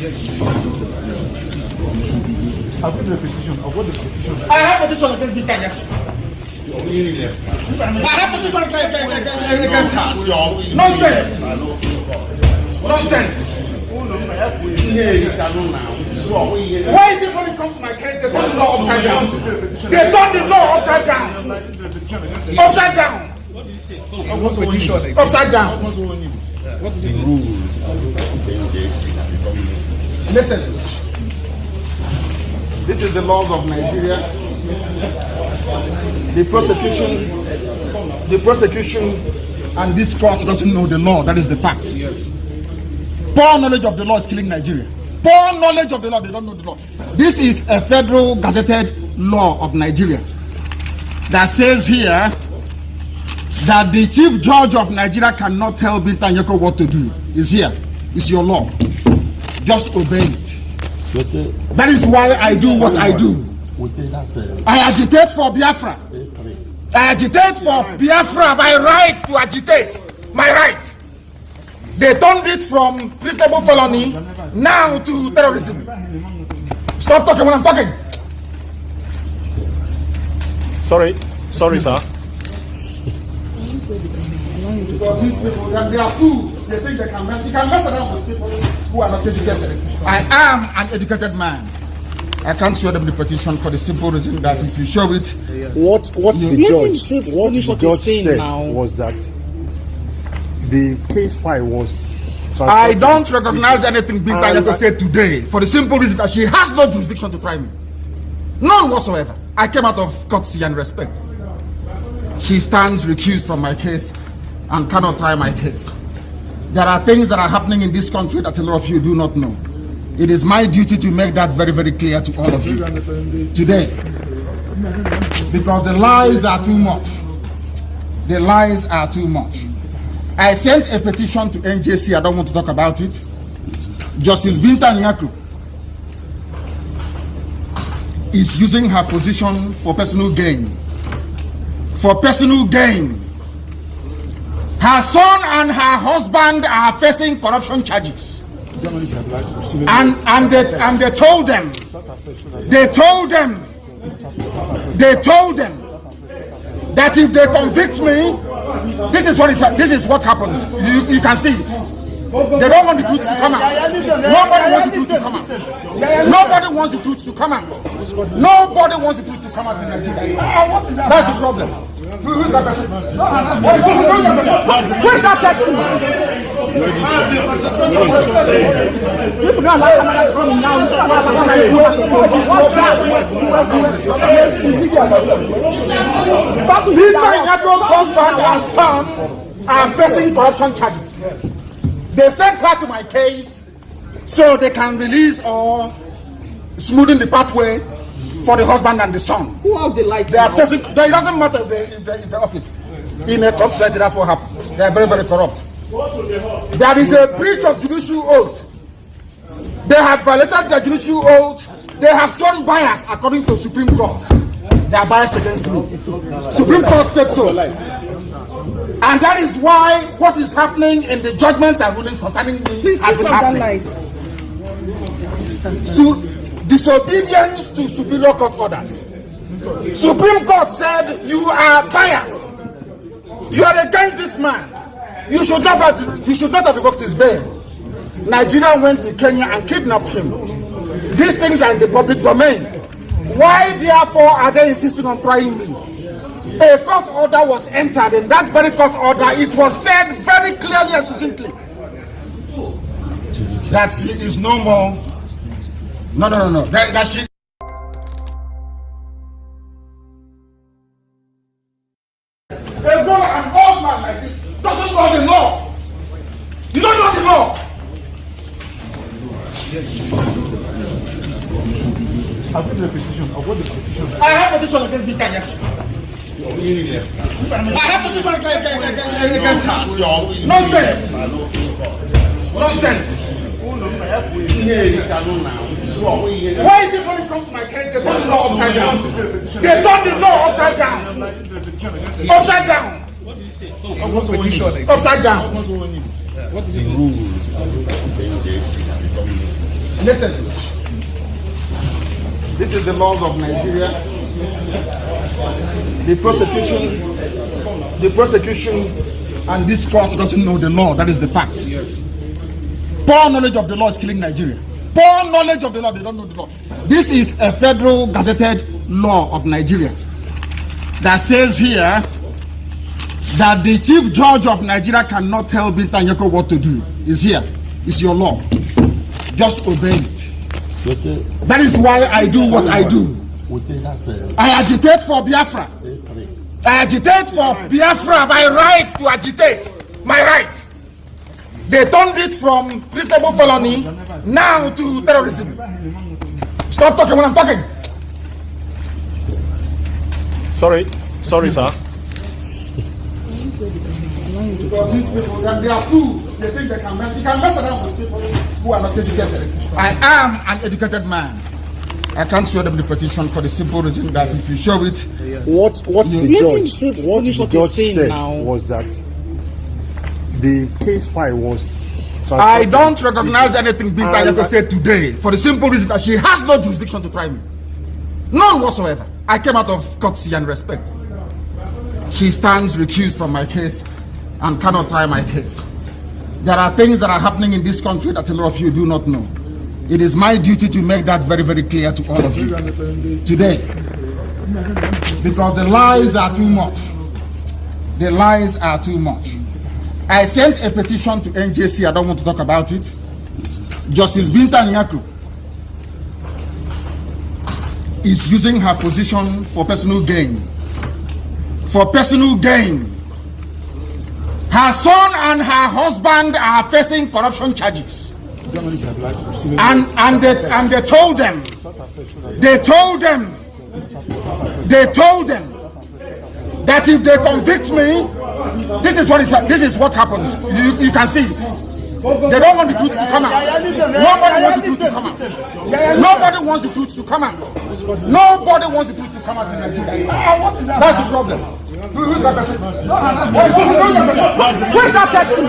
I've got the petition. I've got the petition. I have petition against Binta Nyako. I have petition against her. Nonsense. Nonsense. Why is it when it comes to my case, they turn the law upside down? They turn the law upside down. Upside down. Upside down. What the rules of the NJC? Listen. This is the laws of Nigeria. The prosecution, and this court doesn't know the law. That is the fact. Poor knowledge of the law is killing Nigeria. Poor knowledge of the law, they don't know the law. This is a federal gazetted law of Nigeria that says here that the chief judge of Nigeria cannot tell Binta Nyako what to do. It's here. It's your law. Just obey it. That is why I do what I do. I agitate for Biafra. I agitate for Biafra. My right to agitate. My right. They turned it from treasonable felony now to terrorism. Stop talking when I'm talking. Sorry, sir. Because these people, they are fools. They think they can mess around with people who are not educated. I am an educated man. I can't show them the petition for the simple reason that if you show it, What the judge said was that the case file was. I don't recognize anything Binta Nyako said today for the simple reason that she has no jurisdiction to try me. None whatsoever. I came out of courtesy and respect. She stands recused from my case and cannot try my case. There are things that are happening in this country that a lot of you do not know. It is my duty to make that very, very clear to all of you today. Because the lies are too much. The lies are too much. I sent a petition to NJC. I don't want to talk about it. Justice Binta Nyako is using her position for personal gain. For personal gain. Her son and her husband are facing corruption charges. And they told them that if they convict me, this is what happens. You can see it. They don't want the truth to come out. Nobody wants the truth to come out. Nobody wants the truth to come out. Nobody wants the truth to come out in Nigeria. That's the problem. Who is that person? Who is that person? People don't like cameras coming now. Binta Nyako's husband and son are facing corruption charges. They sent her to my case so they can release or smoothen the pathway for the husband and the son. Who have the lights? They are facing. It doesn't matter if they off it. In a corrupt society, that's what happens. They are very, very corrupt. There is a breach of judicial oath. They have violated their judicial oath. They have shown bias according to Supreme Court. They are biased against me. Supreme Court said so. And that is why what is happening in the judgments and rulings concerning me has been happening. So, disobedience to Superior Court orders. Supreme Court said you are biased. You are against this man. You should not have revoked his bail. Nigeria went to Kenya and kidnapped him. These things are in the public domain. Why therefore are they insisting on trying me? A court order was entered. In that very court order, it was said very clearly and succinctly that he is no more. No. That she. An old man like this doesn't know the law. You don't know the law. I've got the petition. I have petition against Binta Nyako. I have petition against her. Nonsense. Why is it when it comes to my case, they turn the law upside down? They turn the law upside down. Upside down. Upside down. What the rules of the NJC? Listen. This is the laws of Nigeria. The prosecution, and this court doesn't know the law. That is the fact. Poor knowledge of the law is killing Nigeria. Poor knowledge of the law, they don't know the law. This is a federal gazetted law of Nigeria that says here that the chief judge of Nigeria cannot tell Binta Nyako what to do. It's here. It's your law. Just obey it. That is why I do what I do. I agitate for Biafra. I agitate for Biafra. My right to agitate. My right. They turned it from treasonable felony now to terrorism. Stop talking when I'm talking. Sorry, sir. Because these people, they are fools. They think they can mess around with people who are not educated. I am an educated man. I can't show them the petition for the simple reason that if you show it, what the judge said was that the case file was. I don't recognize anything Binta Nyako said today for the simple reason that she has no jurisdiction to try me. None whatsoever. I came out of courtesy and respect. She stands recused from my case and cannot try my case. There are things that are happening in this country that a lot of you do not know. It is my duty to make that very, very clear to all of you today. Because the lies are too much. The lies are too much. I sent a petition to NJC. I don't want to talk about it. Justice Binta Nyako is using her position for personal gain. For personal gain. Her son and her husband are facing corruption charges. And they told them that if they convict me, this is what happens. You can see it. They don't want the truth to come out. Nobody wants the truth to come out. Nobody wants the truth to come out. Nobody wants the truth to come out in Nigeria. That's the problem. Who is that person? Who is that person?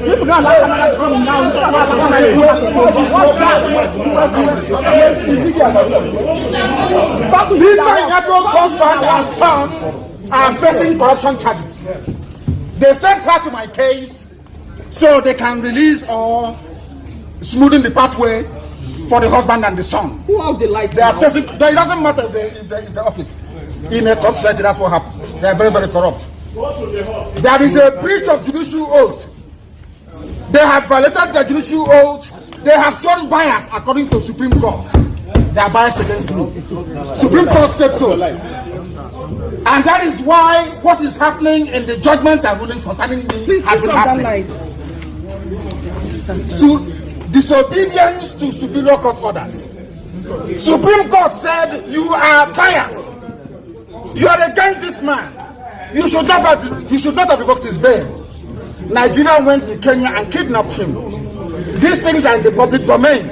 People don't like cameras coming now. Binta Nyako's husband and son are facing corruption charges. They sent her to my case so they can release or smoothen the pathway for the husband and the son. Who are the lights? They are facing. It doesn't matter if they off it. In a corrupt society, that's what happens. They are very, very corrupt. There is a breach of judicial oath. They have violated the judicial oath. They have shown bias according to Supreme Court. They are biased against me. Supreme Court said so. And that is why what is happening in the judgments and rulings concerning me has been happening. So, disobedience to Superior Court orders. Supreme Court said you are biased. You are against this man. You should not have revoked his bail. Nigeria went to Kenya and kidnapped him. These things are in the public domain.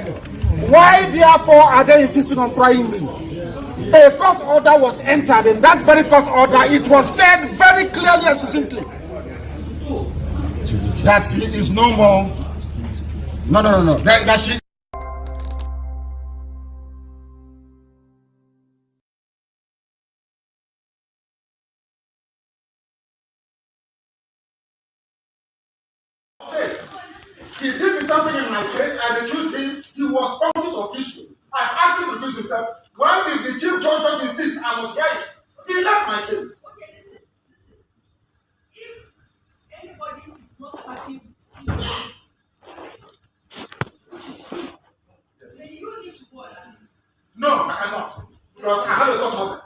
Why therefore are they insisting on trying me? A court order was entered. In that very court order, it was said very clearly and succinctly that he is no more. No. That she. He did something in my case. I accused him. He was office official. I asked him to recuse himself. Why did the chief judge not insist I must hear it? He left my case. Okay, listen. If anybody is not happy with this, then you need to go along. No, I cannot. Because I have a court order.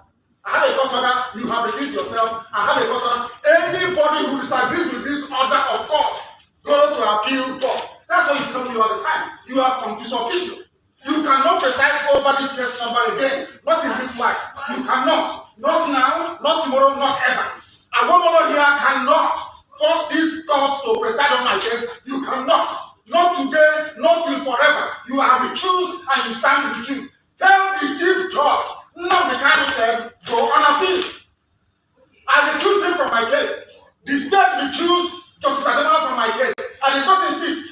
I have a court order. You have recused yourself. I have a court order. Anybody who disagrees with this order of court, go to appeal court. That's what you tell me all the time. You are office official. You cannot preside over this case number again. Not in this life. You cannot. Not now, not tomorrow, not ever. A woman here cannot force this court to preside on my case. You cannot. Not today, not till forever. You are recused and you stand recused. Tell the chief judge, not the kind of said, go on appeal. I recused him from my case. The state recused Justice Adema from my case. I did not insist.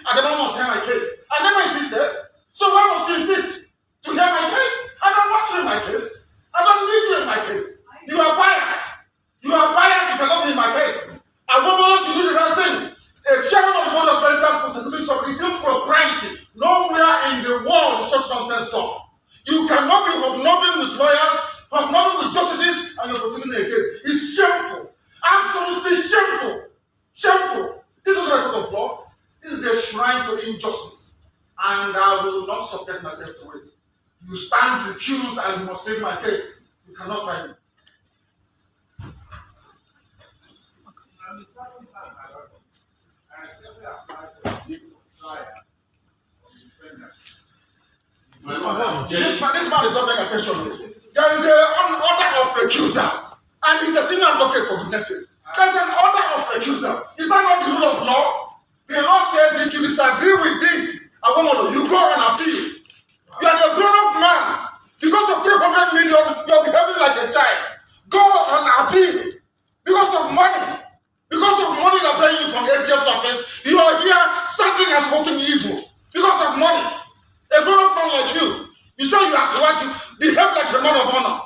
injustice, and I will not subject myself to it. You stand accused and you must take my case. You cannot try me. This man is not paying attention. There is an order of recusal, and he's a senior advocate, for goodness sake. There's an order of recusal. Is that not the rule of law? The law says if you disagree with this, you go and appeal. You are a grown-up man. Because of 300 million, you're behaving like a child. Go and appeal. Because of money. Because of money they're paying you from ATM surface, you are here standing as voting evil. Because of money. A grown-up man like you, you say you have the right to behave like a man of honor.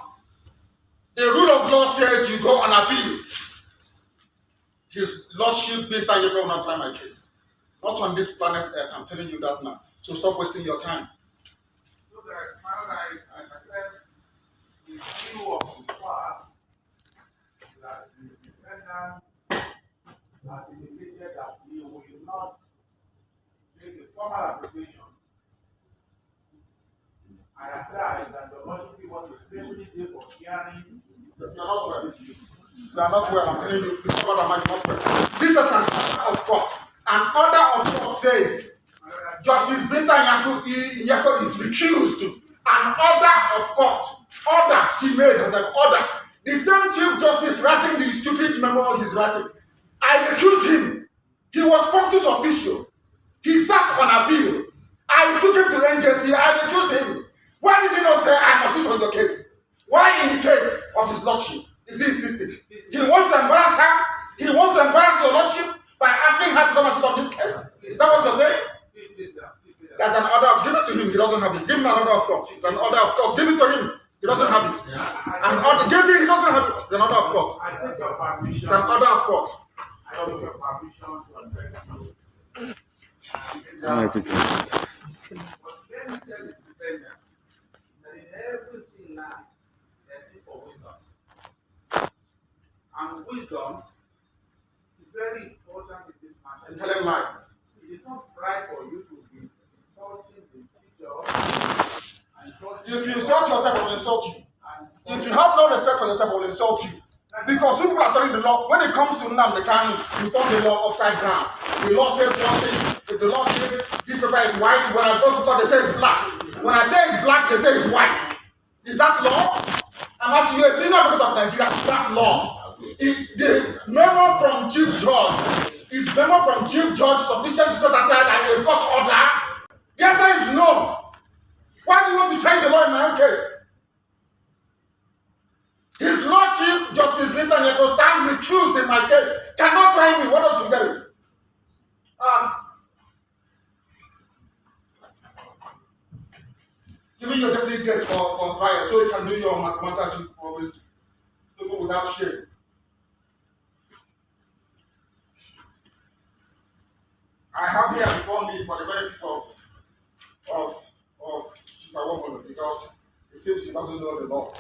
The rule of law says you go and appeal. His Lordship Peter, you go and try my case. Not on this planet Earth, I'm telling you that now. So stop wasting your time. So that, as I said, the view of the past that the defendant has indicated that he will not make a formal application and apply that the Lordship was a safety day for hearing. You are not well. You are not well. I'm telling you, this God am not well. This is an order of God. An order of God says Justice Binta Nyako is recused. An order of God. Order she made as an order. The same Chief Justice writing the stupid memo he's writing. I recused him. He was functus official. He sat on appeal. I took him to NJC. I recused him. Why did he not say I must sit on your case? Why in the case of his lordship is he insisting? He wants to embarrass her. He wants to embarrass your lordship by asking her to come and sit on this case. Is that what you're saying? There's an order of, give it to him. He doesn't have it. Give him an order of court. It's an order of court. Give it to him. He doesn't have it. An order. Give it. He doesn't have it. It's an order of court. It's an order of court. I don't take your permission to address you. But let me tell the defendant that in everything now, there's need for wisdom. And wisdom is very important in this matter. And tell him lies. It is not right for you to be insulting the teacher and insulting. If you insult yourself, I will insult you. If you have no respect for yourself, I will insult you. Because people are telling the law, when it comes to Nnamdi Kanu, you turn the law upside down. The law says one thing. If the law says this paper is white, when I go to court, they say it's black. When I say it's black, they say it's white. Is that law? I'm asking you, a senior advocate of Nigeria, is that law? Is the memo from Chief Judge, is memo from Chief Judge sufficient to set aside a court order? The answer is no. Why do you want to change the law in my own case? His Lordship, Justice Binta Nyako, stand recused in my case. Cannot try me. Why don't you get it? Give me your definite date for trial so you can do your mathematics you always do. People without shame. I have here before me for the benefit of Chief Awomolo because it seems he doesn't know the law.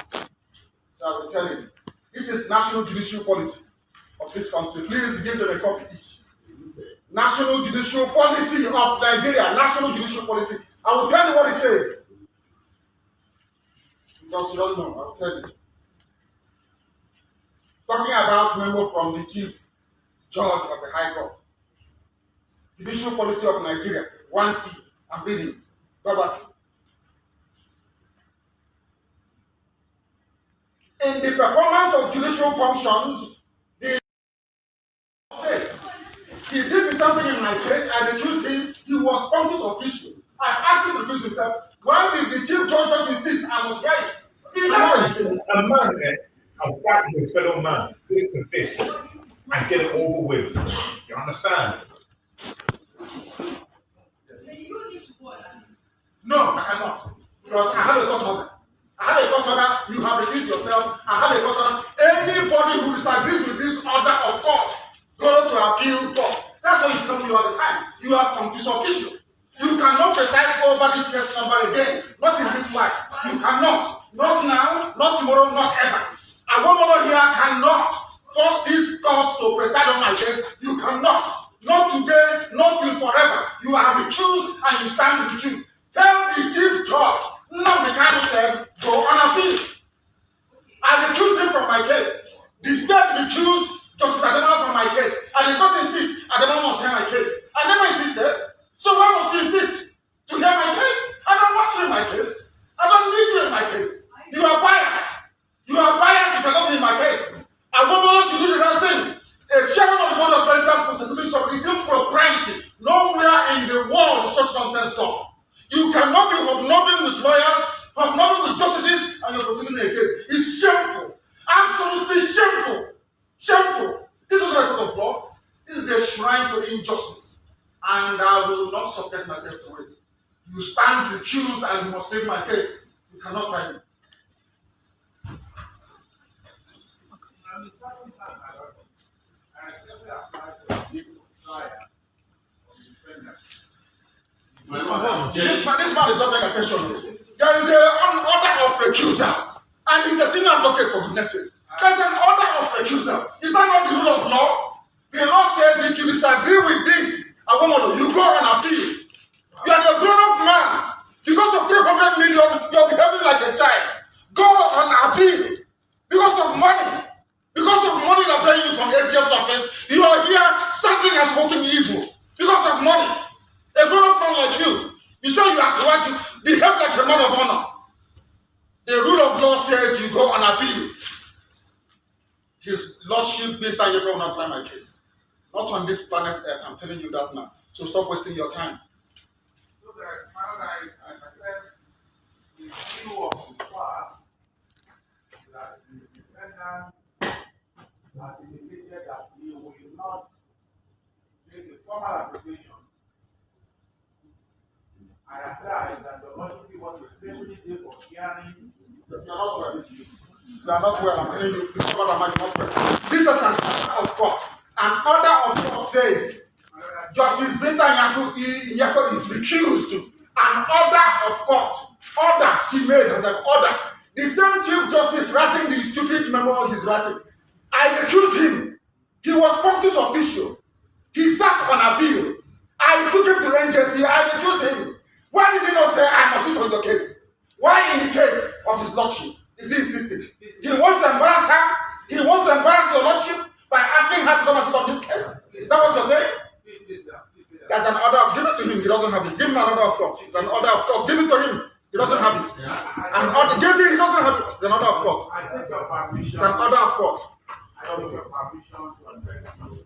So I will tell him, this is national judicial policy of this country. Please give them a copy each. National judicial policy of Nigeria. National judicial policy. I will tell you what it says. Because you don't know, I will tell you. Talking about memo from the Chief Judge of the High Court. Judicial policy of Nigeria. 1C. I'm reading. Verbatim. In the performance of judicial functions, the says he did something in my case. I accused him. He was functus official. I asked him to recuse himself. Why did the Chief Judge not insist I must hear it? A man can fight his fellow man face to face and get it over with. You understand? So you need to go and No, I cannot. Because I have a court order. I have a court order. You have recused yourself. I have a court order. Anybody who disagrees with this order of court, go to appeal court. That's what you tell me all the time. You are functus official. You cannot preside over this case number again. Not in this life. You cannot. Not now, not tomorrow, not ever. A woman here cannot force this court to preside on my case. You cannot. Not today, not till forever. You are recused and you stand recused. Tell the chief judge, not the kind of said, go on appeal. I recused him from my case. The state recused Justice Adema from my case. I did not insist Adema must hear my case. I never insisted. So why must you insist to hear my case? I don't want you in my case. I don't need you in my case. You are biased. You are biased. You cannot be in my case. I don't know if you do the right thing. A chairman of the board of directors prosecution is impropriety. Nowhere in the world such nonsense law. You cannot be hobnobbing with lawyers, hobnobbing with justices, and you're proceeding a case. It's shameful. Absolutely shameful. Shameful. This is a court of law. This is a shrine to injustice. And I will not subject myself to it. You stand recused and you must take my case. You cannot try me. This man is not paying attention. There is an order of recusal, and he's a senior advocate for goodness sake. There's an order of recusal. Is that not the rule of law? The law says if you disagree with this, you go and appeal. You are a grown-up man. Because of 300 million, you're behaving like a child. Go and appeal. Because of money. Because of money they're paying you from APF's office, you are here standing as voting evil. Because of money. A grown-up man like you, you say you are right to behave like a man of honor. The rule of law says you go and appeal. His Lordship Binta Yeko will not try my case. Not on this planet Earth, I'm telling you that now. So stop wasting your time. So that paradise, as I said, is view of the past that the defendant has indicated that he will not make a formal application. I apply that the Lordship was a safety day for hearing. You are not well. You are not well. I'm telling you, this God am not well. This is an order of court. An order of court says Justice Binta Yeko is recused. An order of court. Order she made as an order. The same Chief Justice writing the stupid memo he's writing. I recused him. He was functus official. He sat on appeal. I took him to NJC. I recused him. Why did he not say I must sit on your case? Why in the case of his lordship is he insisting? He wants to embarrass her. He wants to embarrass your lordship by asking her to come and sit on this case. Is that what you're saying? There's an order. Give it to him. He doesn't have it. Give him an order of court. It's an order of court. Give it to him. He doesn't have it. An order. Give it. He doesn't have it. It's an order of court. I take your permission. It's an order of court. I take your permission to address you.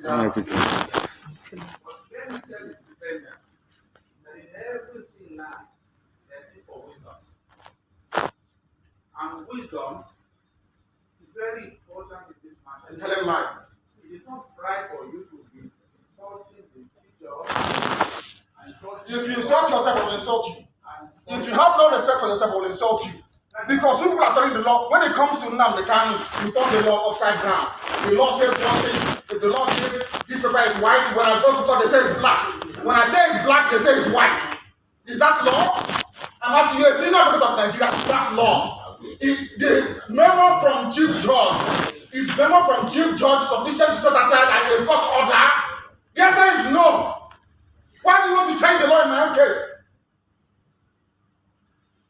Everything. But let me tell the defendant that in everything life, there's need for wisdom. And wisdom is very important in this matter. And tell him lies. It is not right for you to be insulting the teacher and insulting. If you insult yourself, I will insult you. And If you have no respect for yourself, I will insult you. Because people are turning the law. When it comes to Nnamdi Kanu, you turn the law upside down. The law says one thing. If the law says this paper is white, when I go to court, they say it's black. When I say it's black, they say it's white. Is that law? I'm asking you, a senior advocate of Nigeria, is that law? Is the memo from Chief Judge, is memo from Chief Judge sufficient to set aside a court order? The answer is no. Why do you want to change the law in my own case?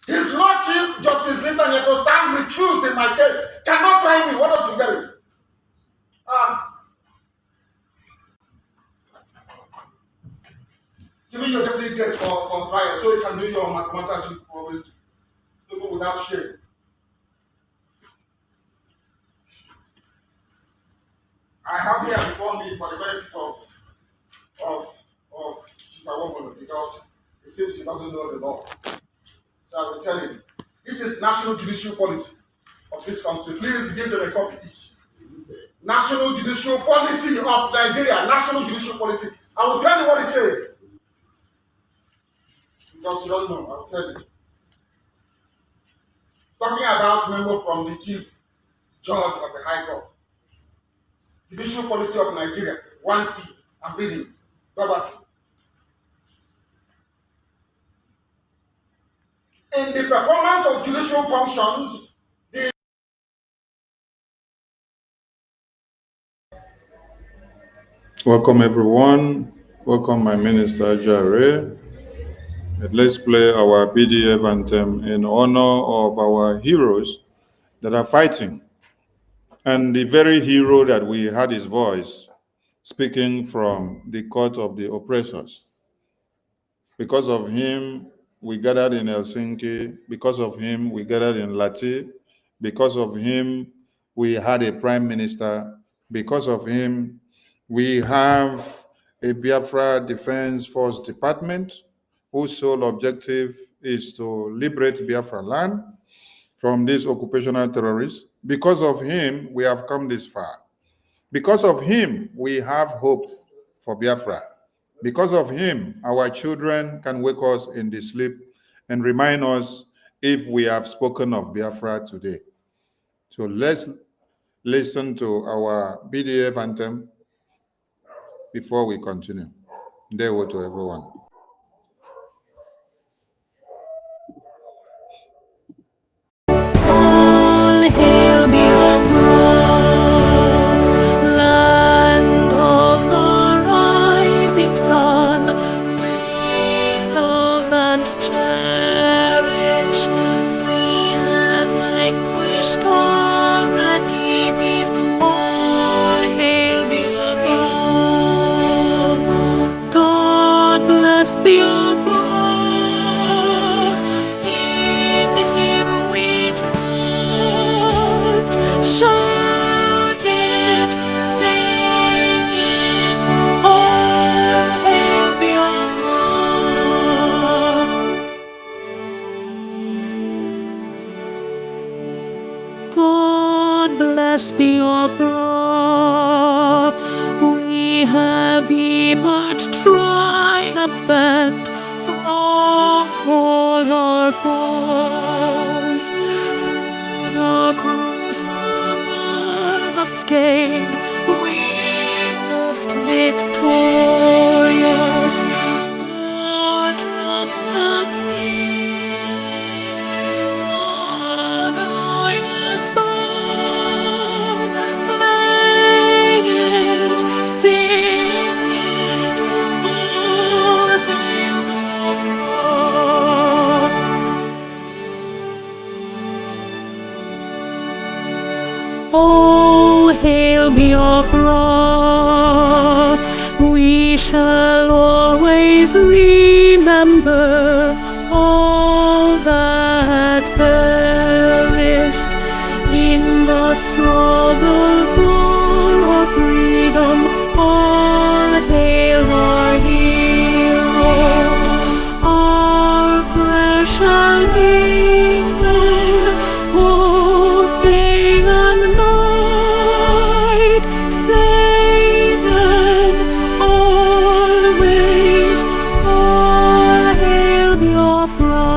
His Lordship, Justice Binta Yeko, stand recused in my case. Cannot try me. Why don't you get it? Giving you a definite date for trial so you can do your mathematics you always do. People without shame. I have here before me for the benefit of Chief Awomolo because it seems he doesn't know the law. So I will tell him, this is national judicial policy of this country. Please give them a copy each. National judicial policy of Nigeria. National judicial policy. I will tell you what it says. Because you don't know, I will tell you. Talking about memo from the Chief Judge of the High Court. Judicial policy of Nigeria. 1C. I'm reading. Verbatim. In the performance of judicial functions, Welcome, everyone. Welcome, my minister, Jare. Let's play our BDF anthem in honor of our heroes that are fighting. And the very hero that we heard his voice speaking from the court of the oppressors. Because of him, we gathered in Helsinki. Because of him, we gathered in Lati. Because of him, we had a prime minister. Because of him, we have a Biafra Defense Force Department whose sole objective is to liberate Biafra land from these occupational terrorists. Because of him, we have come this far. Because of him, we have hope for Biafra. Because of him, our children can wake us in the sleep and remind us if we have spoken of Biafra today. So let's listen to our BDF anthem before we continue. Dewo to everyone. All hail Biafra, land of the rising sun. We love and cherish. We have vanquished our enemies. All hail Biafra. God bless Biafra. In Him we trust. Shout it, sing it. All hail Biafra. God bless Biafra. We have emerged triumphant from all our foes. Through the cross the blood unscathed, we rest victorious. Our trumpets Oh, hail Biafra, we shall always remember all that perished in the struggle for our freedom. All hail our heroes, our prayer shall be there, oh, day and night. Say then always, all hail Biafra.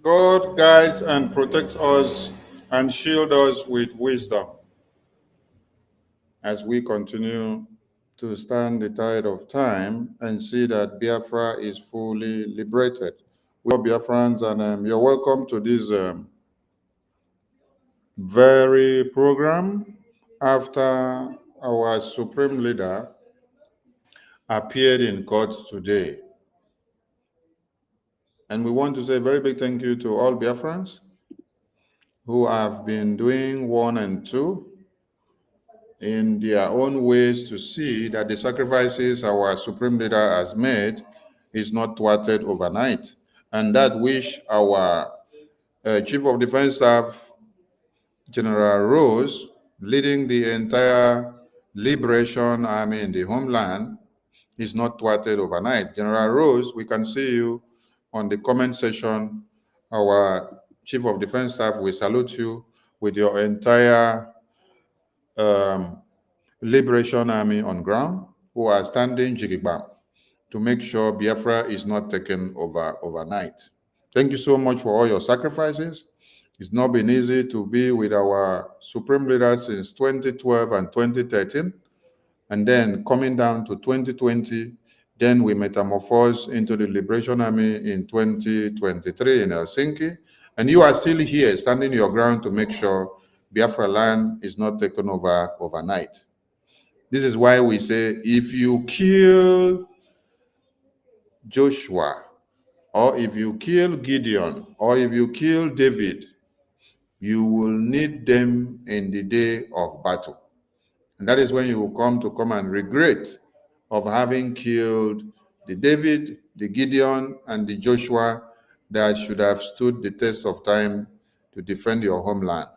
God guides and protects us and shield us with wisdom as we continue to stand the tide of time and see that Biafra is fully liberated. We are Biafrans, and you're welcome to this very program after our supreme leader appeared in court today. And we want to say a very big thank you to all Biafrans who have been doing 1 and 2 in their own ways to see that the sacrifices our supreme leader has made is not thwarted overnight, and that which our Chief of Defense Staff General Rose, leading the entire Liberation Army in the homeland, is not thwarted overnight. General Rose, we can see you on the comment section. Our Chief of Defense Staff, we salute you with your entire Liberation Army on ground who are standing jigibam to make sure Biafra is not taken over overnight. Thank you so much for all your sacrifices. It's not been easy to be with our supreme leaders since 2012 and 2013, and then coming down to 2020, then we metamorphosed into the Liberation Army in 2023 in Helsinki, and you are still here standing your ground to make sure Biafra land is not taken over overnight. This is why we say, if you kill Joshua, or if you kill Gideon, or if you kill David, you will need them in the day of battle. And that is when you will come and regret of having killed the David, the Gideon, and the Joshua that should have stood the test of time to defend your homeland.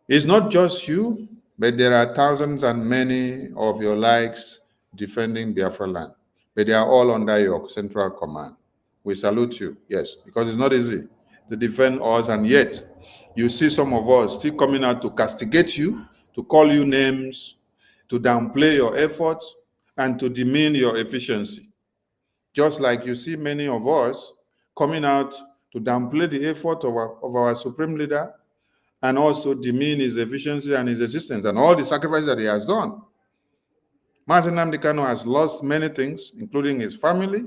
It's not just you, but there are thousands and many of your likes defending Biafra land. But they are all under your central command. We salute you, yes, because it's not easy to defend us, and yet you see some of us still coming out to castigate you, to call you names, to downplay your efforts, and to demean your efficiency. Just like you see many of us coming out to downplay the effort of our supreme leader and also demean his efficiency and his existence and all the sacrifices that he has done. Mazi Nnamdi Kanu has lost many things, including his family.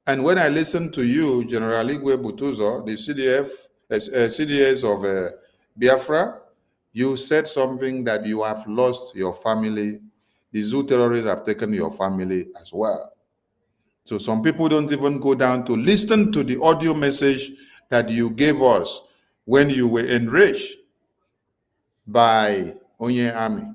And when I listen to you, General Igwe Butuzo, the CDS of Biafra, you said something that you have lost your family. The Zoo terrorists have taken your family as well. So some people don't even go down to listen to the audio message that you gave us when you were enraged by Onye Army.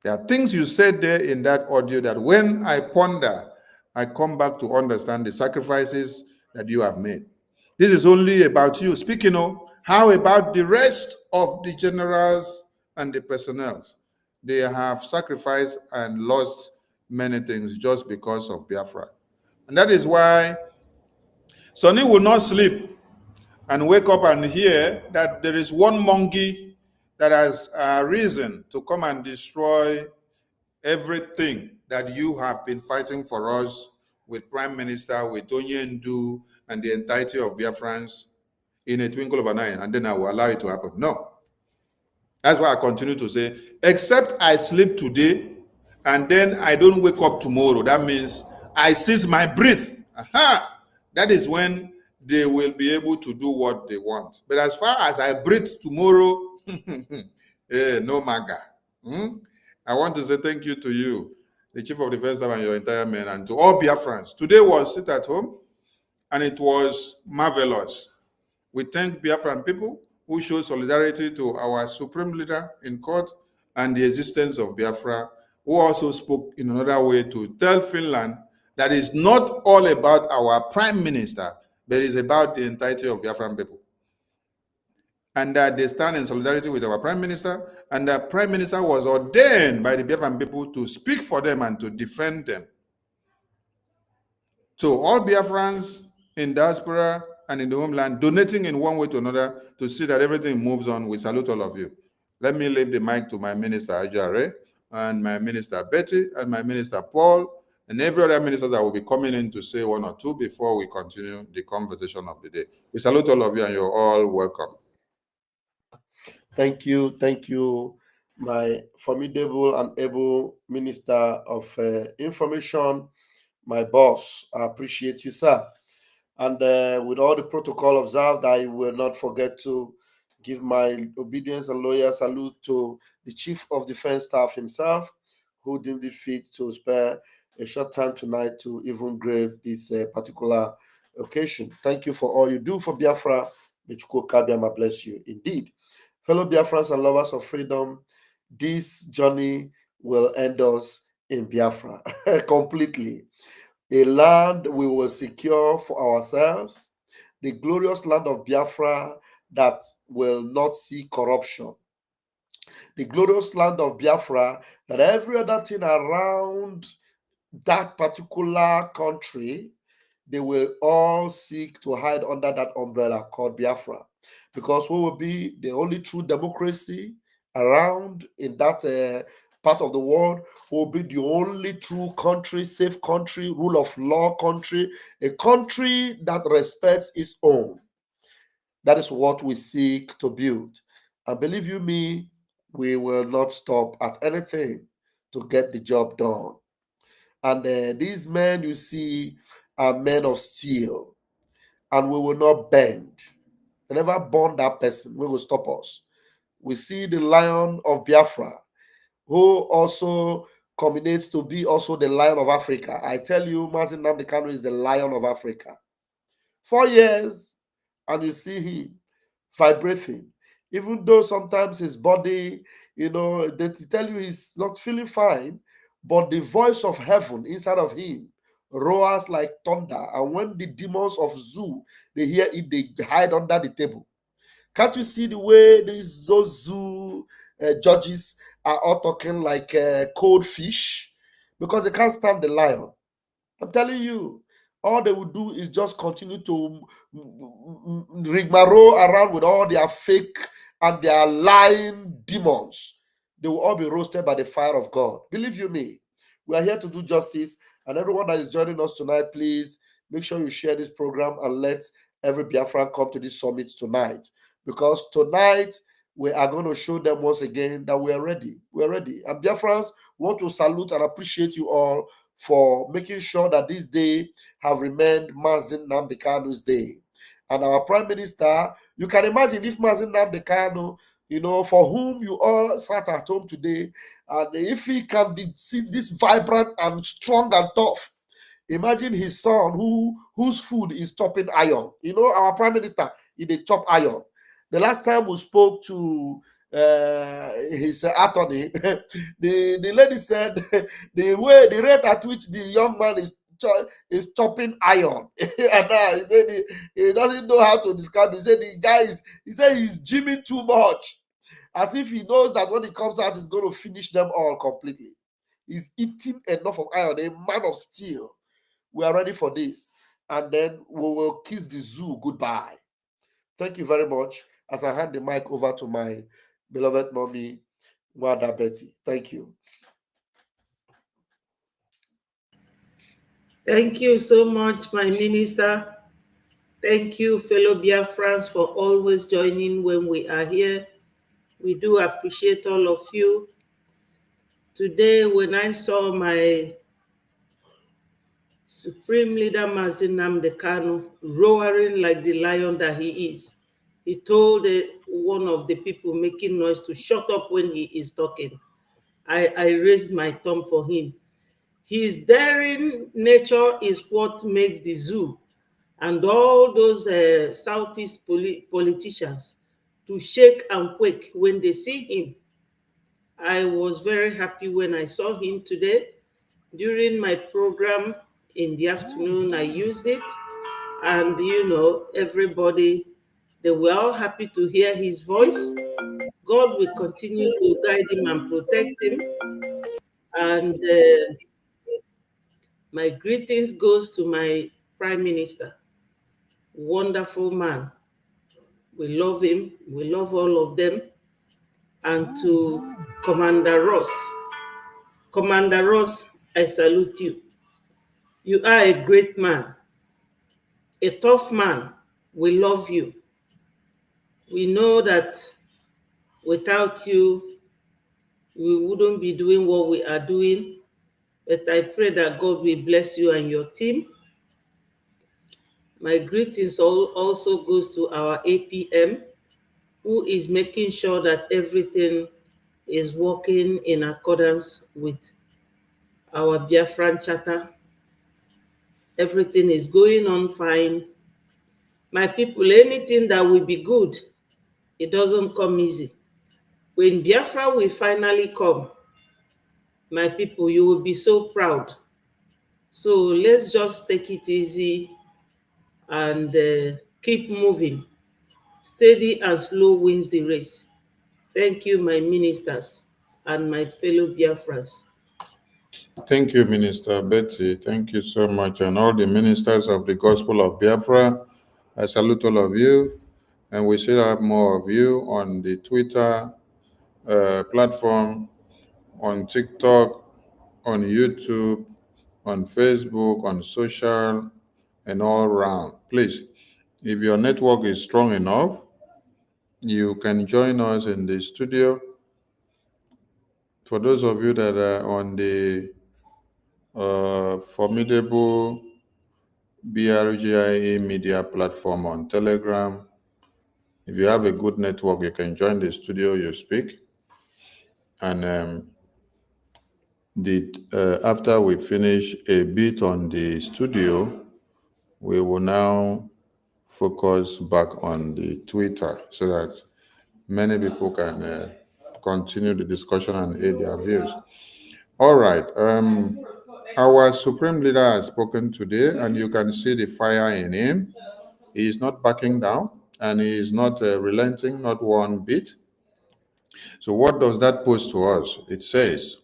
There are things you said there in that audio that when I ponder, I come back to understand the sacrifices that you have made. This is only about you. Speaking of, how about the rest of the generals and the personnel? They have sacrificed and lost many things just because of Biafra. And that is why Sonny will not sleep and wake up and hear that there is one monkey that has risen to come and destroy everything that you have been fighting for us with Prime Minister, with Onye Ndu, and the entirety of Biafrans in a twinkle of an eye, and then I will allow it to happen. No. That's why I continue to say, except I sleep today, and then I don't wake up tomorrow. That means I cease my breath. Aha! That is when they will be able to do what they want. But as far as I breathe tomorrow, no maga. I want to say thank you to you, the Chief of Defense Staff and your entire men, and to all Biafrans. Today was sit at home, and it was marvelous. We thank Biafran people who showed solidarity to our supreme leader in court and the existence of Biafra, who also spoke in another way to tell Finland that it's not all about our prime minister, but it's about the entirety of Biafran people. And that they stand in solidarity with our prime minister, and the prime minister was ordained by the Biafran people to speak for them and to defend them. So all Biafrans in diaspora and in the homeland donating in one way to another to see that everything moves on. We salute all of you. Let me leave the mic to my minister Ajare and my minister Betty and my minister Paul and every other minister that will be coming in to say one or two before we continue the conversation of the day. We salute all of you and you're all welcome. Thank you, my formidable and able Minister of Information, my boss. I appreciate you, sir. And with all the protocol observed, I will not forget to give my obedience and loyal salute to the Chief of Defense Staff himself, who deemed it fit to spare a short time tonight to even grave this particular occasion. Thank you for all you do for Biafra. May Chukwu Kabiama bless you indeed. Fellow Biafrans and lovers of freedom, this journey will end us in Biafra completely. A land we will secure for ourselves, the glorious land of Biafra that will not see corruption, the glorious land of Biafra that every other thing around that particular country, they will all seek to hide under that umbrella called Biafra, because we will be the only true democracy around in that part of the world. Will be the only true country, safe country, rule of law country, a country that respects its own. That is what we seek to build. And believe you me, we will not stop at anything to get the job done. And these men you see are men of steel, and we will not bend. They never bond that person. We will stop us. We see the lion of Biafra, who also culminates to be also the lion of Africa. I tell you, Mazin Nnamdi Kanu is the lion of Africa. 4 years, and you see him vibrating, even though sometimes his body, they tell you he's not feeling fine, but the voice of heaven inside of him roars like thunder. And when the demons of zoo, they hear it, they hide under the table. Can't you see the way those zoo judges are all talking like cold fish? Because they can't stand the lion. I'm telling you, all they will do is just continue to rigmarole around with all their fake and their lying demons. They will all be roasted by the fire of God. Believe you me, we are here to do justice. And everyone that is joining us tonight, please make sure you share this program and let every Biafran come to this summit tonight. Because tonight we are going to show them once again that we are ready. We are ready. And Biafrans want to salute and appreciate you all for making sure that this day have remained Mazin Nnamdi Kanu's day. And our Prime Minister, you can imagine if Mazin Nnamdi Kanu, for whom you all sat at home today, and if he can be this vibrant and strong and tough, imagine his son whose food is chopping iron. Our Prime Minister, he dey chop iron. The last time we spoke to his attorney, the lady said the rate at which the young man is chopping iron, and now he said he doesn't know how to describe. He said he's gymming too much, as if he knows that when he comes out, he's going to finish them all completely. He's eating enough of iron, a man of steel. We are ready for this, and then we will kiss the zoo goodbye. Thank you very much. As I hand the mic over to my beloved mommy, Wada Betty. Thank you. Thank you so much, my minister. Thank you, fellow Biafrans, for always joining when we are here. We do appreciate all of you. Today, when I saw my Supreme Leader Mazin Nnamdi Kanu roaring like the lion that he is, he told one of the people making noise to shut up when he is talking. I raised my thumb for him. His daring nature is what makes the zoo and all those Southeast politicians to shake and quake when they see him. I was very happy when I saw him today. During my program in the afternoon, I used it, and everybody, they were all happy to hear his voice. God will continue to guide him and protect him. And my greetings goes to my Prime Minister. Wonderful man. We love him. We love all of them. And to Commander Ross. Commander Ross, I salute you. You are a great man, a tough man. We love you. We know that without you, we wouldn't be doing what we are doing. But I pray that God will bless you and your team. My greetings also goes to our APM, who is making sure that everything is working in accordance with our Biafran Charter. Everything is going on fine. My people, anything that will be good, it doesn't come easy. When Biafra will finally come, my people, you will be so proud. So let's just take it easy and Keep moving. Steady and slow wins the race. Thank you, my ministers and my fellow Biafrans. Thank you, Minister Betty. Thank you so much. And all the ministers of the Gospel of Biafra, I salute all of you. And we still have more of you on the Twitter platform, on TikTok, on YouTube, on Facebook, on social, and all around. Please, if your network is strong enough, you can join us in the studio. For those of you that are on the formidable BRGIA media platform on Telegram, if you have a good network, you can join the studio, you speak. And after we finish a bit on the studio, we will now focus back on the Twitter so that many people can continue the discussion and aid their views. All right. Our Supreme Leader has spoken today, and you can see the fire in him. He is not backing down, and he is not relenting, not one bit. So what does that pose to us? It says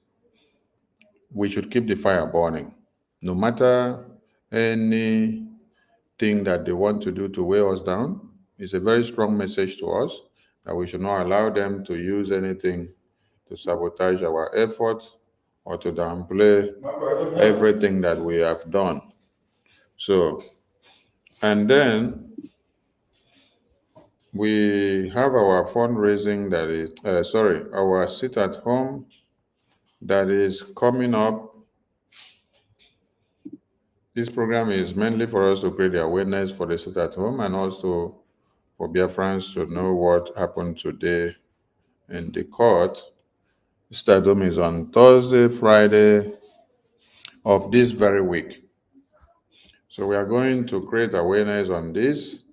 we should keep the fire burning. No matter anything that they want to do to weigh us down, it's a very strong message to us that we should not allow them to use anything to sabotage our efforts or to downplay everything that we have done. So, and then we have our fundraising that is, our sit at home that is coming up. This program is mainly for us to create the awareness for the sit at home and also for Biafrans to know what happened today in the court. Sit at home is on Thursday, Friday of this very week. So we are going to create awareness on this.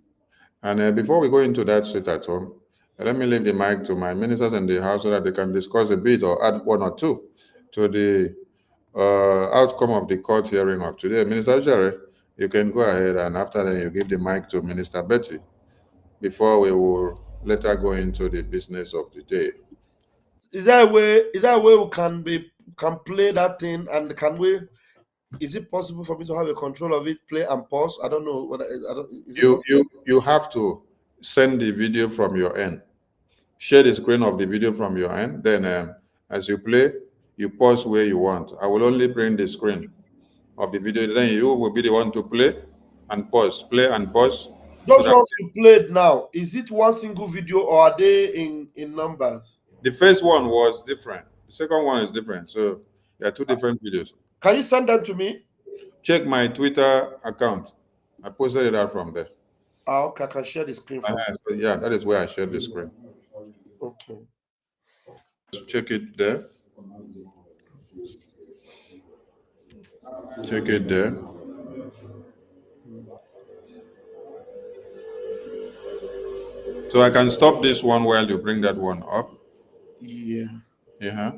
And before we go into that sit at home, let me leave the mic to my ministers in the House so that they can discuss a bit or add one or two to the outcome of the court hearing of today. Minister Jerry, you can go ahead, and after that you give the mic to Minister Betty before we will later go into the business of the day. Is there a way we can play that thing, and is it possible for me to have a control of it, play and pause? I don't know. You have to send the video from your end. Share the screen of the video from your end. Then as you play, you pause where you want. I will only bring the screen of the video. Then you will be the one to play and pause. Play and pause. Those ones you played now, is it one single video or are they in numbers? The first one was different. The second one is different. So there are two different videos. Can you send them to me? Check my Twitter account. I posted it out from there. Okay, I can share the screen from yeah, that is where I shared the screen. Okay. Check it there. Check it there. So I can stop this one while you bring that one up. Yeah. Yeah.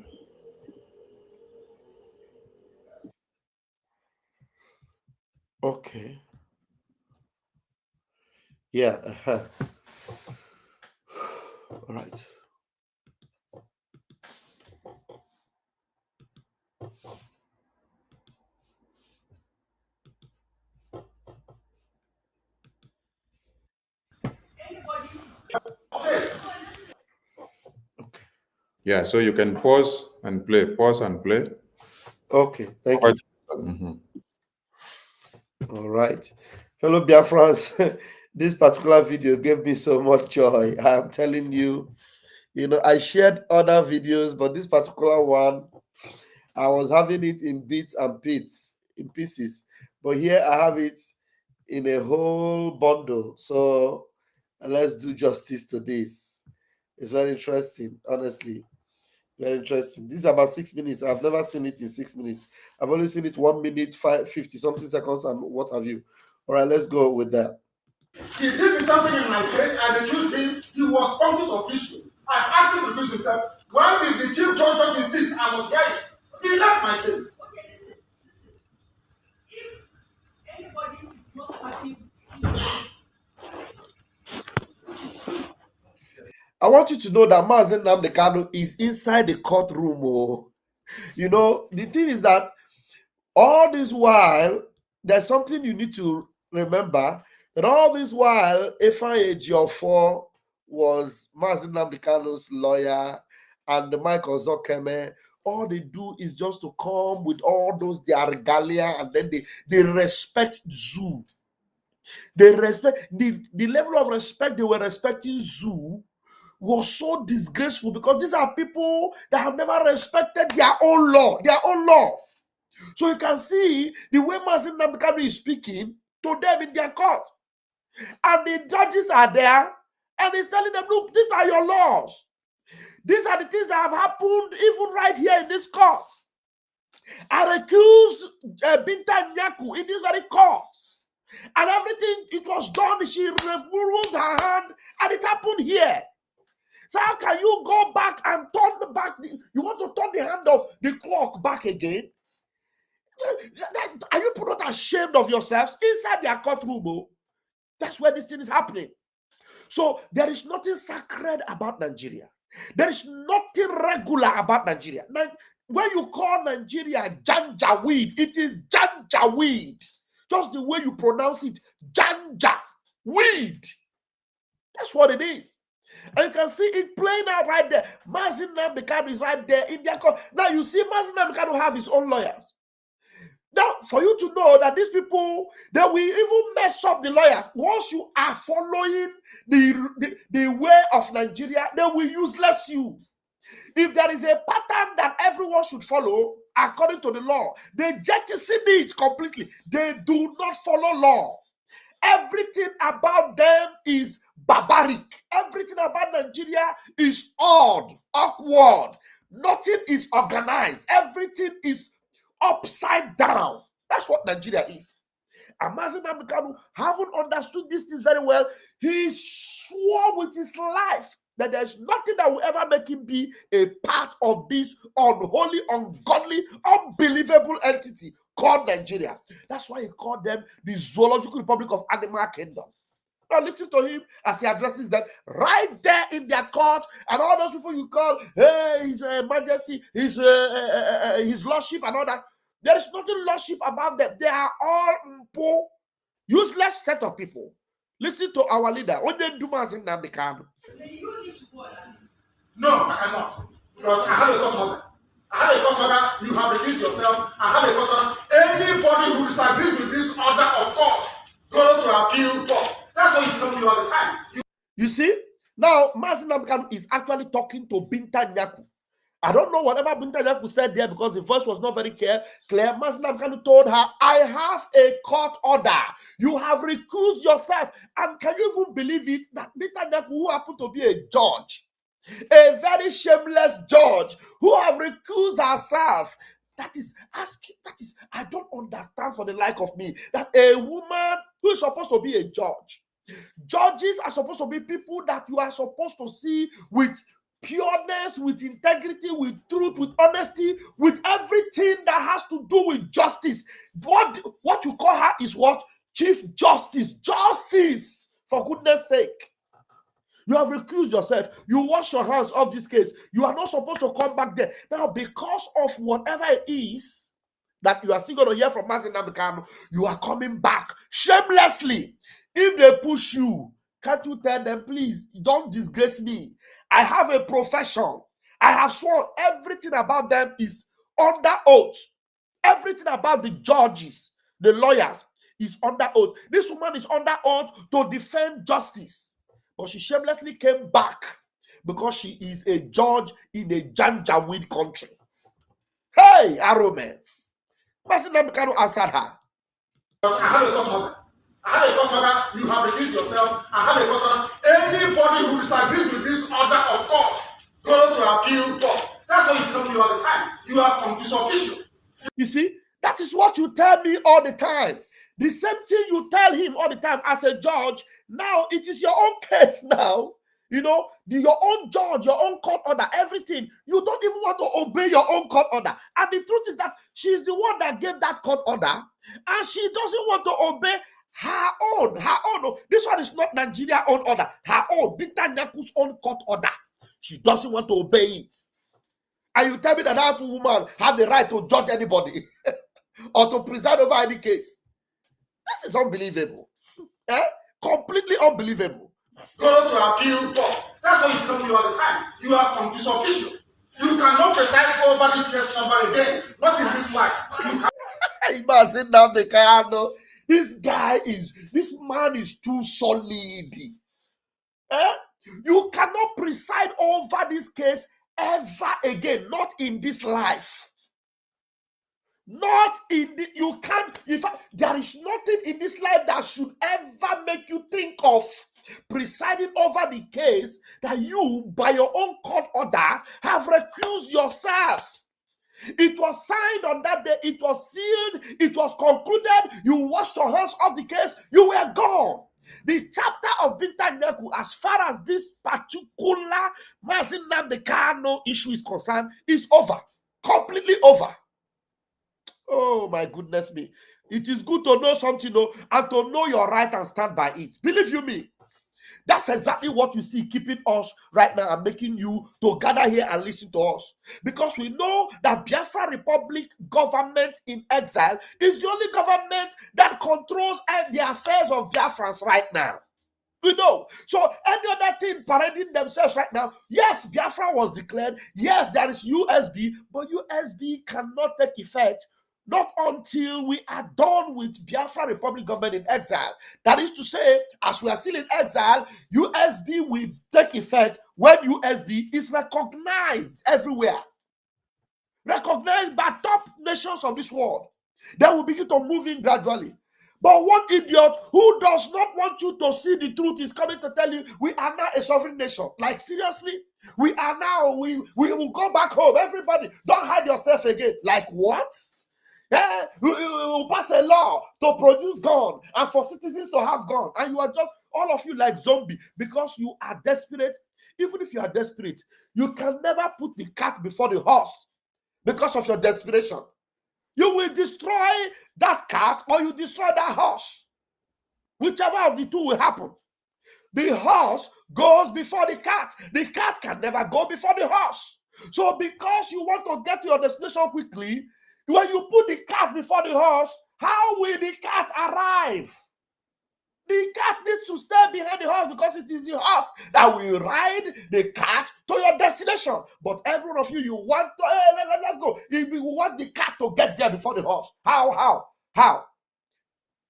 Okay. Yeah. All right. Okay. Yeah, so you can pause and play. Pause and play. Okay, thank you. All right. Fellow Biafrans, this particular video gave me so much joy. I'm telling you, I shared other videos, but this particular one, I was having it in bits and bits, in pieces. But here I have it in a whole bundle. So let's do justice to this. It's very interesting, honestly. Very interesting. This is about 6 minutes. I've never seen it in 6 minutes. I've only seen it 1 minute, 50 something seconds, and what have you. All right, let's go with that. He did me something in my case. I accused him. He was conscious official. I asked him to recuse himself. Why did the chief judge not insist I was right? He left my case. Okay, listen. If anybody is not happy with this, I want you to know that Mazen Namdekano is inside the courtroom. Oh. You know, the thing is that all this while, there's something you need to remember, that all this while, Efan Ejiofor was Mazen Namdekano's lawyer, and Michael Zokeme, all they do is just to come with all those their regalia, and then they respect Zoo. They respect the level of respect they were respecting Zoo was so disgraceful, because these are people that have never respected their own law, So you can see the way Mazen Namdekano is speaking to them in their court, and the judges are there, and he's telling them, look, these are your laws. These are the things that have happened even right here in this court. I accused Binta Nyaku in this very court. And everything, it was done. She removed her hand, and it happened here. So how can you go back and turn back? You want to turn the hand of the clock back again? Are you not ashamed of yourselves inside their courtroom? That's where this thing is happening. So there is nothing sacred about Nigeria. There is nothing regular about Nigeria. When you call Nigeria Janjaweed, it is Janjaweed. Just the way you pronounce it, Janjaweed. That's what it is. And you can see it playing out right there. Mazen Namdekano is right there in their court. Now you see Mazen Namdekano have his own lawyers. Now, for you to know that these people, they will even mess up the lawyers. Once you are following the way of Nigeria, they will useless you. If there is a pattern that everyone should follow according to the law, they jettison it completely. They do not follow law. Everything about them is barbaric. Everything about Nigeria is odd, awkward. Nothing is organized. Everything is upside down. That's what Nigeria is. And Mazen Namdekano haven't understood these things very well. He swore with his life that there's nothing that will ever make him be a part of this unholy, ungodly, unbelievable entity called Nigeria. That's why he called them the Zoological Republic of Animal Kingdom. Now listen to him as he addresses them right there in their court, and all those people you call, hey, His Majesty, His Lordship, and all that. There is nothing Lordship about them. They are all useless set of people. Listen to our leader. When they do Mazen Namdekano. No, I cannot. Because I have a court order. I have a court order. You have released yourself. I have a court order. Anybody who disagrees with this order of court, go to appeal court. That's what you tell me all the time. You see? Now, Mazen Namdekano is actually talking to Binta Nyaku. I don't know whatever Binta Nyaku said there, because the voice was not very clear. Mazen Namdekano told her, I have a court order. You have recused yourself. And can you even believe it that Binta Nyaku, who happened to be a judge, a very shameless judge, who have recused herself, I don't understand for the like of me, that a woman who is supposed to be a judge. Judges are supposed to be people that you are supposed to see with pureness, with integrity, with truth, with honesty, with everything that has to do with justice. What you call her is what? Chief Justice. Justice, for goodness sake. You have recused yourself. You wash your hands of this case. You are not supposed to come back there. Now, because of whatever it is that you are still going to hear from Mazen Namdekano, you are coming back shamelessly. If they push you, can't you tell them, please, don't disgrace me? I have a profession. I have sworn everything about them is under oath. Everything about the judges, the lawyers, is under oath. This woman is under oath to defend justice. But she shamelessly came back because she is a judge in a Janjaweed country. Hey, Arome. Mazen Namdekano answered her. Because I have a court order. I have a court order. You have released yourself. I have a court order. Anybody who disagrees with this order of court, go to appeal court. That's what you tell me all the time. You have come to official. You see, that is what you tell me all the time. The same thing you tell him all the time as a judge. Now it is your own case now. You know, your own judge, your own court order, everything. You don't even want to obey your own court order. And the truth is that she's the one that gave that court order, and she doesn't want to obey Her own. Oh, this one is not Nigeria own order. Her own. Binta Nyaku's own court order. She doesn't want to obey it. And you tell me that that woman have the right to judge anybody or to preside over any case. This is unbelievable. Completely unbelievable. Go to appeal court. That's what you tell me all the time. You are from this official. You cannot preside over this case number again. Not in this life. You can. He must sit down the car. This man is too solid. You cannot preside over this case ever again. Not in this life. Not in the, you can't, in fact, there is nothing in this life that should ever make you think of presiding over the case that you, by your own court order, have recused yourself. It was signed on that day, it was sealed, it was concluded, you washed your hands off the case, you were gone. The chapter of Binta Nyaku, as far as this particular Mazi Nnamdi Kanu issue is concerned, is over. Completely over. Oh my goodness me. It is good to know something, and to know your right and stand by it. Believe you me. That's exactly what we see keeping us right now and making you to gather here and listen to us. Because we know that Biafra Republic government in exile is the only government that controls the affairs of Biafrans right now. We know. So any other thing parading themselves right now, yes, Biafra was declared. Yes, there is USB, but USB cannot take effect not until we are done with Biafra Republic government in exile. That is to say, as we are still in exile, USB will take effect when USB is recognized everywhere. Recognized by top nations of this world. They will begin to move in gradually. But one idiot who does not want you to see the truth is coming to tell you, we are now a sovereign nation. Like, seriously? We are now, we will go back home. Everybody, don't hide yourself again. Like, what? We will pass a law to produce gun and for citizens to have gun, and you are just all of you like zombie because you are desperate. Even if you are desperate, you can never put the cat before the horse because of your desperation. You will destroy that cat or you destroy that horse. Whichever of the two will happen. The horse goes before the cat. The cat can never go before the horse. So because you want to get to your destination quickly, when you put the cat before the horse, how will the cat arrive? The cat needs to stay behind the horse because it is the horse that will ride the cat to your destination. But every one of you, you want to, let's go. You want the cat to get there before the horse. How?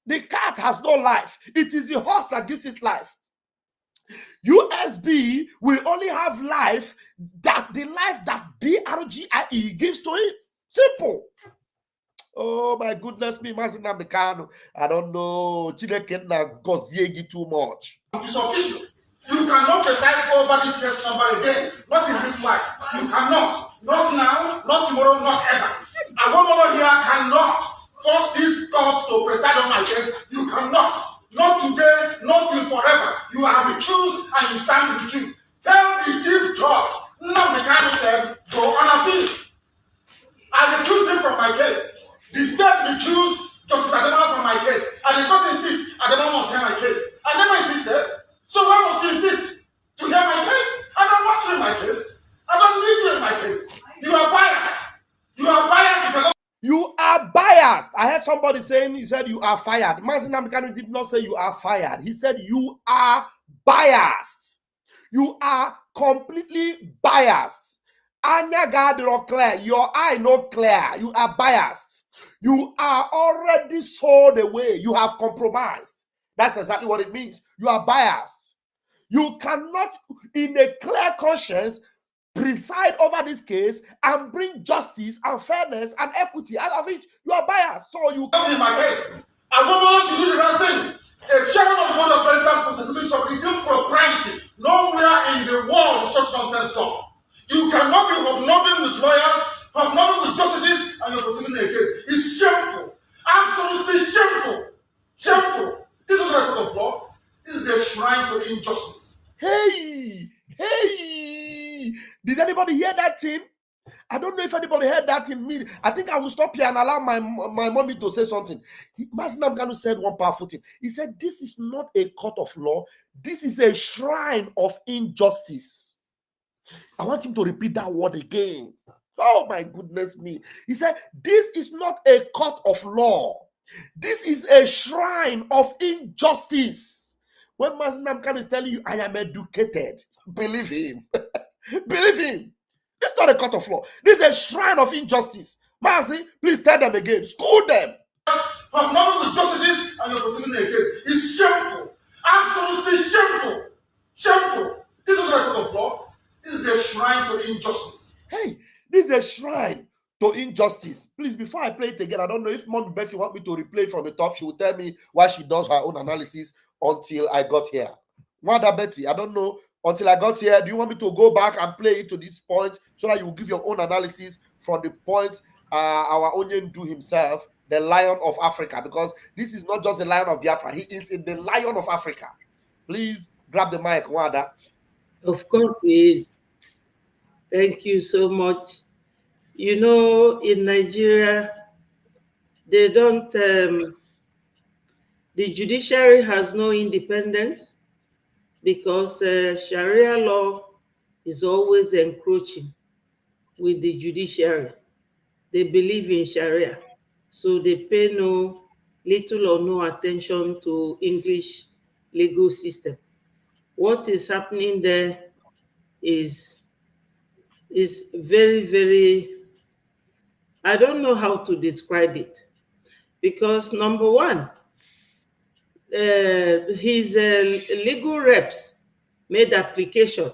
The cat has no life. It is the horse that gives it life. USB will only have life that the life that BRGIE gives to it. Simple. Oh my goodness me, Mazi Nnamdi Kanu. I don't know. Chineke na goziegi too much. This official. You cannot preside over this case number again. Not in this life. You cannot. Not now, not tomorrow, not ever. I want over here cannot force this court to preside on my case. You cannot. Not today, not till forever. You are recused and you stand with the truth. Tell the chief judge, Nnamdi Kanu said, go on appeal. I recused him from my case. The state recused Justice Adema from my case. I did not insist Adema must hear my case. I never insisted. So why must you insist to hear my case? I don't want you in my case. I don't need you in my case. You are biased. You are biased. You are biased. I heard somebody saying, he said you are fired. Mazi Nnamdi Kanu did not say you are fired. He said you are biased. You are completely biased. Anya God not clear. Your eye not clear. You are biased. You are already sold away. You have compromised. That's exactly what it means. You are biased. You cannot, in a clear conscience, preside over this case and bring justice and fairness and equity out of it. You are biased. So you can't be my case. I don't know if you do the right thing. A chairman of the board of directors constitution is impropriety. Nowhere in the world is such nonsense done. You cannot be hobnobbing with lawyers, hobnobbing with justices, and you're proceeding a case. It's shameful. Absolutely shameful. Shameful. This is a court of law. This is a shrine to injustice. Hey! Did anybody hear that thing? I don't know if anybody heard that in me. I think I will stop here and allow my mommy to say something. Mazinam Kanu said one powerful thing. He said, this is not a court of law. This is a shrine of injustice. I want him to repeat that word again. Oh my goodness me. He said, this is not a court of law. This is a shrine of injustice. When Mazinam Kanu is telling you, I am educated, believe him. Believe him. This is not a court of law. This is a shrine of injustice. Mazi, please tell them again. School them. Have nothing with justices and you're proceeding a case. It's shameful. Absolutely shameful. Shameful. This is not a court of law. This is a shrine to injustice. Hey, this is a shrine to injustice. Please, before I play it again, I don't know if Mom Betty want me to replay from the top. She will tell me why she does her own analysis until I got here. Mother Betty, I don't know. Until I got here, do you want me to go back and play it to this point so that you will give your own analysis from the points our onion do himself, the Lion of Africa? Because this is not just the Lion of Biafra, he is in the Lion of Africa. Please grab the mic, Wanda. Of course he is. Thank you so much. You know, in Nigeria, they don't, the judiciary has no independence because Sharia law is always encroaching with the judiciary. They believe in Sharia, so they pay little or no attention to English legal system. What is happening there is very, very, I don't know how to describe it, because number one, his legal reps made application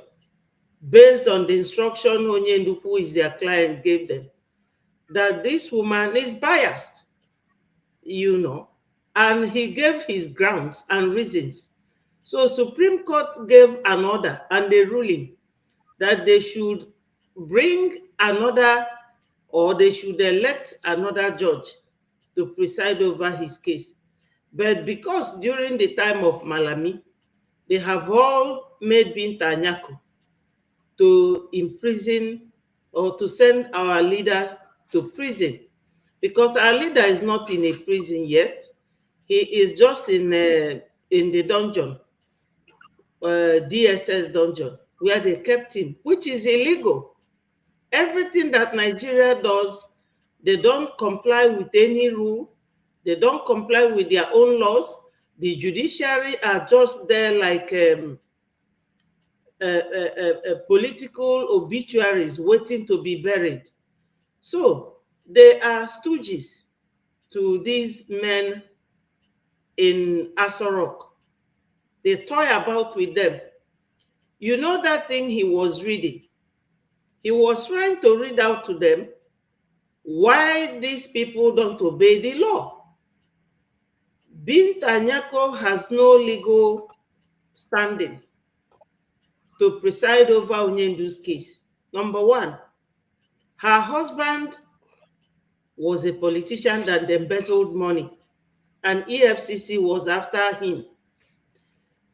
based on the instruction Onyendu, who is their client, gave them, that this woman is biased, you know, and he gave his grounds and reasons. So Supreme Court gave an order and a ruling that they should bring another, or they should elect another judge to preside over his case. But because during the time of Malami, they have all made Binta Nyako to imprison or to send our leader to prison, because our leader is not in a prison yet. He is just in the dungeon, DSS dungeon, where they kept him, which is illegal. Everything that Nigeria does, they don't comply with any rule. They don't comply with their own laws. The judiciary are just there like political obituaries waiting to be buried. So they are stooges to these men in Asorok. They toy about with them. You know that thing he was reading? He was trying to read out to them why these people don't obey the law. Binta Nyako has no legal standing to preside over Onyendu's case. Number one, her husband was a politician that embezzled money, and EFCC was after him.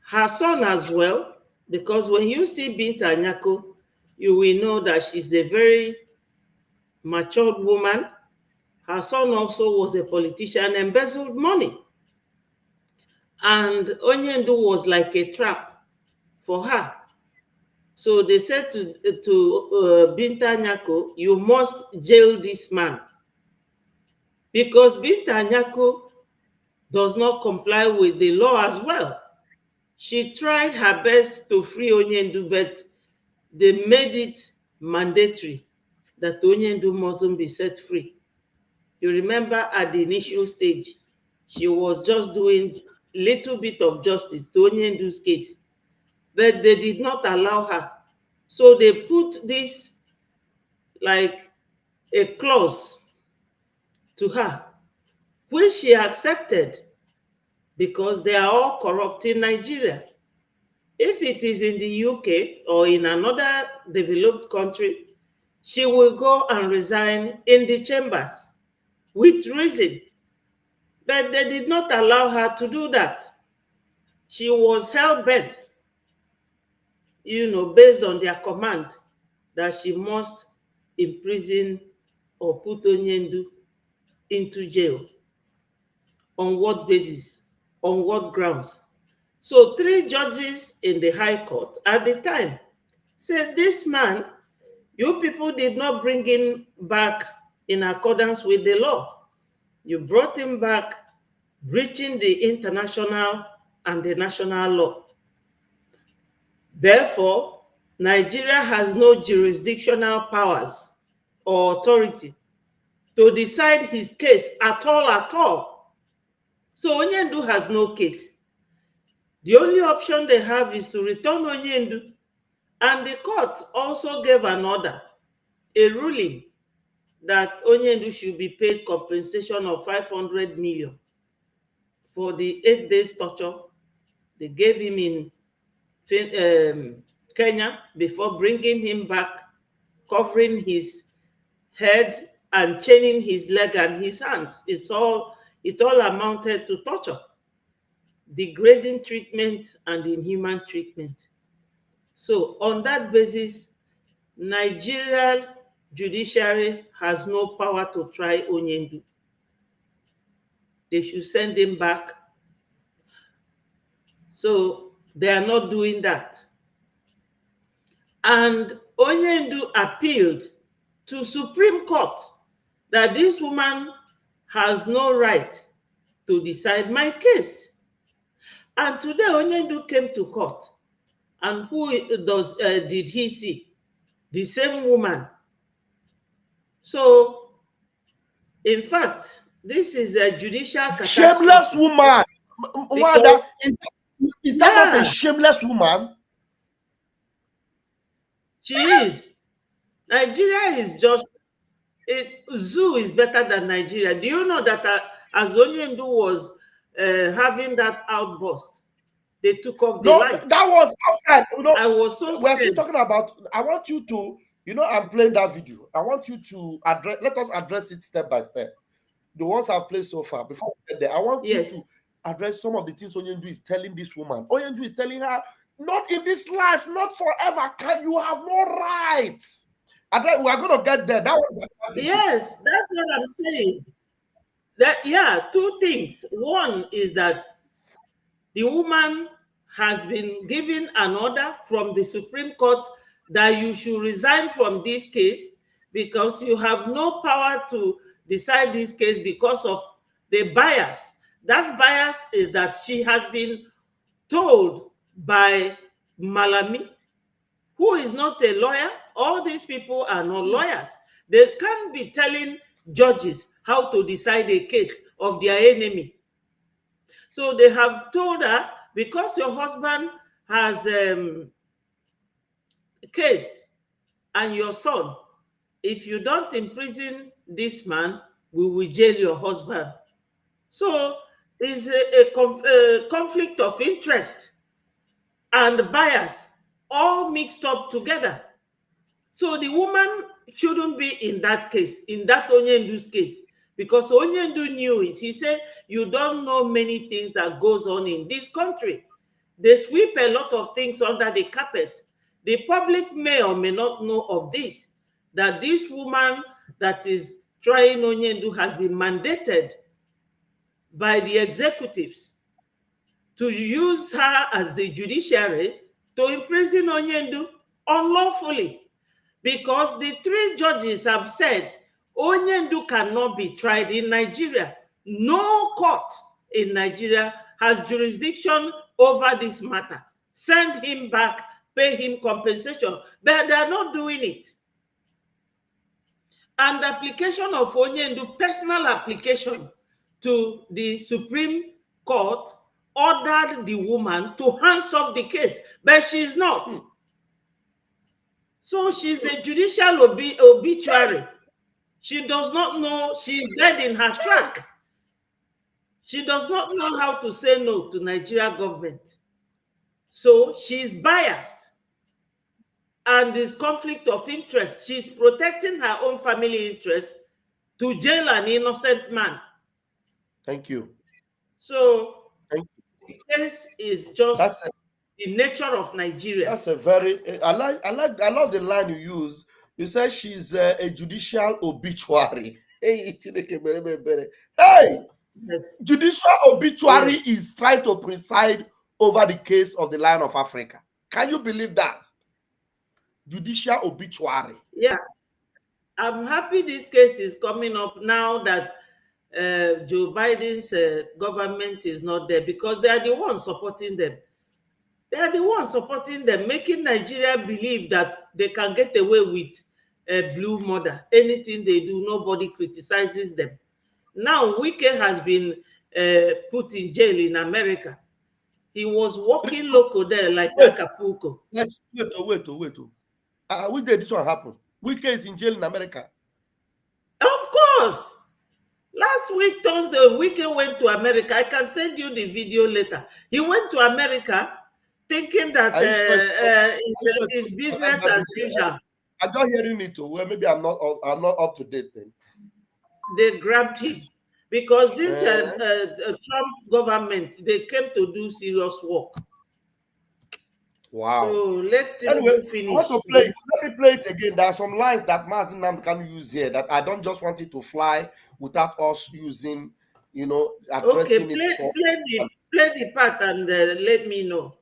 Her son as well, because when you see Binta Nyako, you will know that she's a very matured woman. Her son also was a politician, embezzled money. And Onyendu was like a trap for her. So they said to Binta Nyako, you must jail this man. Because Binta Nyako does not comply with the law as well. She tried her best to free Onyendu, but they made it mandatory that Onyendu mustn't be set free. You remember at the initial stage, she was just doing a little bit of justice to Onyendu's case, but they did not allow her. So they put this like a clause to her, which she accepted because they are all corrupt in Nigeria. If it is in the UK or in another developed country, she will go and resign in the chambers with reason. But they did not allow her to do that. She was hell-bent, based on their command, that she must imprison or put Onyendu into jail? On what basis? On what grounds? So 3 judges in the High Court at the time said, this man, you people did not bring him back in accordance with the law. You brought him back breaching the international and the national law. Therefore, Nigeria has no jurisdictional powers or authority to decide his case at all. So Onyendu has no case. The only option they have is to return Onyendu, and the court also gave an order, a ruling, that Onyendu should be paid compensation of 500 million for the 8 days torture they gave him in Kenya before bringing him back, covering his head and chaining his leg and his hands. It all amounted to torture, degrading treatment and inhuman treatment. So on that basis, Nigerian judiciary has no power to try Onyendu. They should send him back. So they are not doing that. And Onyendu appealed to Supreme Court that this woman has no right to decide my case. And today Onyendu came to court, and who did he see? The same woman. So, in fact, this is a judicial catastrophe. Shameless woman. Wanda, is that not a shameless woman? She is. Nigeria is just, zoo is better than Nigeria. Do you know that as Onyendu was having that outburst, they took off the light? That was outside. I was so we're still talking about, I want you to, I'm playing that video. I want you to let us address it step by step. The ones I've played so far, before we get there, I want you to address some of the things Onyendu is telling this woman. Onyendu is telling her, not in this life, not forever. You have no rights. We're going to get there. Yes, that's what I'm saying. Two things. One is that the woman has been given an order from the Supreme Court that you should resign from this case because you have no power to decide this case because of the bias. That bias is that she has been told by Malami, who is not a lawyer. All these people are not lawyers. They can't be telling judges how to decide a case of their enemy. So they have told her, because your husband has a case and your son, if you don't imprison this man, we will jail your husband. So it's a conflict of interest and bias all mixed up together. So the woman shouldn't be in that case, in that Onyendu's case, because Onyendu knew it. He said, you don't know many things that goes on in this country. They sweep a lot of things under the carpet. The public may or may not know of this, that this woman that is trying Onyendu has been mandated by the executives to use her as the judiciary to imprison Onyendu unlawfully, because the 3 judges have said Onyendu cannot be tried in Nigeria. No court in Nigeria has jurisdiction over this matter. Send him back, pay him compensation, but they are not doing it. And the application of Onyendu, personal application to the Supreme Court, ordered the woman to hands off the case, but she's not. So she's a judicial obituary. She does not know, she's dead in her track. She does not know how to say no to Nigeria government. So she's biased. And this conflict of interest, she's protecting her own family interest to jail an innocent man. Thank you. So this is just the nature of Nigeria. That's a very, I love the line you use. You said she's a judicial obituary. Hey, hey, Yes. judicial obituary Yes. is trying to preside over the case of the Lion of Africa. Can you believe that? Judicial obituary. Yeah. I'm happy this case is coming up now that Joe Biden's government is not there, because they are the ones supporting them. They are the ones supporting them, making Nigeria believe that they can get away with a blue murder. Anything they do, nobody criticizes them. Now, Wike has been put in jail in America. He was walking local there like Wait, Acapulco. let's wait. Which day this one happen? Wike is in jail in America. Of course. Last week, Thursday, Wike went to America. I can send you the video later. He went to America thinking that Are you sure it's business as usual. I'm not hearing it. Well, maybe I'm not up to date then. They grabbed him because this Eh? Trump government, they came to do serious work. Wow. So let him Anyway, finish. I want to play it. Let me play it again. There are some lines that Mazinam can use here that I don't just want it to fly without us using, addressing Okay, it. play the part and let me know.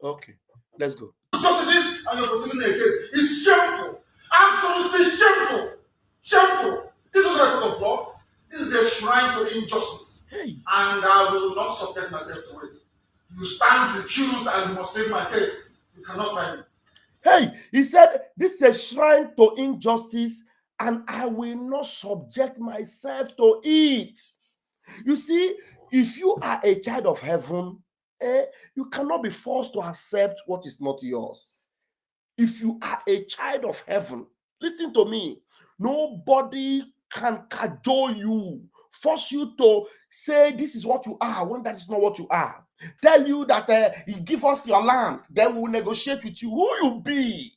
Okay, let's go. Justices and you're proceeding a case is shameful. Absolutely shameful. Shameful. This is not a court of law. This is a shrine to injustice. Hey. And I will not subject myself to it. You stand accused and you must make my case. You cannot try me. Hey, he said, this is a shrine to injustice and I will not subject myself to it. You see, if you are a child of heaven, you cannot be forced to accept what is not yours. If you are a child of heaven, listen to me, nobody can cajole you, force you to say this is what you are when that is not what you are. Tell you that you give us your land, then we will negotiate with you. Who you be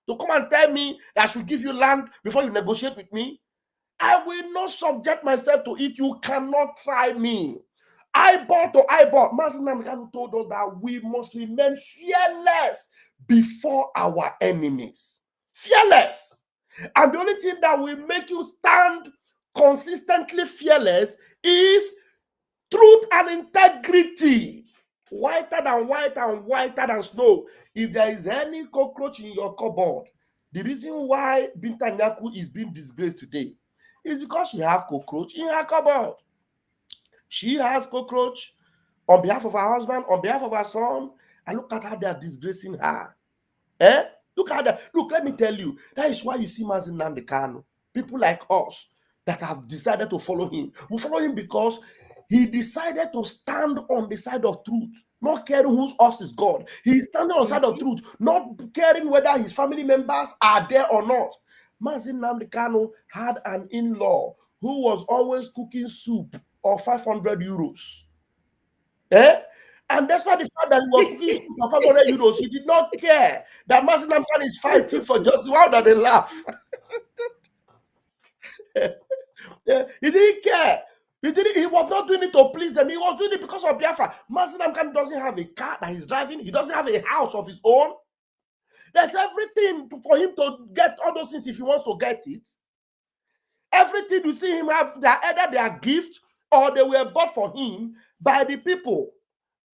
to come and tell me that I should give you land before you negotiate with me? I will not subject myself to it. You cannot try me. Eyeball to eyeball. Master Namikanu told us that we must remain fearless before our enemies. Fearless. And the only thing that will make you stand consistently fearless is truth and integrity. Whiter than snow. If there is any cockroach in your cupboard, the reason why Binta Nyaku is being disgraced today is because she has cockroach in her cupboard. She has cockroach on behalf of her husband, on behalf of her son, and look at how they are disgracing her. Look at that. Look, let me tell you, that is why you see Mazi Nnamdi Kanu, people like us that have decided to follow him. We follow him because he decided to stand on the side of truth, not caring whose us is God. He's standing on the side of truth, not caring whether his family members are there or not. Mazi Nnamdi Kanu had an in-law who was always cooking soup of 500 euros. And despite the fact that he was cooking soup for 500 euros, he did not care that Mazi Nnamdi Kanu is fighting for justice. Why would they laugh? Yeah, he didn't care. He was not doing it to please them. He was doing it because of Biafra. Mazi Nnamdi Kanu doesn't have a car that he's driving. He doesn't have a house of his own. There's everything for him to get all those things if he wants to get it. Everything you see him have, either they are gifts or they were bought for him by the people.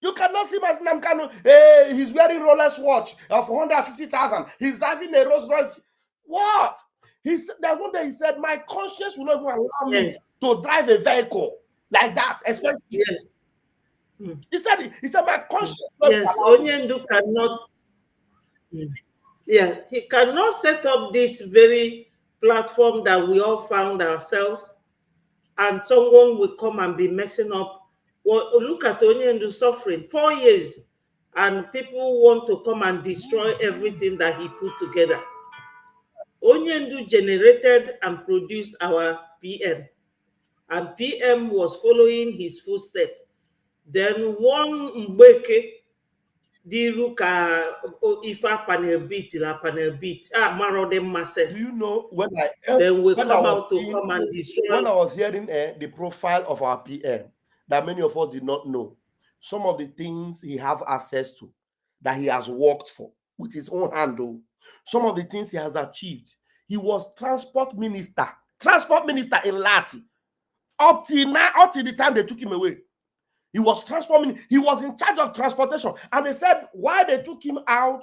You cannot see Mazi Nnamdi Kanu. Hey, he's wearing Rolex watch of 150,000. He's driving a Rolls Royce. What? He said that one day he said, my conscience will not even allow me to drive a vehicle like that, especially. Yes. He said my conscience. Yes, Onyendu cannot. Yeah, he cannot set up this very platform that we all found ourselves, and someone will come and be messing up. Well, look at Onyendu suffering 4 years, and people want to come and destroy everything that he put together. Onyendu generated and produced our PM, and PM was following his footsteps. Then one Mbeke diru ka ifa panel beat Do you know when then we come out to come and destroy? When I was hearing the profile of our PM, that many of us did not know, some of the things he have access to, that he has worked for with his own hand, though, some of the things he has achieved. He was transport minister in Lati. Up till now, up till the time they took him away. He was he was in charge of transportation. And they said, why they took him out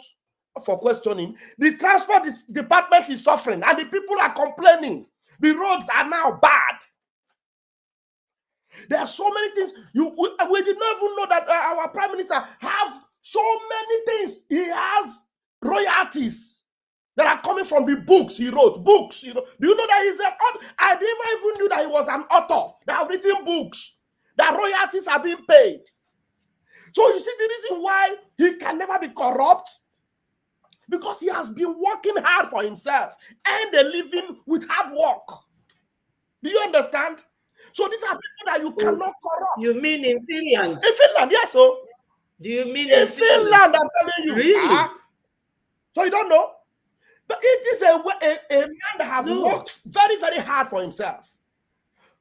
for questioning, the transport department is suffering and the people are complaining. The roads are now bad. There are so many things. We did not even know that our prime minister have so many things. He has royalties that are coming from the books he wrote. Books, you know. Do you know that he's an author? I never even knew that he was an author that have written books. That royalties are being paid. So you see the reason why he can never be corrupt, because he has been working hard for himself and a living with hard work. Do you understand? So these are people that you cannot corrupt. You mean in Finland? In Finland, yes. So do you mean in Finland? I'm telling you. Really? So you don't know? But it is a man that has worked very, very hard for himself.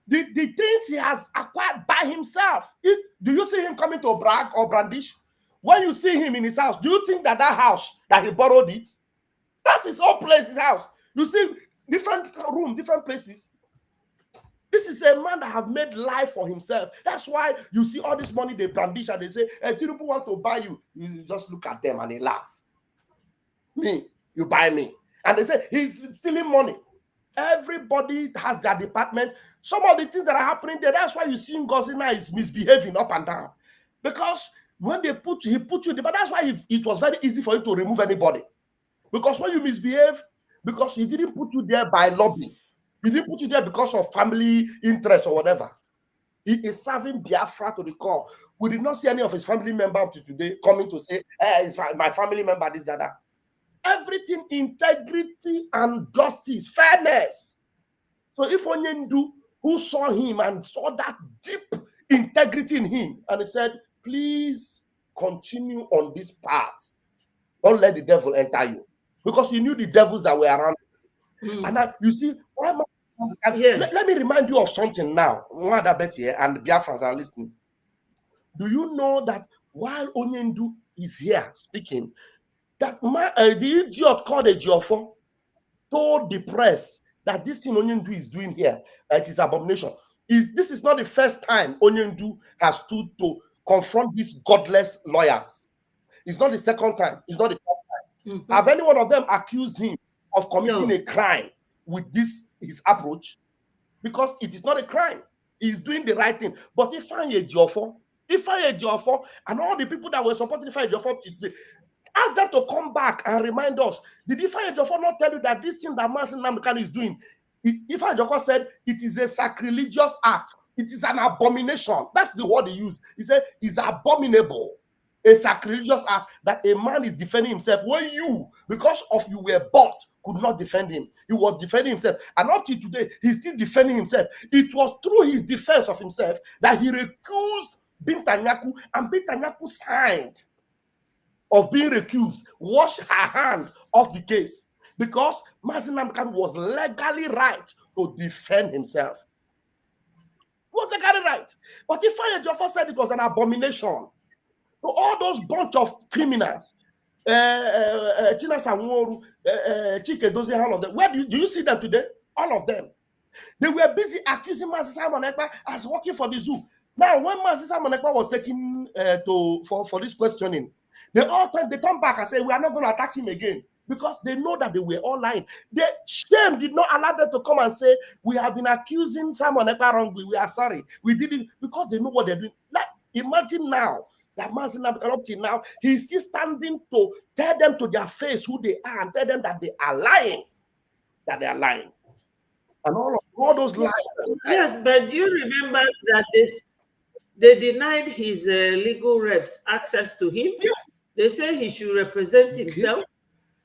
The things he has acquired by himself. Do you see him coming to brag or brandish? When you see him in his house, do you think that house that he borrowed it? That's his own place, his house. You see different room, different places. This is a man that have made life for himself. That's why you see all this money they brandish and they say, hey, Tinubu want to buy you. You just look at them and they laugh. Me, you buy me. And they say, he's stealing money. Everybody has their department. Some of the things that are happening there, that's why you see Ngozi now is misbehaving up and down. Because when he put you there, but that's why it was very easy for him to remove anybody. Because when you misbehave, because he didn't put you there by lobby. He didn't put you there because of family interest or whatever. He is serving Biafra to the core. We did not see any of his family member up to today coming to say, hey, my family member, this, that. Everything, integrity and justice, fairness. So if Onyendu, who saw him and saw that deep integrity in him, and he said, please continue on this path. Don't let the devil enter you. Because he knew the devils that were around. And you see, let me remind you of something now. Betty and Biafrans are listening. Do you know that while Onyendu is here speaking, that the idiot called Ejiofor told the press that this thing Onyendu is doing here, it is abomination. This is not the first time Onyendu has stood to confront these godless lawyers. It's not the second time. It's not the third time. Have any one of them accused him of committing a crime with his approach? Because it is not a crime. He's doing the right thing. But if I Ejiofor, and all the people that were supporting Ifeanyi Ejiofor today, ask them to come back and remind us. Did Ifeanyi Ejiofor not tell you that this thing that Mazi Nnamdi Kanu is doing, Ifeanyi Ejiofor said it is a sacrilegious act. It is an abomination. That's the word he used. He said it's abominable. A sacrilegious act that a man is defending himself when you, because of you were bought, could not defend him. He was defending himself. And up to today, he's still defending himself. It was through his defense of himself that he recused Binta Nyako, and Binta Nyako signed of being recused, washed her hand off the case, because Mazi Nnamdi Kanu was legally right to defend himself. Was legally right. But Ifeanyi Ejiofor said it was an abomination. So all those bunch of criminals, China Sanworu, Chike Dozie, all of them, where do you see them today? All of them. They were busy accusing Mazi Simon Ekpa as working for the zoo. Now, when Mazi Simon Ekpa was taken for this questioning, they turned back and said, we are not going to attack him again, because they know that they were all lying. The shame did not allow them to come and say, we have been accusing Simon Ekpa wrongly. We are sorry. We did it, because they know what they're doing. Like, imagine now that Mazi Nnamdi Kanu up till now, he's still standing to tell them to their face who they are and tell them that they are lying. That they are lying. And all those lies. Yes, but do you remember that they denied his legal reps access to him? Yes. They say he should represent himself.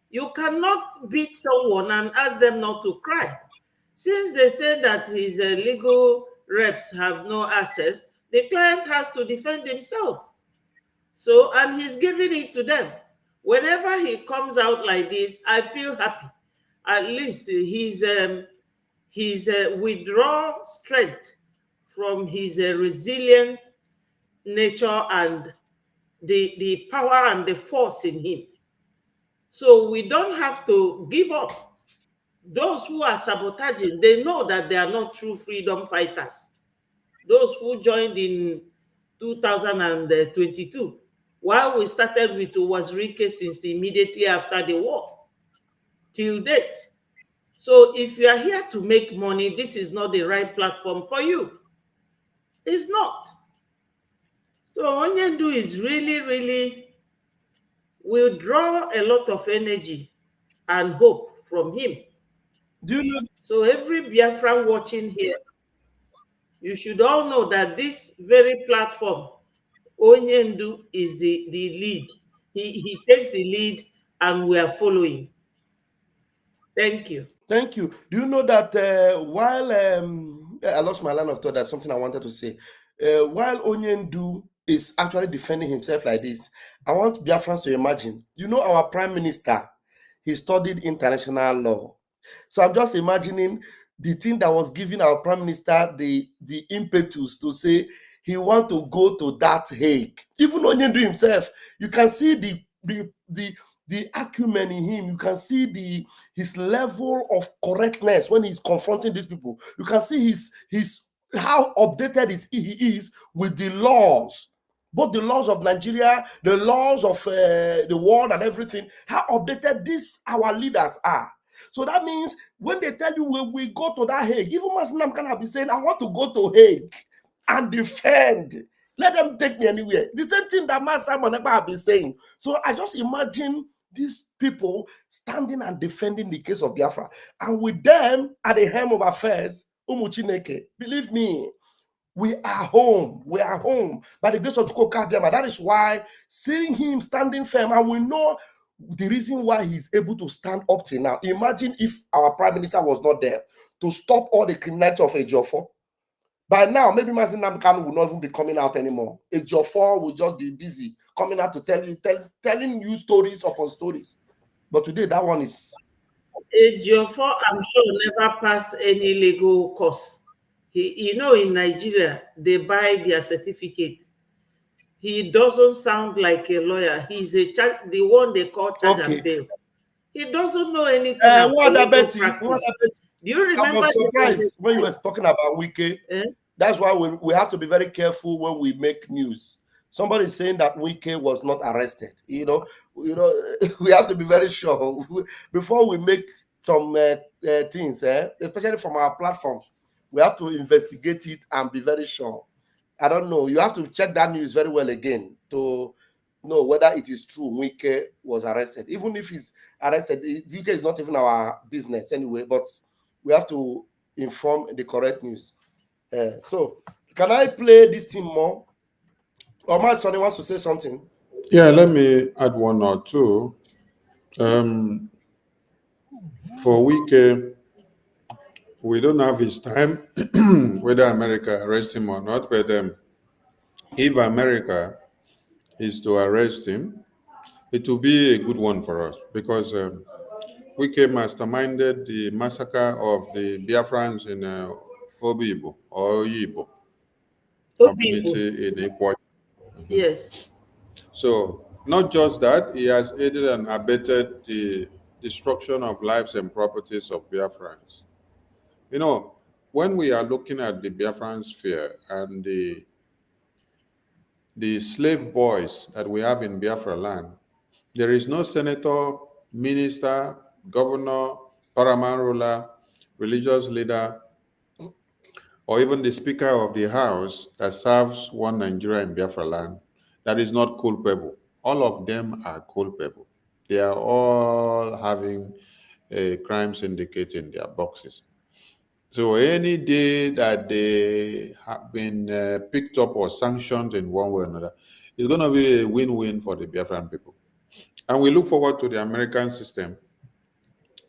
You cannot beat someone and ask them not to cry. Since they say that his legal reps have no access, the client has to defend himself. So, and he's giving it to them. Whenever he comes out like this, I feel happy. At least he's withdraw strength from his resilient nature and the power and the force in him. So we don't have to give up. Those who are sabotaging, they know that they are not true freedom fighters. Those who joined in 2022, while we started with Wazirike since immediately after the war, till date. So if you are here to make money, this is not the right platform for you. It's not. So Onyendu is really will draw a lot of energy and hope from him. Do you know? So every Biafran watching here, you should all know that this very platform, Onyendu is the lead. He takes the lead and we are following. Thank you. Thank you. Do you know that while I lost my line of thought, that's something I wanted to say. While Onyendu is actually defending himself like this, I want Biafrans to imagine. You know, our prime minister, he studied international law. So I'm just imagining the thing that was giving our prime minister the impetus to say he want to go to that Hague. Even Onyendu himself, you can see the acumen in him. You can see his level of correctness when he's confronting these people. You can see his how updated he is with the laws, both the laws of Nigeria, the laws of the world and everything, how updated these our leaders are. So that means when they tell you we go to that Hague, even Masinam can have been saying, I want to go to Hague and defend. Let them take me anywhere. The same thing that Man Simon Ekpa have been saying. So I just imagine these people standing and defending the case of Biafra. And with them at the helm of affairs, Umuchineke, believe me, we are home. We are home by the grace of Chukwuka Abiyama. That is why seeing him standing firm, and we know the reason why he's able to stand up till now. Imagine if our prime minister was not there to stop all the criminality of Ejiofor. By now, maybe Mazin Namkan will not even be coming out anymore. Ejiofor will just be busy coming out to telling you stories upon stories. But today, that one is... Ejiofor, I'm sure, never passed any legal course. In Nigeria, they buy their certificate. He doesn't sound like a lawyer. He's the one they call charge and bail. He doesn't know anything about legal practice. Do you remember? I was surprised when you were talking about Wike. That's why we have to be very careful when we make news. Somebody is saying that Wike was not arrested. We have to be very sure before we make some things, especially from our platforms. We have to investigate it and be very sure. I don't know. You have to check that news very well again to know whether it is true Wike was arrested. Even if he's arrested, Wike is not even our business anyway, but we have to inform the correct news. So, can I play this thing more? Or my son wants to say something? Yeah, let me add one or two. For Wike, we don't have his time, whether America arrests him or not, but if America is to arrest him, it will be a good one for us because Wike masterminded the massacre of the Biafrans in Obibo or Oyibo community in Ecuador. Yes. So, not just that, he has aided and abetted the destruction of lives and properties of Biafrans. When we are looking at the Biafran sphere and the slave boys that we have in Biafra land, there is no senator, minister, governor, paramount ruler, religious leader, or even the Speaker of the House that serves one Nigeria in Biafra land that is not culpable. All of them are culpable. They are all having a crime syndicate in their boxes. So any day that they have been picked up or sanctioned in one way or another, it's going to be a win-win for the Biafran people. And we look forward to the American system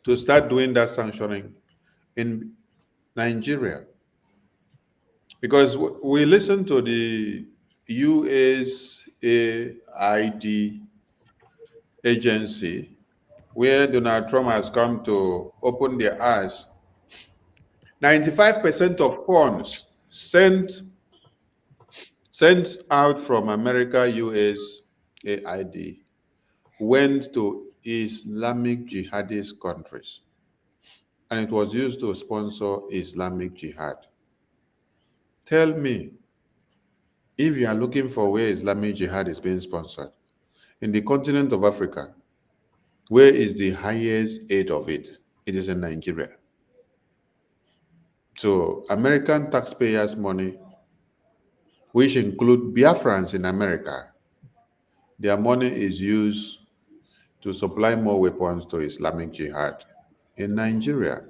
to start doing that sanctioning in Nigeria. Because we listen to the USAID agency where Donald Trump has come to open their eyes. 95% of funds sent out from America USAID went to Islamic jihadist countries, and it was used to sponsor Islamic jihad. Tell me, if you are looking for where Islamic jihad is being sponsored, in the continent of Africa, where is the highest aid of it? It is in Nigeria. So American taxpayers' money, which include Biafrans in America, their money is used to supply more weapons to Islamic jihad in Nigeria,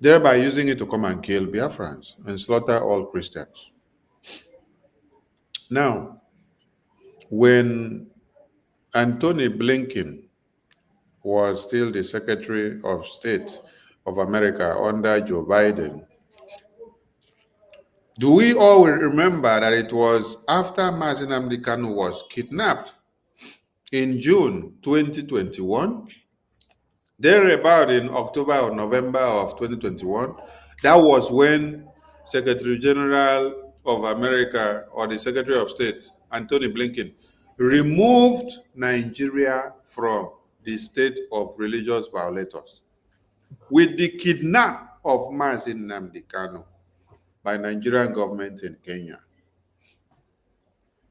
thereby using it to come and kill Biafrans and slaughter all Christians. Now, when Anthony Blinken was still the Secretary of State of America under Joe Biden, do we all remember that it was after Mazi Nnamdi Kanu was kidnapped in June 2021, thereabout in October or November of 2021, that was when Secretary General of America or the Secretary of State, Anthony Blinken, removed Nigeria from the state of religious violators with the kidnap of Mazi Nnamdi Kanu by Nigerian government in Kenya.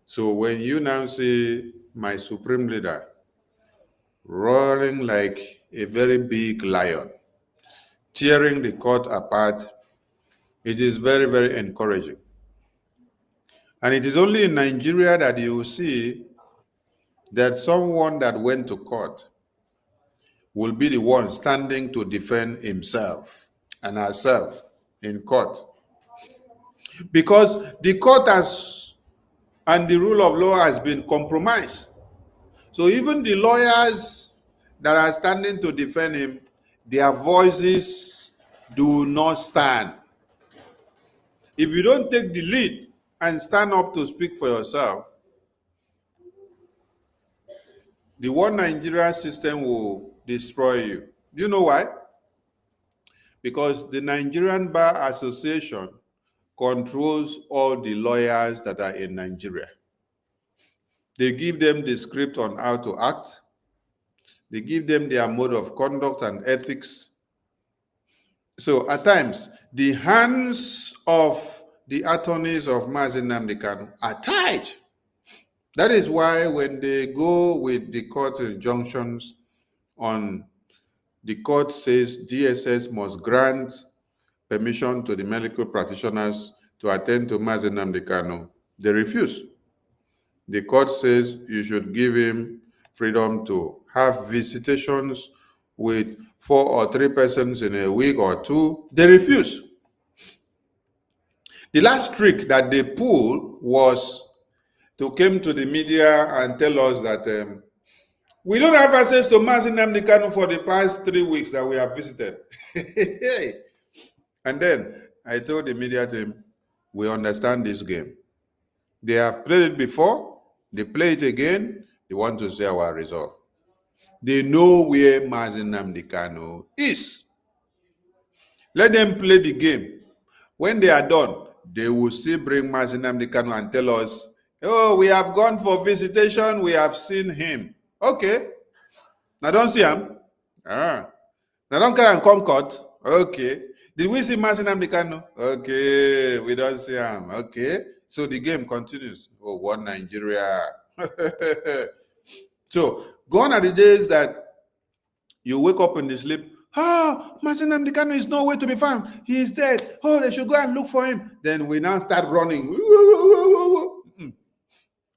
So when you now see my supreme leader roaring like a very big lion, tearing the court apart, it is very, very encouraging. And it is only in Nigeria that you will see that someone that went to court will be the one standing to defend himself and herself in court. Because the court has, and the rule of law has been compromised. So even the lawyers that are standing to defend him, their voices do not stand. If you don't take the lead and stand up to speak for yourself, the one Nigeria system will destroy you. Do you know why? Because the Nigerian Bar Association controls all the lawyers that are in Nigeria. They give them the script on how to act. They give them their mode of conduct and ethics. So at times, the hands of the attorneys of Mazi Nnamdi Kanu are tied. That is why when they go with the court injunctions on, the court says DSS must grant permission to the medical practitioners to attend to Mazi Nnamdi Kanu, they refuse. The court says you should give him freedom to have visitations with 4 or 3 persons in a week or 2. They refuse. The last trick that they pulled was to come to the media and tell us that we don't have access to Mazi Nnamdi Kanu for the past 3 weeks that we have visited. And then I told the media team, we understand this game. They have played it before, they play it again, they want to see our resolve. They know where Mazi Nnamdi Kanu is. Let them play the game. When they are done, they will still bring Mazi Nnamdi Kanu and tell us, oh, we have gone for visitation, we have seen him. Okay. Now don't see him. Now don't carry and come court. Okay. Did we see Mazi Nnamdi Kanu? Okay, we don't see him. Okay. So the game continues. Oh, one Nigeria. So gone are the days that you wake up in the sleep. Oh, Mazi Nnamdi Kanu is nowhere to be found. He is dead. Oh, they should go and look for him. Then we now start running.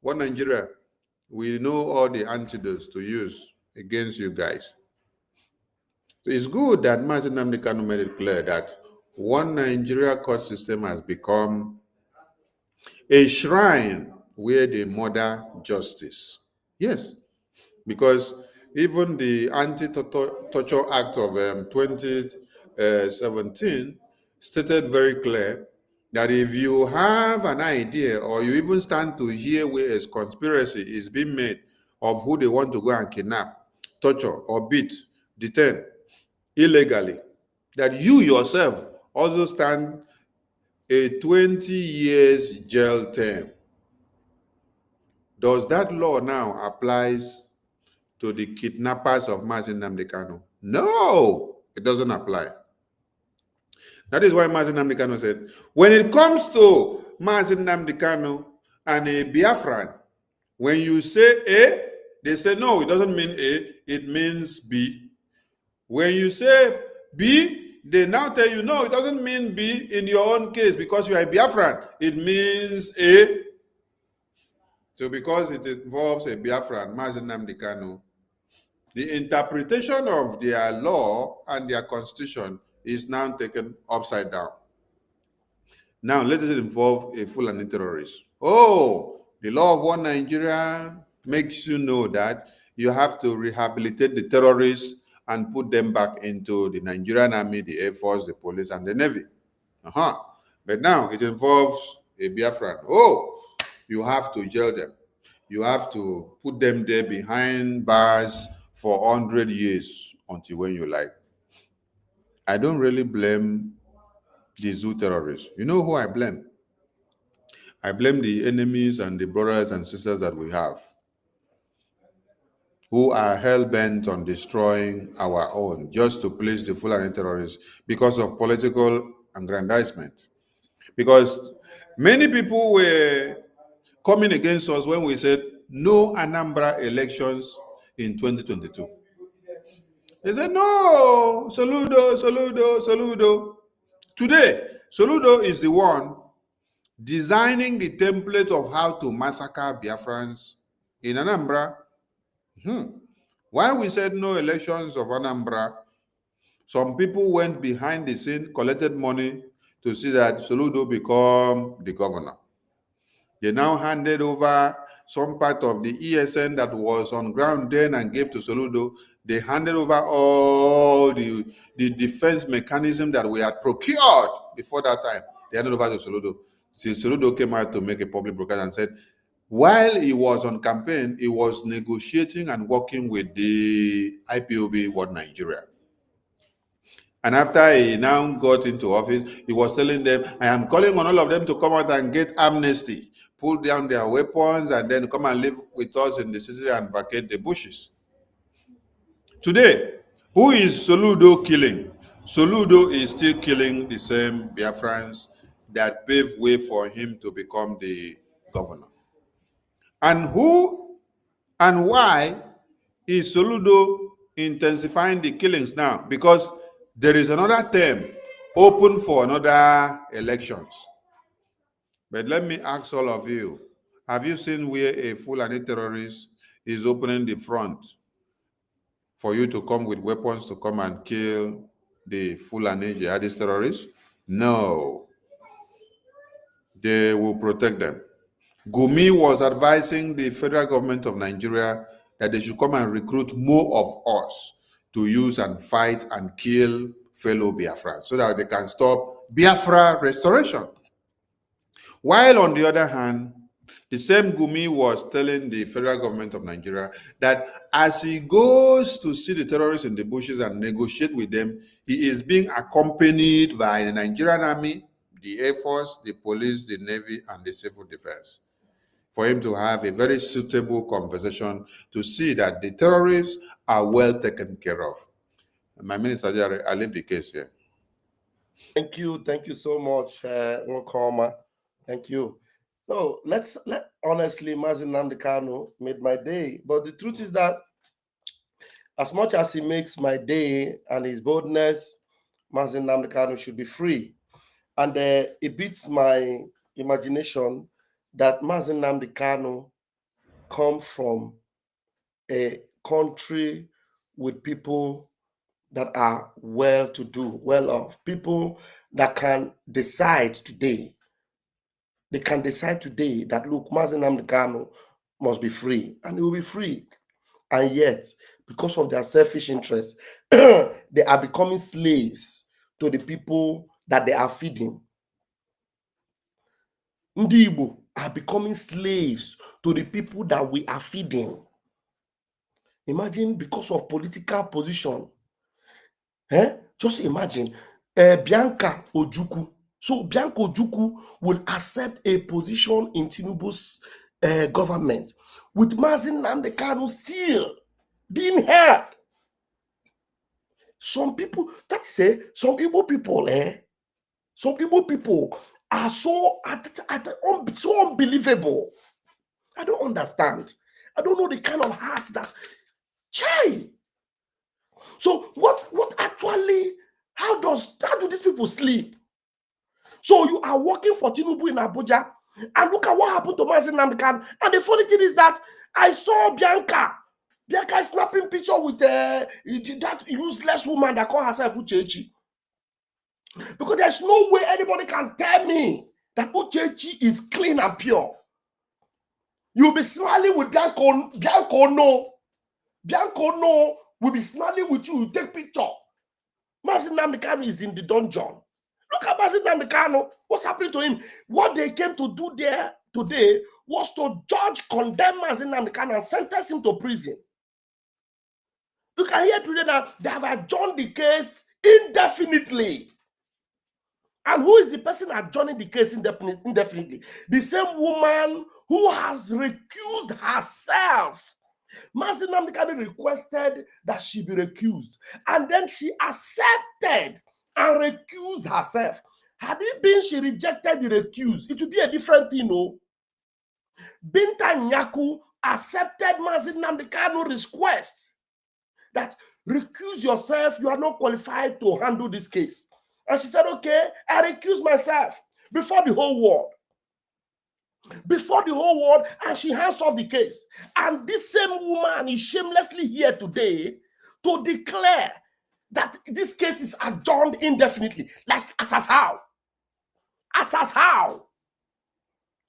One Nigeria. We know all the antidotes to use against you guys. So it's good that Mazi Nnamdi Kanu made it clear that one Nigeria court system has become a shrine where they murder justice. Yes, because even the Anti-Torture Act of 2017 stated very clear that if you have an idea or you even stand to hear where a conspiracy is being made of who they want to go and kidnap, torture, or beat, detain illegally, that you yourself also stand a 20 years jail term. Does that law now applies to the kidnappers of Mazi Nnamdi Kanu? No, it doesn't apply. That is why Mazi Nnamdi Kanu said, when it comes to Mazi Nnamdi Kanu and a Biafran, when you say A, they say no, it doesn't mean A, it means B. When you say B, they now tell you no, it doesn't mean B in your own case because you are a Biafran, it means A. So because it involves a Biafran, Mazi Nnamdi Kanu, the interpretation of their law and their constitution is now taken upside down. Now, let it involve a Fulani terrorist. Oh, the law of one Nigeria makes you know that you have to rehabilitate the terrorists and put them back into the Nigerian army, the Air Force, the police, and the Navy. But now it involves a Biafran. Oh, you have to jail them. You have to put them there behind bars for 100 years until when you like. I don't really blame the zoo terrorists. You know who I blame? I blame the enemies and the brothers and sisters that we have who are hell-bent on destroying our own just to please the Fulani terrorists because of political aggrandizement. Because many people were coming against us when we said no Anambra elections in 2022. They said, no, Soludo, Soludo, Soludo. Today, Soludo is the one designing the template of how to massacre Biafrans in Anambra. Why we said no elections of Anambra, some people went behind the scene, collected money to see that Soludo become the governor. They now handed over some part of the ESN that was on ground then and gave to Soludo. They handed over all the defense mechanism that we had procured before that time. They handed over to Soludo. See, Soludo came out to make a public broadcast and said, while he was on campaign, he was negotiating and working with the IPOB World Nigeria. And after he now got into office, he was telling them, I am calling on all of them to come out and get amnesty, pull down their weapons, and then come and live with us in the city and vacate the bushes. Today, who is Soludo killing? Soludo is still killing the same Biafrans that paved way for him to become the governor. And who and why is Soludo intensifying the killings now? Because there is another term open for another elections. But let me ask all of you, have you seen where a Fulani terrorist is opening the front for you to come with weapons to come and kill the Fulani jihadist terrorists? No. They will protect them. Gumi was advising the federal government of Nigeria that they should come and recruit more of us to use and fight and kill fellow Biafrans so that they can stop Biafra restoration. While on the other hand, the same Gumi was telling the federal government of Nigeria that as he goes to see the terrorists in the bushes and negotiate with them, he is being accompanied by the Nigerian army, the Air Force, the police, the Navy, and the civil defense, for him to have a very suitable conversation to see that the terrorists are well taken care of. My minister, I leave the case here. Thank you so much, Nwokoma. Thank you. So honestly, Mazi Nnamdi Kanu made my day. But the truth is that as much as he makes my day and his boldness, Mazi Nnamdi Kanu should be free. And it beats my imagination that Mazi Nnamdi Kanu come from a country with people that are well-to-do, well-off, people that can decide today. They can decide today that, look, Mazi Nnamdi Kanu must be free, and he will be free. And yet, because of their selfish interests, they are becoming slaves to the people that they are feeding. Ndi Igbo are becoming slaves to the people that we are feeding. Imagine, because of political position. Just imagine Bianca Ojukwu. So Bianca Ojukwu will accept a position in Tinubu's government with Mazi Nnamdi Kanu still being heard. Some people, that say, some Igbo people, some Igbo people are so so unbelievable. I don't understand. I don't know the kind of heart that chai. So what actually, how do these people sleep? So you are working for Tinubu in Abuja, and look at what happened to Mazi Nnamdi Kanu. And the funny thing is that I saw Bianca is snapping picture with that useless woman that called herself Uchechi. Because there's no way anybody can tell me that Uchechi is clean and pure. You'll be smiling with Bianco. Bianco no will be smiling with you. Take picture. Mazi Nnamdi Kanu is in the dungeon. Look at Mazi Nnamdi Kanu. What's happening to him? What they came to do there today was to judge, condemn Mazi Nnamdi Kanu and sentence him to prison. You can hear today that they have adjourned the case indefinitely. And who is the person adjourning the case indefinitely? The same woman who has recused herself. Mazi Nnamdi Kanu requested that she be recused, and then she accepted and recused herself. Had it been she rejected the recuse, it would be a different thing, no? Binta Nyaku accepted Mazi Nnamdi Kanu's request that recuse yourself, you are not qualified to handle this case. And she said, okay, I recuse myself before the whole world. Before the whole world, and she hands off the case. And this same woman is shamelessly here today to declare that this case is adjourned indefinitely. Like, as how? As how?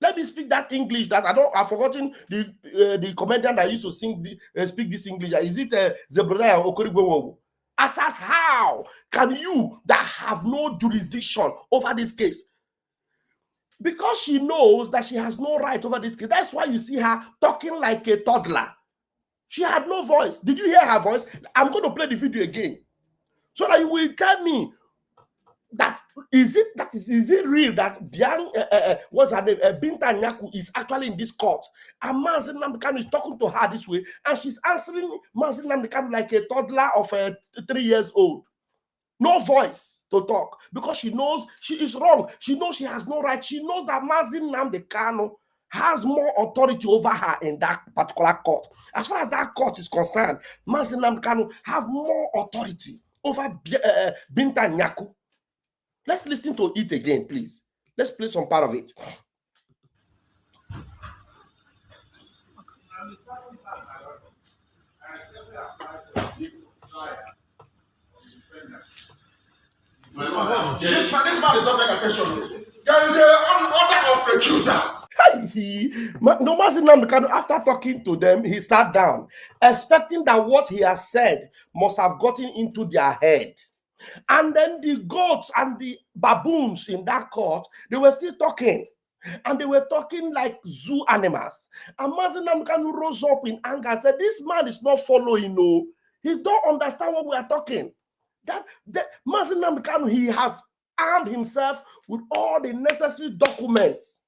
Let me speak that English that I've forgotten the comedian that used to speak this English. Is it Zebediah Okorigwewowo? As how can you that have no jurisdiction over this case? Because she knows that she has no right over this case. That's why you see her talking like a toddler. She had no voice. Did you hear her voice? I'm going to play the video again so that you will tell me that is it real that what's her name? Binta Nyaku is actually in this court, and Mazi Nnamdi Kanu is talking to her this way, and she's answering Mazi Nnamdi Kanu like a toddler of 3 years old. No voice to talk because she knows she is wrong. She knows she has no right. She knows that Mazi Nnamdi Kanu has more authority over her in that particular court. As far as that court is concerned, Mazi Nnamdi Kanu have more authority over Binta Nyaku. Let's listen to it again, please. Let's play some part of it. This man is not paying attention. There is an order of recusal. No, Mazi Nnamdi Kanu, after talking to them, he sat down, expecting that what he has said must have gotten into their head. And then the goats and the baboons in that court, they were still talking. And they were talking like zoo animals. And Mazi Nnamdi Kanu rose up in anger and said, this man is not following, no. He don't understand what we are talking. That Mazi Nnamdi Kanu, he has armed himself with all the necessary documents.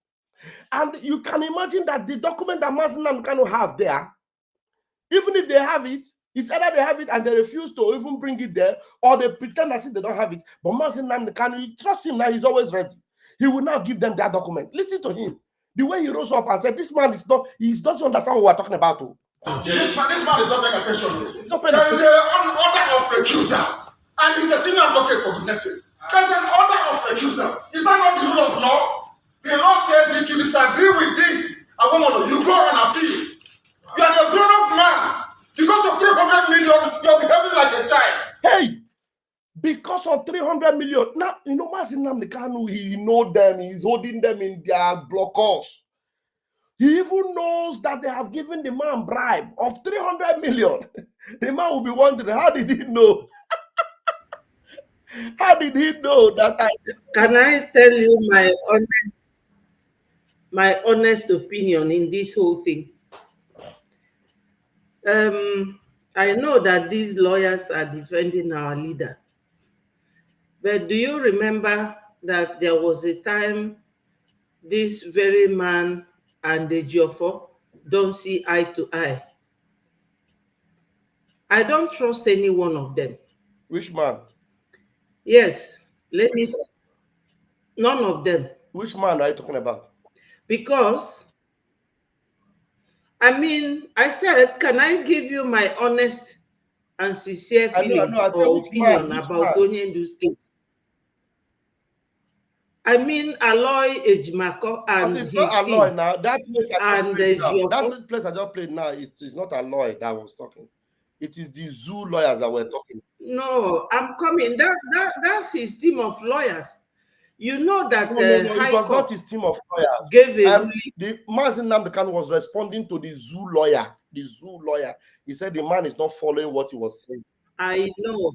And you can imagine that the document that Mazi Nnamdi Kanu have there, even if they have it, it's either they have it and they refuse to even bring it there, or they pretend as if they don't have it. But Mazi Nnamdi Kanu, you trust him now, he's always ready. He will now give them that document. Listen to him. The way he rose up and said, this man is not, he doesn't understand what we're talking about. Too. This man is not paying attention. There is an order of recusal. And he's a senior advocate, for goodness sake. There's an order of recusal. Is that not the rule of law? The law says if you disagree with this, you go on appeal. You are a grown-up man. Because of 300 million, you're behaving like a child. Hey! Because of 300 million. Now, you know, Mazi Nnamdi Kanu, he knows them. He's holding them in their blockhouse. He even knows that they have given the man bribe of 300 million. The man will be wondering, how did he know? How did he know that? Can I tell you my honest opinion in this whole thing? I know that these lawyers are defending our leader. But do you remember that there was a time this very man and the Jofo don't see eye to eye? I don't trust any one of them. Which man? Yes, none of them. Which man are you talking about? Because, I mean, I said, can I give you my honest and sincere I know. feelings I said, or which man? opinion Which about man? Onyendu's case? I mean, Aloy Ejimako and But it's his not team. Aloy now. That place I just And played now. Jiofo. That place I just played now. It is not Aloy that was talking. It is the zoo lawyers that were talking. No, I'm coming. That's his team of lawyers. You know that No, High it was Court not his team of lawyers. gave a ruling. The Mazin Namdekan was responding to the zoo lawyer. The zoo lawyer. He said the man is not following what he was saying. I know.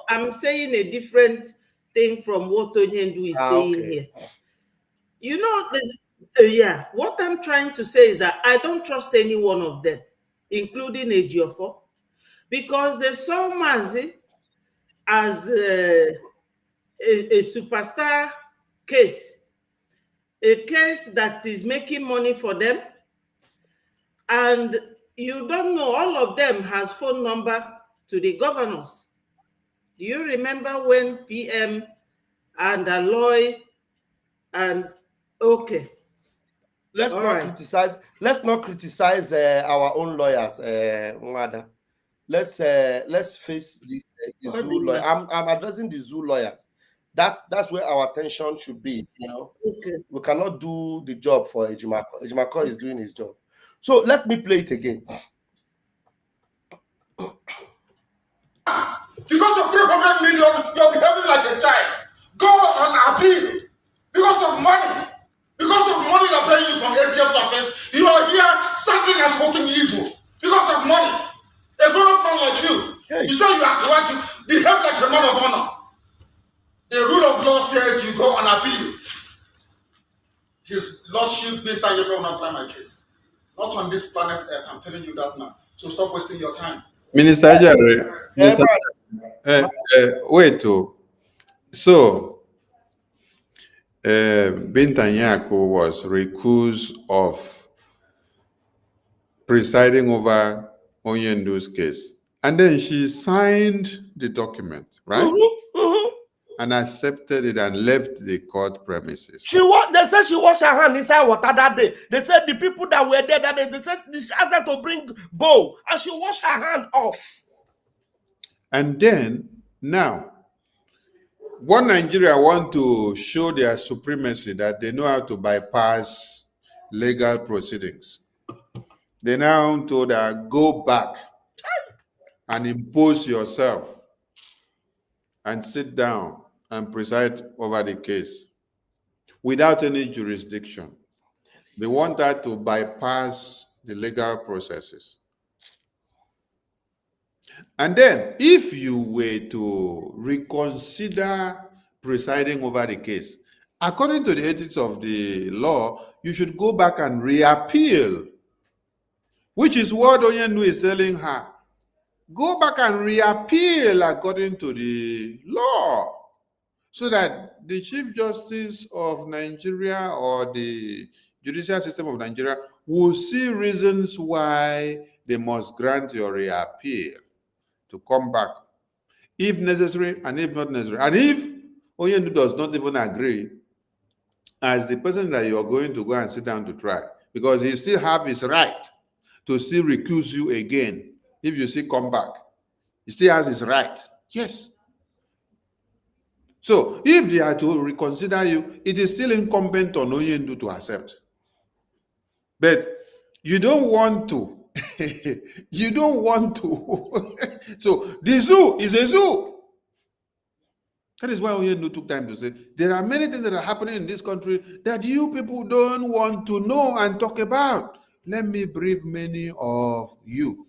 I'm saying a different thing from what Onyendu is saying here. You know, yeah, what I'm trying to say is that I don't trust any one of them, including Ejiofor, because they saw Mazi as a superstar case, a case that is making money for them. And you don't know, all of them has phone number to the governors. Do you remember when PM and Aloy and okay? Let's not criticize our own lawyers, Mwada. Let's face this zoo lawyer. I'm addressing the zoo lawyers. That's where our attention should be. You know, we cannot do the job for Ejimako. Ejimako is doing his job. So let me play it again. Because of 300 million, you're behaving like a child. Go on appeal. Because of money. Because of money they're paying you from ATM surface, you are here standing and smoking evil. Because of money. A grown-up man like you. You say you have to behave like a man of honor. The rule of law says you go on appeal. His lordship Peter, you will not try my case. Not on this planet Earth. I'm telling you that now. So stop wasting your time. Minister Ajare, wait. So, Binta Nyako was recused of presiding over Onyendu's case. And then she signed the document, right? And accepted it and left the court premises. They said she washed her hand inside water that day. They said the people that were there that day, they said she asked them to bring bowl, and she washed her hand off. And then, now, one Nigeria want to show their supremacy, that they know how to bypass legal proceedings. They now told her, go back and impose yourself and sit down and preside over the case without any jurisdiction. They want her to bypass the legal processes. And then, if you were to reconsider presiding over the case, according to the ethics of the law, you should go back and reappeal, which is what Onyendu is telling her. Go back and reappeal according to the law, so that the Chief Justice of Nigeria or the judicial system of Nigeria will see reasons why they must grant your reappeal to come back, if necessary and if not necessary. And if Onyendu does not even agree, as the person that you are going to go and sit down to try, because he still have his right to still recuse you again if you still come back. He still has his right. Yes. So if they are to reconsider you, it is still incumbent on Onyendu to accept. But you don't want to. You don't want to. So the zoo is a zoo. That is why Onyendu took time to say, there are many things that are happening in this country that you people don't want to know and talk about. Let me brief many of you.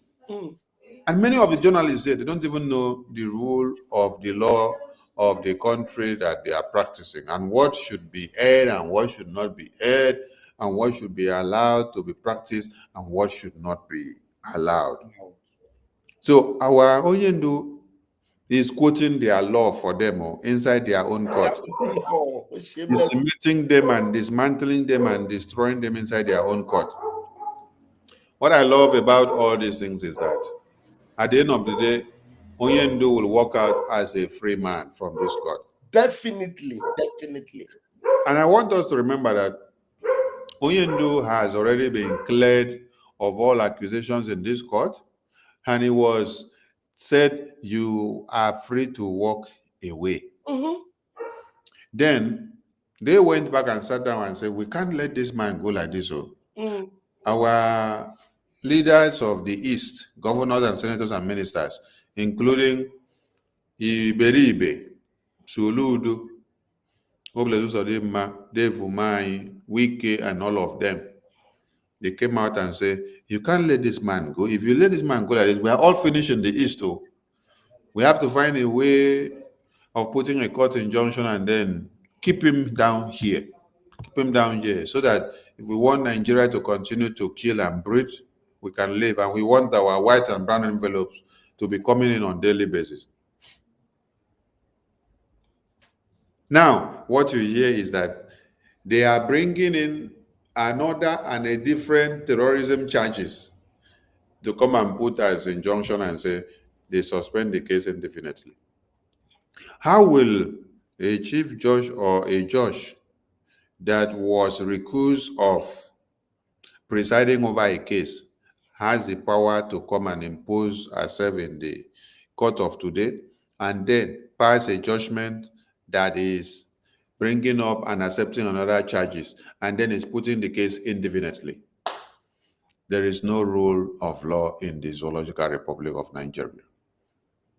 And many of the journalists say they don't even know the rule of the law of the country that they are practicing, and what should be aired and what should not be aired, and what should be allowed to be practiced and what should not be allowed. So our Onyendu is quoting their law for them inside their own court. He's submitting them and dismantling them and destroying them inside their own court. What I love about all these things is that at the end of the day, Onyendu will walk out as a free man from this court. Definitely, definitely. And I want us to remember that Onyendu has already been cleared of all accusations in this court, and he was said, you are free to walk away. Then they went back and sat down and said, we can't let this man go like this. Our leaders of the East, governors and senators and ministers, including Iberibe, Suludu, Oblezusodima, Dave Umai, Wike, and all of them, they came out and said, you can't let this man go. If you let this man go like this, we are all finished in the East. We have to find a way of putting a court injunction and then keep him down here. Keep him down here so that if we want Nigeria to continue to kill and breed, we can live. And we want our white and brown envelopes to be coming in on a daily basis. Now, what you hear is that they are bringing in another and a different terrorism charges to come and put as injunction and say they suspend the case indefinitely. How will a chief judge or a judge that was recused of presiding over a case has the power to come and impose herself in the court of today and then pass a judgment that is bringing up and accepting another charges and then is putting the case indefinitely? There is no rule of law in the Zoological Republic of Nigeria.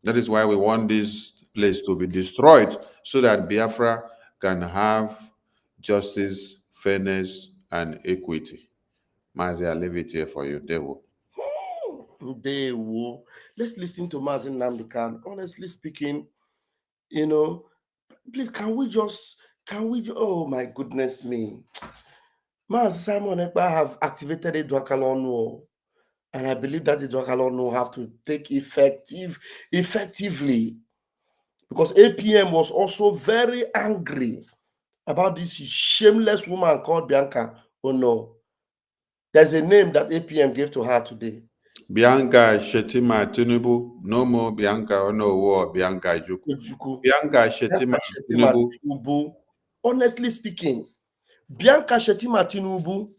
That is why we want this place to be destroyed so that Biafra can have justice, fairness, and equity. Mazi, I leave it here for you, Dewo. Dewo. Let's listen to Mazi Nnamdi Kanu. Honestly speaking, please, oh my goodness me. Mazi Simon Ekpa have activated a Dwakalonu, and I believe that the Dwakalonu have to take effectively, because APM was also very angry about this shameless woman called Bianca. Oh no. There's a name that APM gave to her today. Bianca Shetima Tinubu. No more Bianca or no war Bianca Juku. Bianca Shetima Tinubu. Honestly speaking, Bianca Shetima Tinubu,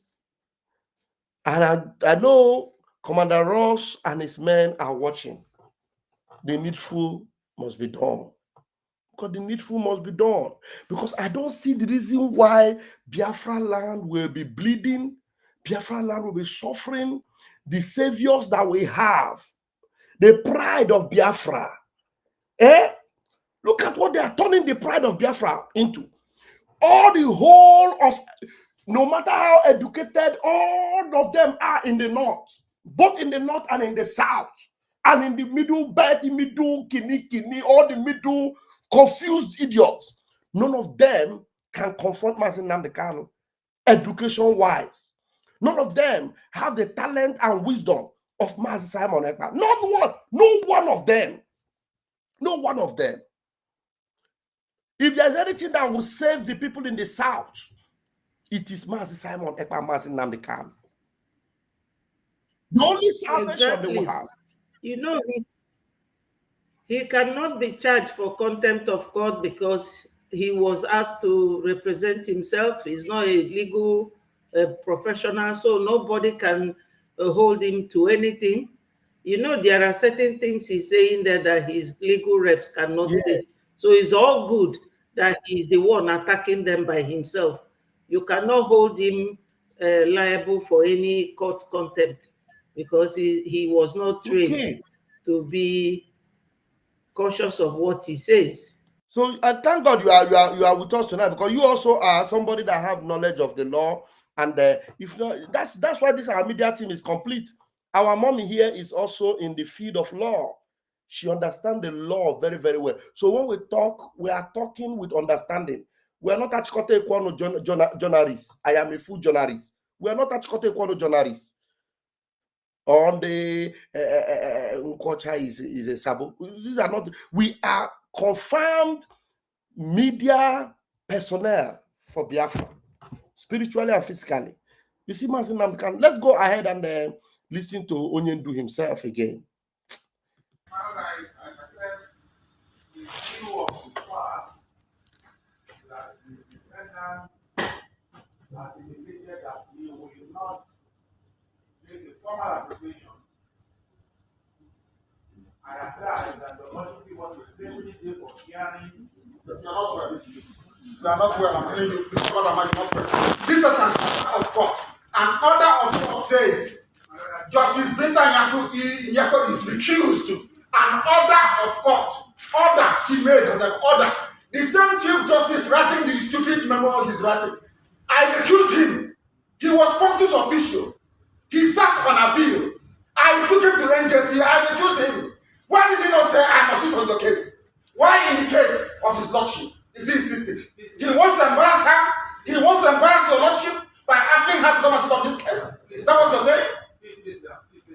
and I know Commander Ross and his men are watching. The needful must be done. Because the needful must be done. Because I don't see the reason why Biafra land will be bleeding, Biafra land will be suffering. The saviors that we have, the pride of Biafra. Look at what they are turning the pride of Biafra into. All the whole of, no matter how educated all of them are in the north, both in the north and in the south, and in the middle, bad, the middle, kini, all the middle, confused idiots. None of them can confront Mazi Nnamdi Kanu education-wise. None of them have the talent and wisdom of Mazi Simon Ekpa. No one of them. No one of them. If there's anything that will save the people in the south, it is Mazi Simon Ekpa, Mazi Nnamdi Kanu. The only salvation they will have. He cannot be charged for contempt of court because he was asked to represent himself. He's not a legal professional, so nobody can hold him to anything. There are certain things he's saying there that his legal reps cannot say. So it's all good that he's the one attacking them by himself. You cannot hold him liable for any court contempt because he was not trained to be cautious of what he says. So I thank God you are with us tonight, because you also are somebody that have knowledge of the law, and if not, that's why this our media team is complete. Our mommy here is also in the field of law. She understands the law very, very well. So when we talk, we are talking with understanding. We are not Achikote Ekwano journalists. I am a full journalist. We are not Achikote Ekwano journalists. On the Nkocha is a sabo. These are not. We are confirmed media personnel for Biafra, spiritually and physically. You see, Mazi Nnamdi Kanu. Let's go ahead and listen to Onyendu himself again. I said, the view of the fact that the defendant has indicated that he will not make a formal application. I apply that the authority was extremely day for hearing. You are not well. You are not well. I'm telling you, this is what I'm not well. This is an order of court. An order of court says Justice Binta Nyako is recused to. An order of court. Order she made as an order. The same Chief Justice writing the stupid memo he's writing. I recused him. He was functus official. He sat on appeal. I took him to NJC. I recused him. Why did he not say I must sit on your case? Why in the case of his lordship is he insisting? He wants to embarrass her. He wants to embarrass your lordship by asking her to come and sit on this case. Is that what you're saying?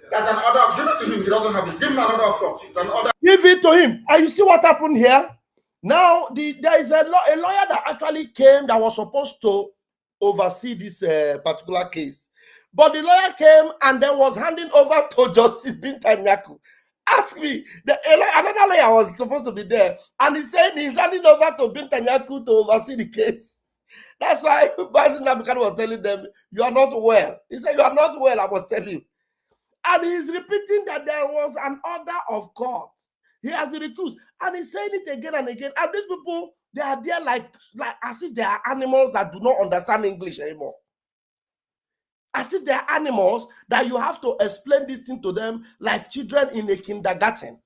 There's an order. Give it to him. He doesn't have it. Give him an order of court. It's an order. Give it to him. And you see what happened here? Now, there is a lawyer that actually came that was supposed to oversee this particular case. But the lawyer came and then was handing over to Justice Binta Nyako. Ask me, another lawyer was supposed to be there, and he said he's handing over to Binta Nyako to oversee the case. That's why Basil Nabukadu was telling them, you are not well. He said, you are not well, I must tell you. And he's repeating that there was an order of court. He has been recused. And he's saying it again and again. And these people, they are there like as if they are animals that do not understand English anymore. As if they are animals that you have to explain this thing to them like children in a kindergarten.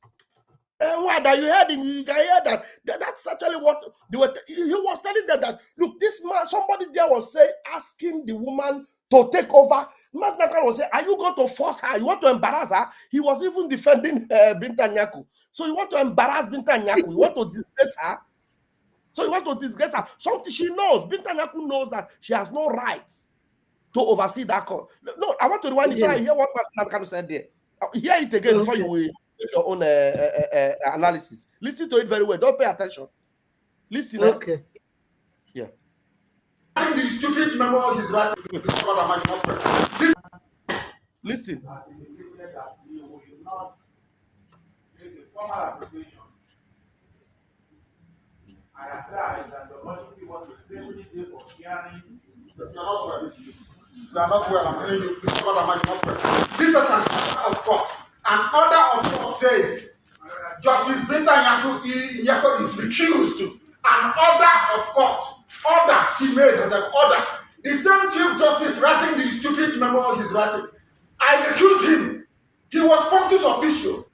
And why that you heard him, you can hear that. That's actually what they were. He was telling them that, look, this man, somebody there was saying, asking the woman to take over. Master was saying, are you going to force her? You want to embarrass her? He was even defending Binta Nyako. So you want to embarrass Binta Nyako? You want to disgrace her? So you want to disgrace her? Something she knows. Binta Nyako knows that she has no right to oversee that court. No, I want to rewind it so I hear what Master Nyako said there. Hear it again before you will make your own analysis. Listen to it very well. Don't pay attention. Listen. Okay. Yeah. The stupid memo he's writing. Listen. Has indicated that he will not make a formal application. I apply that the authority was extremely day for hearing. You are not well. You are not well. I'm telling you, this is what I'm not well. This is an order of court. An order of court says Justice Binta Nyako is recused to. An order of court. Order she made as an order. The same Chief Justice writing the stupid memo he's writing. I recused him. He was functus official.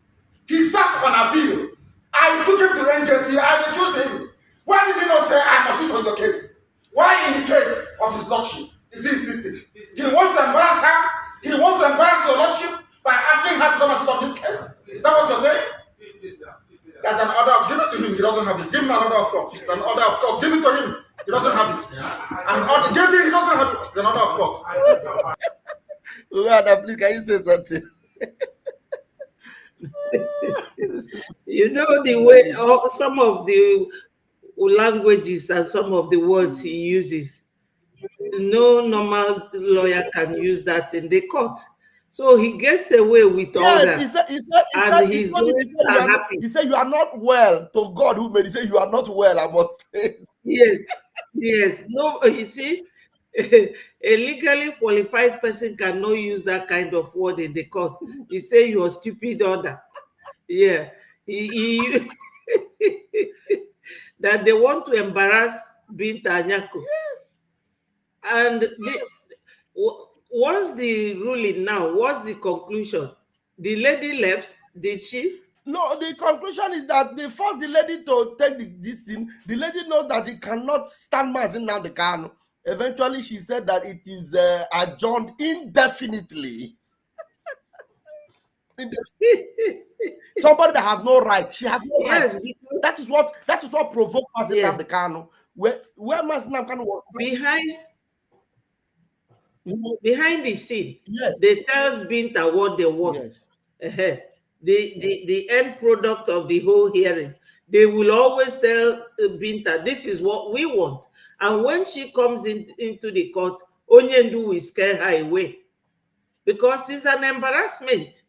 He sat on appeal. I took him to NJC. I recused him. Why did he not say I must sit on your case? Why in the case of his lordship is he insisting? He wants to embarrass her. He wants to embarrass your lordship by asking her to come and sit on this case. Is that what you're saying? There's an order. Give it to him. He doesn't have it. Give him an order of court. It's an order of court. Give it to him. He doesn't have it. An order. Give it. He doesn't have it. It's an order of court. Please, can you say something? You know the way some of the languages and some of the words he uses. No normal lawyer can use that in the court. So he gets away with all that. He said, he said, you are not well. To God who made, he said, you are not well, I must say. Yes. No, you see, a legally qualified person cannot use that kind of word in the court. He say you are stupid order. Yeah. He that they want to embarrass Binta Nyako. Yes. And what's the ruling now? What's the conclusion? The lady left, did she? No, the conclusion is that they forced the lady to take this thing. The lady knows that he cannot stand Mazin now the Kanu. Eventually, she said that it is adjourned indefinitely. Somebody that have no right. She has no right. That is what provoked Mazin now the Kanu. Where Mazin now the Kanu was behind the scene. Yes. They tell Binta what they want. Yes. The end product of the whole hearing. They will always tell Binta, this is what we want. And when she comes into the court, Onyendu will scare her away because it's an embarrassment.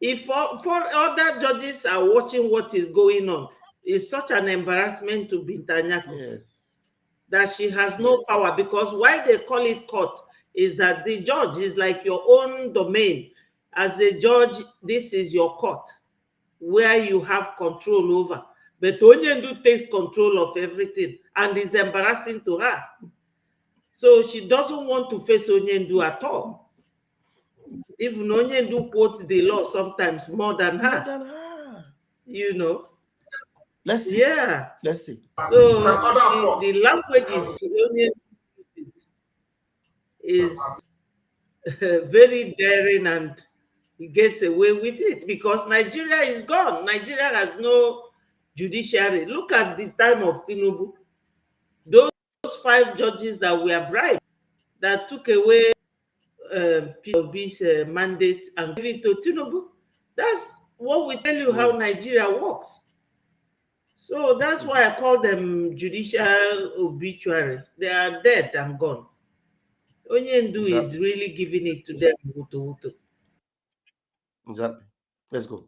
If four other judges are watching what is going on, it's such an embarrassment to Binta Nyako. Yes. That she has no power, because why they call it court is that the judge is like your own domain. As a judge, this is your court where you have control over. But Onyendu takes control of everything, and it's embarrassing to her. So she doesn't want to face Onyendu at all. Even Onyendu quotes the law sometimes more than her. More than her. You know. Let's see. Yeah. Let's see. So the language is very daring, and he gets away with it because Nigeria is gone. Nigeria has no judiciary. Look at the time of Tinubu. Those 5 judges that were bribed, that took away PLB's mandate and gave it to Tinubu. That's what we tell you how Nigeria works. So that's why I call them judicial obituary. They are dead and gone. Onyendu is really giving it to them. Exactly. Let's go.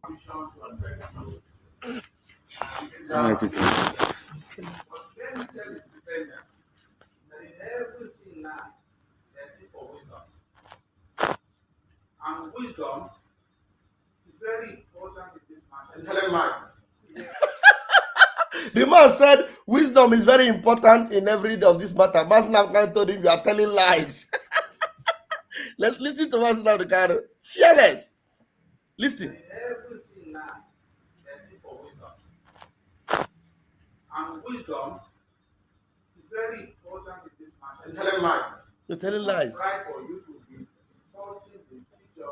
And wisdom is very important in this matter. And telling lies. The man said wisdom is very important in every day of this matter. Masnam told him you are telling lies. Let's listen to Masnam Kanu. Fearless. Listen. Everything now, there's need for wisdom. And wisdom is very important in this matter. And telling lies. You're telling lies. It's right for you to be insulting the teacher.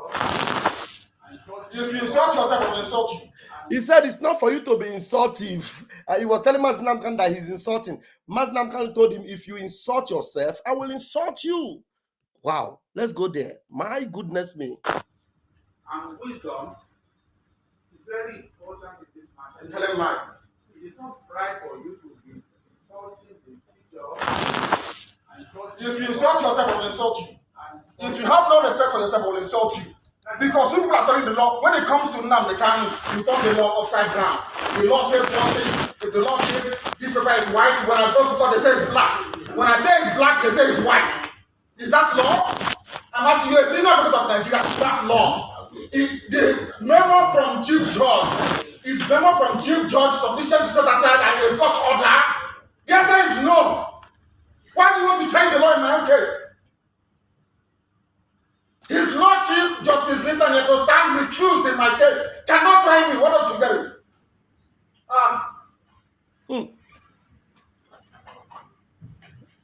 If you insult yourself, I will insult you. He said it's not for you to be insultive. He was telling Masnam Khan that he's insulting. Masnam Khan told him, if you insult yourself, I will insult you. Wow. Let's go there. My goodness me. And wisdom is very important in this matter. And telling lies. It is not right for you to be insulting the teacher. If you insult yourself, I will insult you. If you have no respect for yourself, I will insult you. Because people are telling the law, when it comes to Nnamdi Kanu, you turn the law upside down. The law says one thing. If the law says this paper is white, when I go to court, they say it's black. When I say it's black, they say it's white. Is that law? I'm asking you, a senior advocate of Nigeria, is that law? Is the memo from Chief Judge, is memo from Chief Judge sufficient to set aside and a court order? The answer is no. Why do you want to change the law in my own case? His Lordship, Justice Netanyahu, stand recused in my case. Cannot try me. Why don't you get it?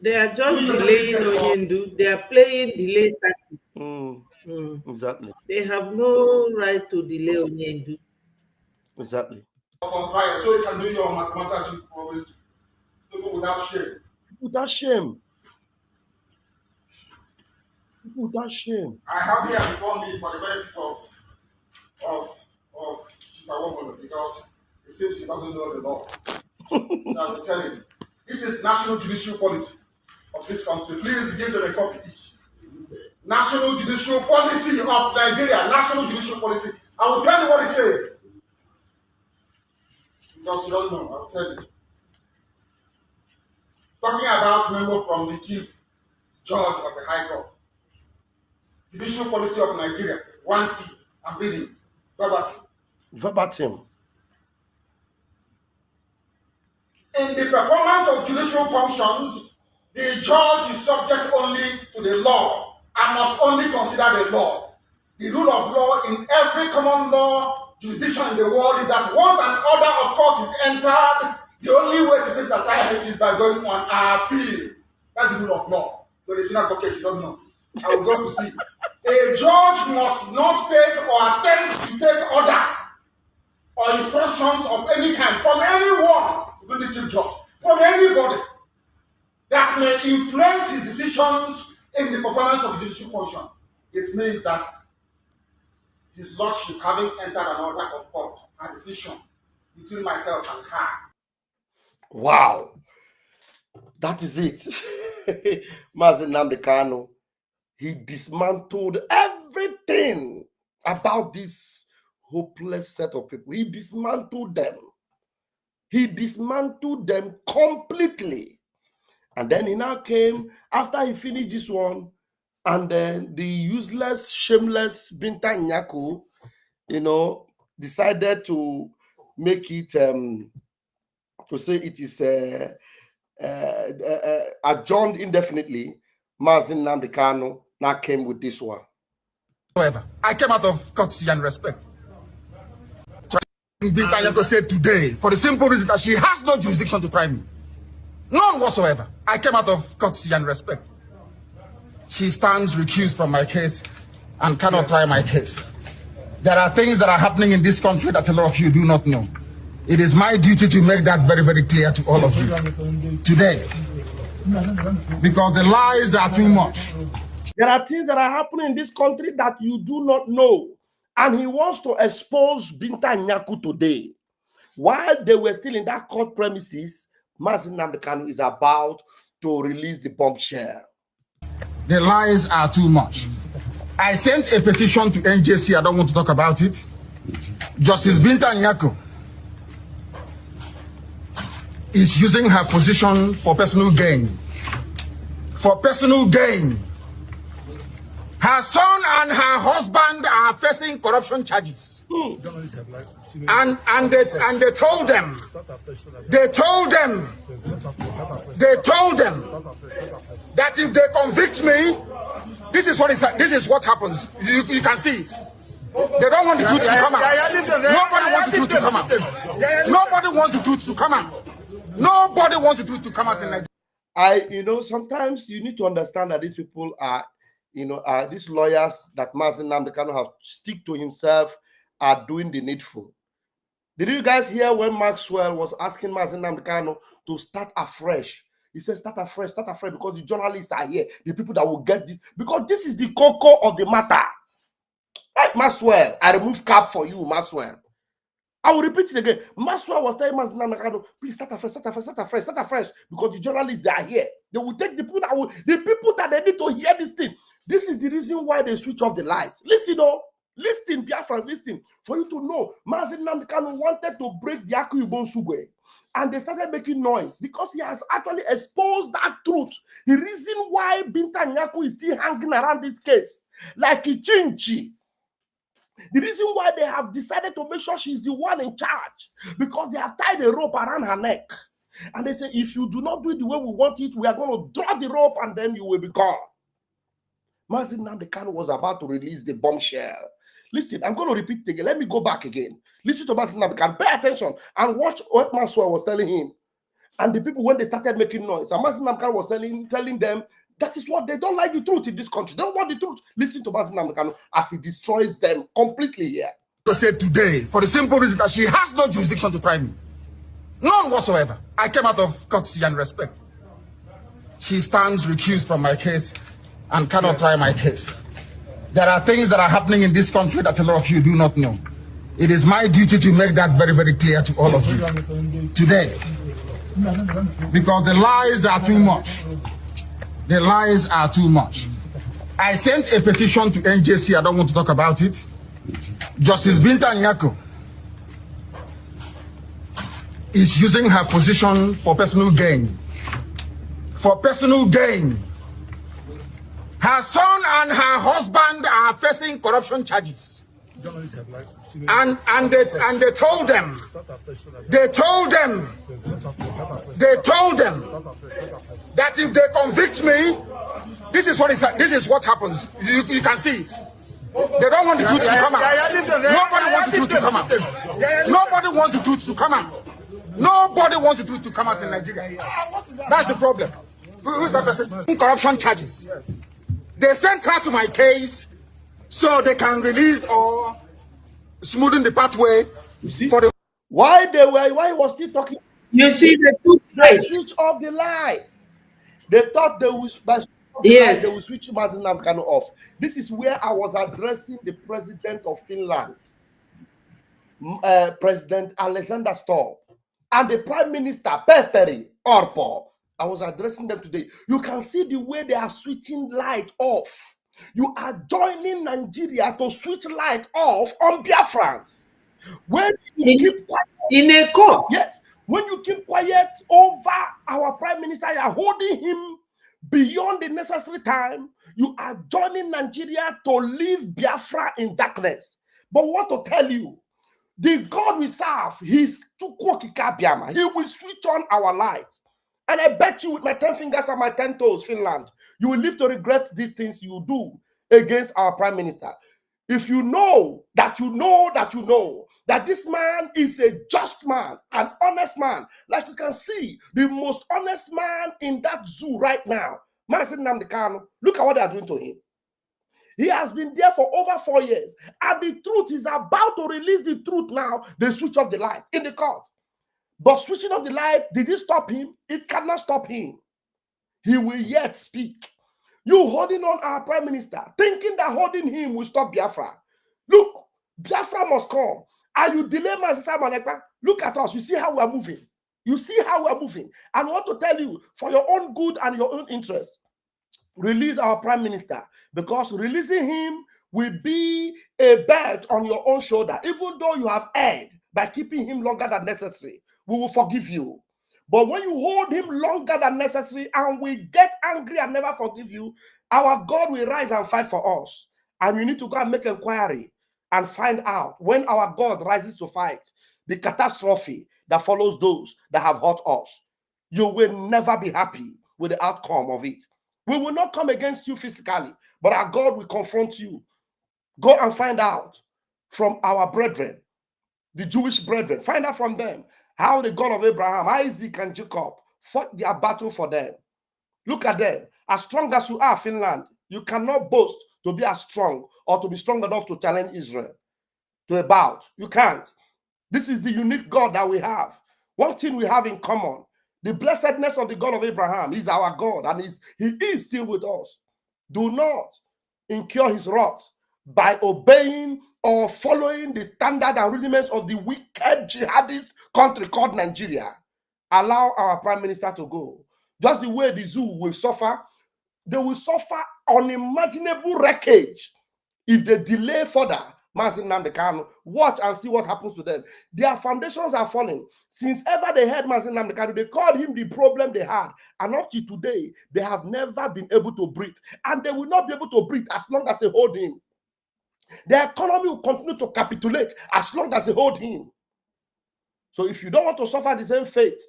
They are just delaying Onyendu. They are playing delay tactics. Exactly. They have no right to delay Onyendu. Exactly. So you can do your mathematics you always do. People without shame. Without shame. Without shame. I have here before me for the benefit of Chief Awomolo because it seems he doesn't know the law. So I will tell him. This is national judicial policy of this country. Please give them a copy each. National judicial policy of Nigeria. National judicial policy. I will tell you what it says. Because you don't know, I will tell you. Talking about memo from the Chief Judge of the High Court. Judicial policy of Nigeria, 1C. I'm reading. Verbatim. Verbatim. In the performance of judicial functions, the judge is subject only to the law and must only consider the law. The rule of law in every common law jurisdiction in the world is that once an order of court is entered, the only way to set it aside is by going on appeal. That's the rule of law. You're a senior advocate, you don't know. I will go to see. A judge must not take or attempt to take orders or instructions of any kind from anyone, including the chief judge, from anybody that may influence his decisions in the performance of judicial function. It means that his lordship, having entered an order of court, a decision between myself and her. Wow. That is it. Mazi Nnamdi Kanu, he dismantled everything about this hopeless set of people. He dismantled them. He dismantled them completely. And then he now came, after he finished this one, and then the useless, shameless Binta Nyako, decided to make it, to say it is adjourned indefinitely. Mazin Nnamdi Kanu now came with this one. However, I came out of courtesy and respect. Binta Nyako said today, for the simple reason that she has no jurisdiction to try me. None whatsoever. I came out of courtesy and respect. She stands recused from my case and cannot try my case. There are things that are happening in this country that a lot of you do not know. It is my duty to make that very, very clear to all of you today. Because the lies are too much. There are things that are happening in this country that you do not know. And he wants to expose Binta Nyako today. While they were still in that court premises, Mazin Nnamdi Kanu is about to release the bombshell. The lies are too much. I sent a petition to NJC. I don't want to talk about it. Justice Binta Nyako is using her position for personal gain. For personal gain. Her son and her husband are facing corruption charges. And they told them that if they convict me, this is what happens. You can see it. They don't want the truth to come out. Nobody wants the truth to come out. Nobody wants the truth to come out. Nobody wants the truth to come out in Nigeria. Sometimes you need to understand that these people are, these lawyers that Mazin Nnamdi Kanu have stick to himself are doing the needful. Did you guys hear when Maxwell was asking Mazin Nnamdi Kanu to start afresh? He said, start afresh, because the journalists are here, the people that will get this, because this is the cocoa of the matter. Right, Maxwell, I remove cap for you, Maxwell. I will repeat it again. Maxwell was telling Mazin Nnamdi Kanu, please start afresh, because the journalists, they are here. They will take the people that they need to hear this thing. This is the reason why they switch off the light. Listen, Biafra, listen. For you to know, Mazin Nnamdi Kanu wanted to break the Aku Ibon Sugwe. And they started making noise because he has actually exposed that truth. The reason why Binta Nyako is still hanging around this case, like a chinchi. The reason why they have decided to make sure she's the one in charge, because they have tied a rope around her neck. And they say, if you do not do it the way we want it, we are going to draw the rope and then you will be gone. Mazin Nnamdi Kanu was about to release the bombshell. Listen, I'm going to repeat it again. Let me go back again. Listen to Mazin Nnamdi Kanu. Pay attention and watch what Maxwell was telling him. And the people, when they started making noise, and Mazin Nnamdi Kanu was telling them, that is what they don't like the truth in this country. They don't want the truth. Listen to Mazin Nnamdi Kanu as he destroys them completely here. I said today, for the simple reason that she has no jurisdiction to try me. None whatsoever. I came out of courtesy and respect. She stands recused from my case and cannot try my case. There are things that are happening in this country that a lot of you do not know. It is my duty to make that very, very clear to all of you today. Because the lies are too much. The lies are too much. I sent a petition to NJC. I don't want to talk about it. Justice Binta Nyako is using her position for personal gain. For personal gain. Her son and her husband are facing corruption charges. And they told them that if they convict me, this is what happens. You can see it. They don't want the truth to come out. Nobody wants the truth to come out. Nobody wants the truth to come out. Nobody wants the truth to come out in Nigeria. That's the problem. Who's that person? Corruption charges. They sent her to my case so they can release or smoothen the pathway for the. Why he was still talking? You see, they switch off the lights. They thought they would they will switch Mazin Nnamdi Kanu off. This is where I was addressing the president of Finland, President Alexander Stubb, and the Prime Minister Petteri Orpo. I was addressing them today. You can see the way they are switching light off. You are joining Nigeria to switch light off on Biafrans. When you keep quiet in a court. Yes, when you keep quiet over our prime minister, you are holding him beyond the necessary time. You are joining Nigeria to leave Biafra in darkness. But what to tell you, the God we serve, he's Tukwo. He will switch on our light. And I bet you with my 10 fingers and my 10 toes, Finland, you will live to regret these things you do against our prime minister. If you know that that this man is a just man, an honest man, like you can see, the most honest man in that zoo right now, Mazi Nnamdi Kanu, look at what they are doing to him. He has been there for over 4 years, and the truth is about to release the truth now. They switch off the light in the court. But switching off the light, did it stop him? It cannot stop him. He will yet speak. You holding on our prime minister, thinking that holding him will stop Biafra. Look, Biafra must come. And you delay Simon Ekpa. Look at us. You see how we are moving. You see how we are moving. And I want to tell you, for your own good and your own interest, release our prime minister, because releasing him will be a belt on your own shoulder. Even though you have erred by keeping him longer than necessary, we will forgive you. But when you hold him longer than necessary and we get angry and never forgive you, our God will rise and fight for us. And you need to go and make inquiry and find out, when our God rises to fight, the catastrophe that follows those that have hurt us. You will never be happy with the outcome of it. We will not come against you physically, but our God will confront you. Go and find out from our brethren, the Jewish brethren. Find out from them how the God of Abraham, Isaac, and Jacob fought their battle for them. Look at them. As strong as you are, Finland, you cannot boast to be as strong or to be strong enough to challenge Israel to a bout. You can't. This is the unique God that we have. One thing we have in common, the blessedness of the God of Abraham is our God, and he is still with us. Do not incur his wrath by obeying or following the standard and rudiments of the wicked jihadist country called Nigeria. Allow our prime minister to go. Just the way the zoo will suffer, they will suffer unimaginable wreckage if they delay further. Mazi Nnamdi Kanu, watch and see what happens to them. Their foundations are falling. Since ever they had Mazi Nnamdi Kanu, they called him the problem they had. And up to today, they have never been able to breathe. And they will not be able to breathe as long as they hold him. The economy will continue to capitulate as long as they hold him. So if you don't want to suffer the same fate,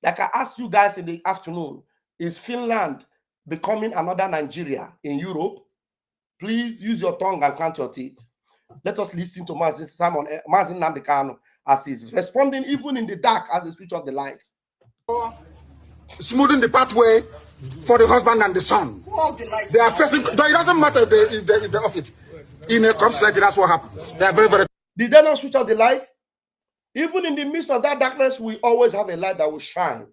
like I asked you guys in the afternoon, is Finland becoming another Nigeria in Europe? Please use your tongue and count your teeth. Let us listen to Mazi Nnamdi Kanu as he's responding even in the dark as they switch off the light. Smoothing the pathway for the husband and the son. They are facing, it doesn't matter if they're off it. In a corrupt society, that's what happens. They are very, very. Did they not switch off the light? Even in the midst of that darkness, we always have a light that will shine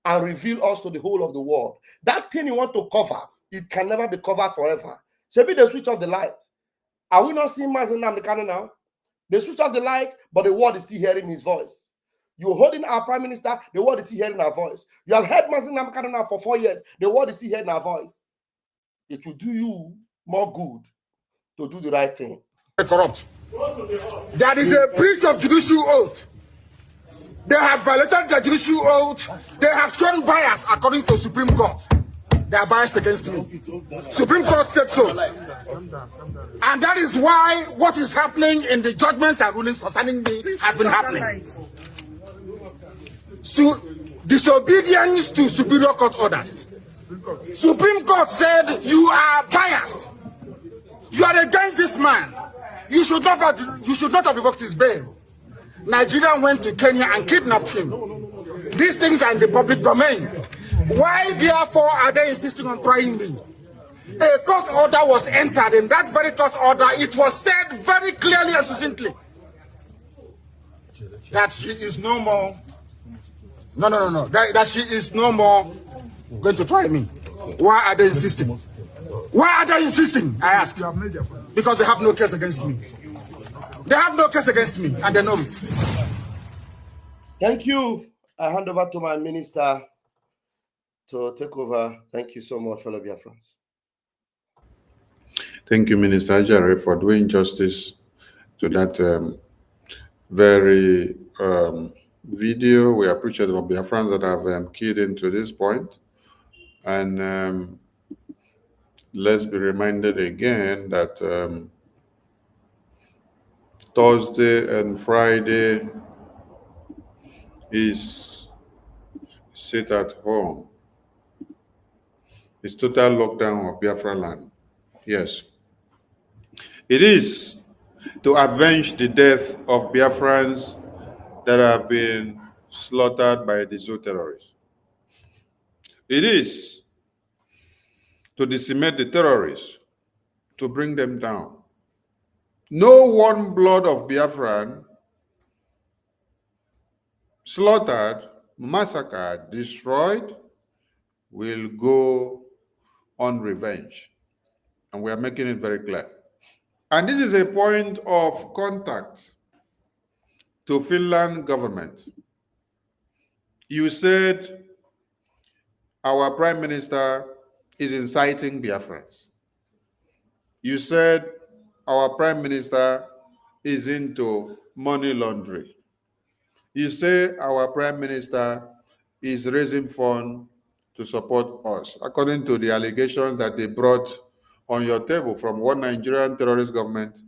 and reveal us to the whole of the world. That thing you want to cover, it can never be covered forever. So maybe they switch off the light. Are we not seeing Mazi Nnamdi Kanu now? They switch off the light, but the world is still hearing his voice. You're holding our prime minister, the world is still hearing our voice. You have heard Mazi Nnamdi Kanu now for 4 years, the world is still hearing our voice. It will do you more good to do the right thing. Corrupt. That is a breach of judicial oath. They have violated the judicial oath. They have shown bias according to Supreme Court. They are biased against me. Supreme Court said so. And that is why what is happening in the judgments and rulings concerning me has been happening. So, disobedience to Superior Court orders. Supreme Court said you are biased. You are against this man. You should not have revoked his bail. Nigeria went to Kenya and kidnapped him. These things are in the public domain. Why, therefore, are they insisting on trying me? A court order was entered. In that very court order, it was said very clearly and succinctly that she is no more. No. That she is no more going to try me. Why are they insisting? Why are they insisting? I ask. Because they have no case against me. They have no case against me, and they know it. Thank you. I hand over to my minister to take over. Thank you so much, fellow Biafrans. Thank you, Minister Ajare, for doing justice to that very video. We appreciate the Biafrans that have keyed into this point. And let's be reminded again that Thursday and Friday is sit at home. It's total lockdown of Biafra land. Yes. It is to avenge the death of Biafrans that have been slaughtered by the Zoo terrorists. It is to decimate the terrorists, to bring them down. No one blood of Biafran slaughtered, massacred, destroyed will go unrevenged. And we are making it very clear. And this is a point of contact to Finland government. You said our prime minister is inciting Biafrans. You said our prime minister is into money laundering. You say our prime minister is raising funds to support us, according to the allegations that they brought on your table from one Nigerian terrorist government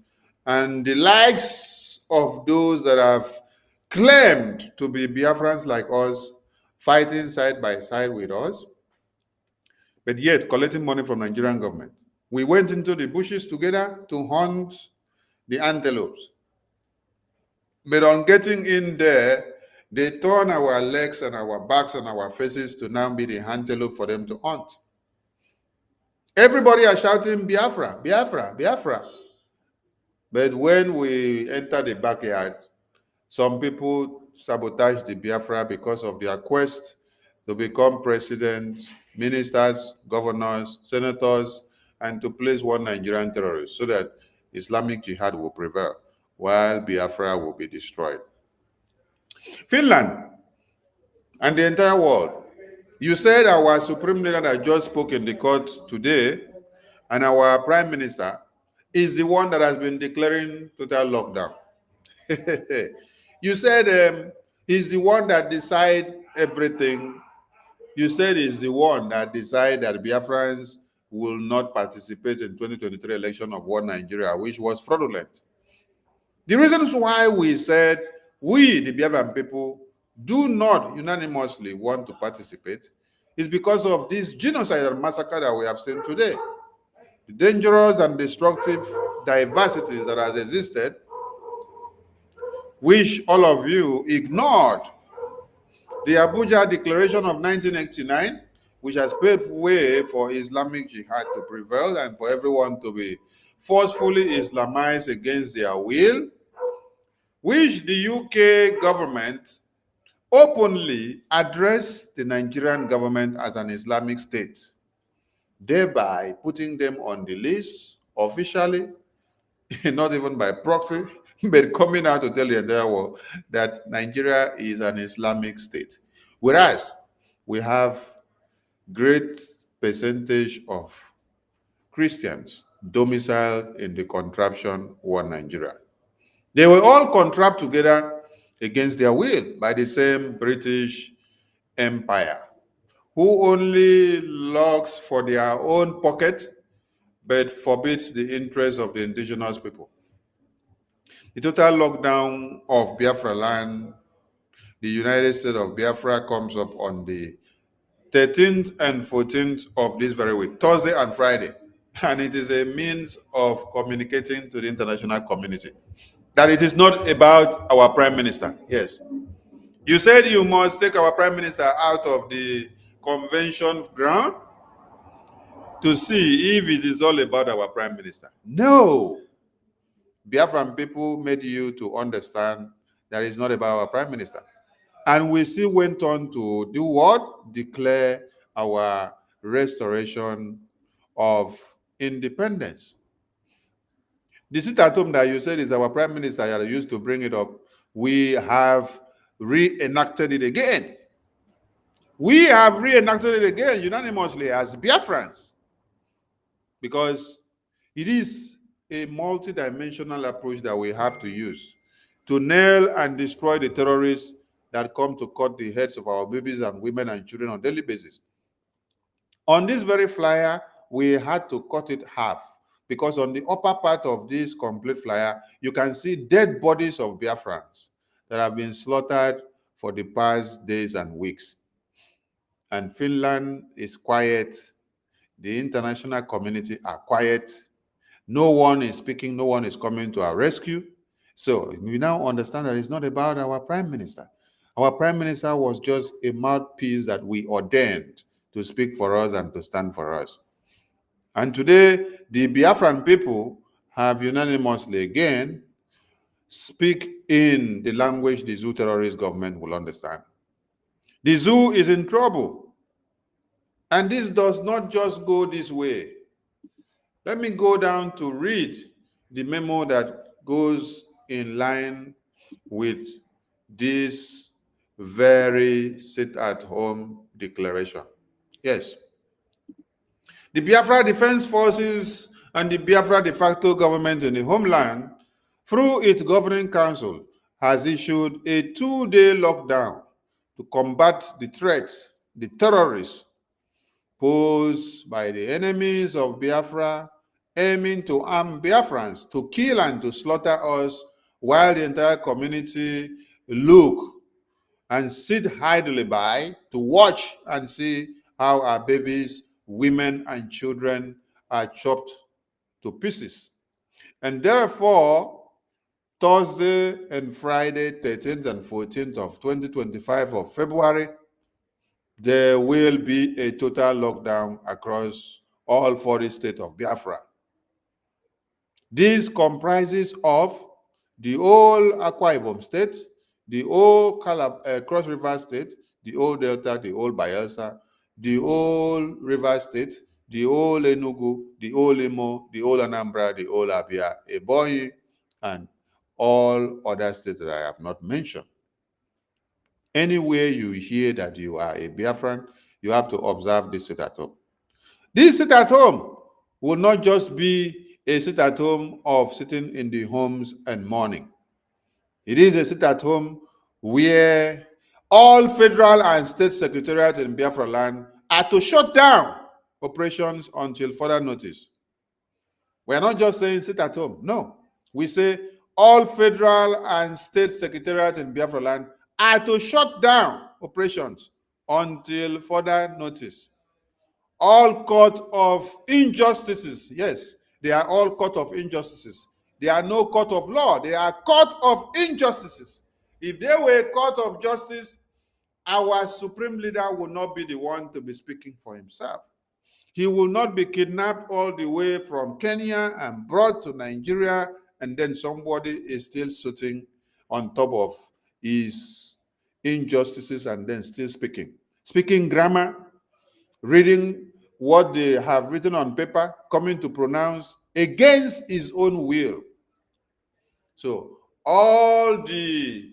and the likes of those that have claimed to be Biafrans like us, fighting side by side with us, but yet collecting money from Nigerian government. We went into the bushes together to hunt the antelopes. But on getting in there, they turn our legs and our backs and our faces to now be the antelope for them to hunt. Everybody are shouting, Biafra, Biafra, Biafra. But when we enter the backyard, some people sabotage the Biafra because of their quest to become president, ministers, governors, senators, and to place one Nigerian terrorist so that Islamic Jihad will prevail while Biafra will be destroyed. Finland and the entire world. You said our supreme leader that just spoke in the court today and our prime minister is the one that has been declaring total lockdown. You said he's the one that decide everything. You said he's the one that decide that Biafrans will not participate in 2023 election of one Nigeria, which was fraudulent. The reasons why we said we, the Biafran people, do not unanimously want to participate is because of this genocide and massacre that we have seen today. The dangerous and destructive diversities that has existed, which all of you ignored. The Abuja Declaration of 1989, which has paved way for Islamic Jihad to prevail and for everyone to be forcefully Islamized against their will, which the UK government openly addressed the Nigerian government as an Islamic state, thereby putting them on the list officially, not even by proxy, but coming out to tell the entire world that Nigeria is an Islamic state. Whereas we have great percentage of Christians domiciled in the contraption one Nigeria. They were all contrapted together against their will by the same British Empire, who only looks for their own pocket but forbids the interests of the indigenous people. The total lockdown of Biafra land, the United States of Biafra, comes up on the 13th and 14th of this very week, Thursday and Friday. And it is a means of communicating to the international community that it is not about our prime minister. Yes. You said you must take our prime minister out of the convention ground to see if it is all about our prime minister. No. Biafran people made you to understand that it's not about our prime minister. And we still went on to do what? Declare our restoration of independence. The sit at home that you said is our prime minister that used to bring it up. We have reenacted it again. We have reenacted it again unanimously as Biafrans. Because It is a multidimensional approach that we have to use to nail and destroy the terrorists that come to cut the heads of our babies and women and children on a daily basis. On this very flyer, we had to cut it half because on the upper part of this complete flyer, you can see dead bodies of Biafrans that have been slaughtered for the past days and weeks. And Finland is quiet. The international community are quiet. No one is speaking. No one is coming to our rescue. So we now understand that it's not about our prime minister. Our prime minister was just a mouthpiece that we ordained to speak for us and to stand for us. And today, the Biafran people have unanimously again speak in the language the zoo terrorist government will understand. The zoo is in trouble. And this does not just go this way. Let me go down to read the memo that goes in line with this very sit-at-home declaration. Yes. The Biafra Defense Forces and the Biafra de facto government in the homeland, through its governing council, has issued a 2-day lockdown to combat the threats, the terrorists posed by the enemies of Biafra, aiming to arm Biafrans to kill and to slaughter us while the entire community look and sit idly by to watch and see how our babies, women, and children are chopped to pieces. And therefore, Thursday and Friday, 13th and 14th of 2025 of February, there will be a total lockdown across all 40 states of Biafra. This comprises of the whole Akwa Ibom state, the whole Cross River state, the whole Delta, the whole Bayelsa, the whole River state, the whole Enugu, the whole Imo, the whole Anambra, the whole Abia, Ebonyi, and all other states that I have not mentioned. Anywhere you hear that you are a Biafran, you have to observe this sit at home. This sit at home will not just be a sit at home of sitting in the homes and mourning. It is a sit at home where all federal and state secretariats in Biafra land are to shut down operations until further notice. We are not just saying sit at home. No. We say all federal and state secretariats in Biafra land are to shut down operations until further notice. All court of injustices, yes, they are all court of injustices. They are no court of law. They are court of injustices. If they were a court of justice, our supreme leader will not be the one to be speaking for himself. He will not be kidnapped all the way from Kenya and brought to Nigeria, and then somebody is still sitting on top of his injustices and then still speaking grammar, reading what they have written on paper, coming to pronounce against his own will. So all the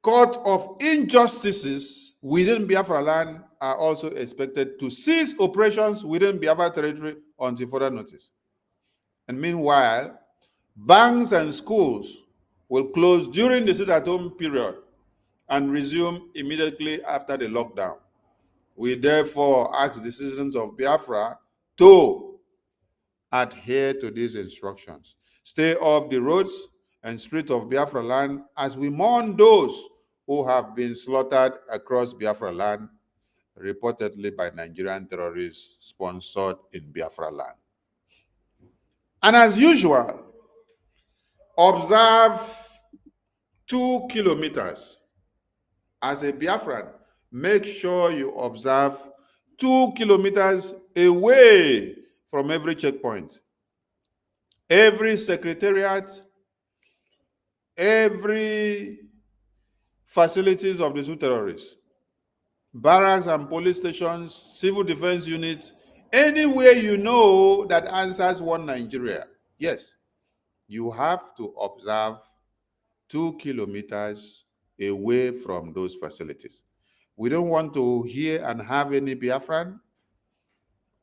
court of injustices within Biafra land are also expected to cease operations within Biafra territory until further notice. And meanwhile, banks and schools will close during the sit-at-home period and resume immediately after the lockdown. We therefore ask the citizens of Biafra to adhere to these instructions. Stay off the roads and streets of Biafra land as we mourn those who have been slaughtered across Biafra land, reportedly by Nigerian terrorists sponsored in Biafra land. And as usual, observe 2 kilometers. As a Biafran, make sure you observe 2 kilometers away from every checkpoint. Every secretariat, every facilities of the zoo terrorists, barracks and police stations, civil defense units, anywhere you know that answers one Nigeria. Yes, you have to observe 2 kilometers away from those facilities. We don't want to hear and have any Biafran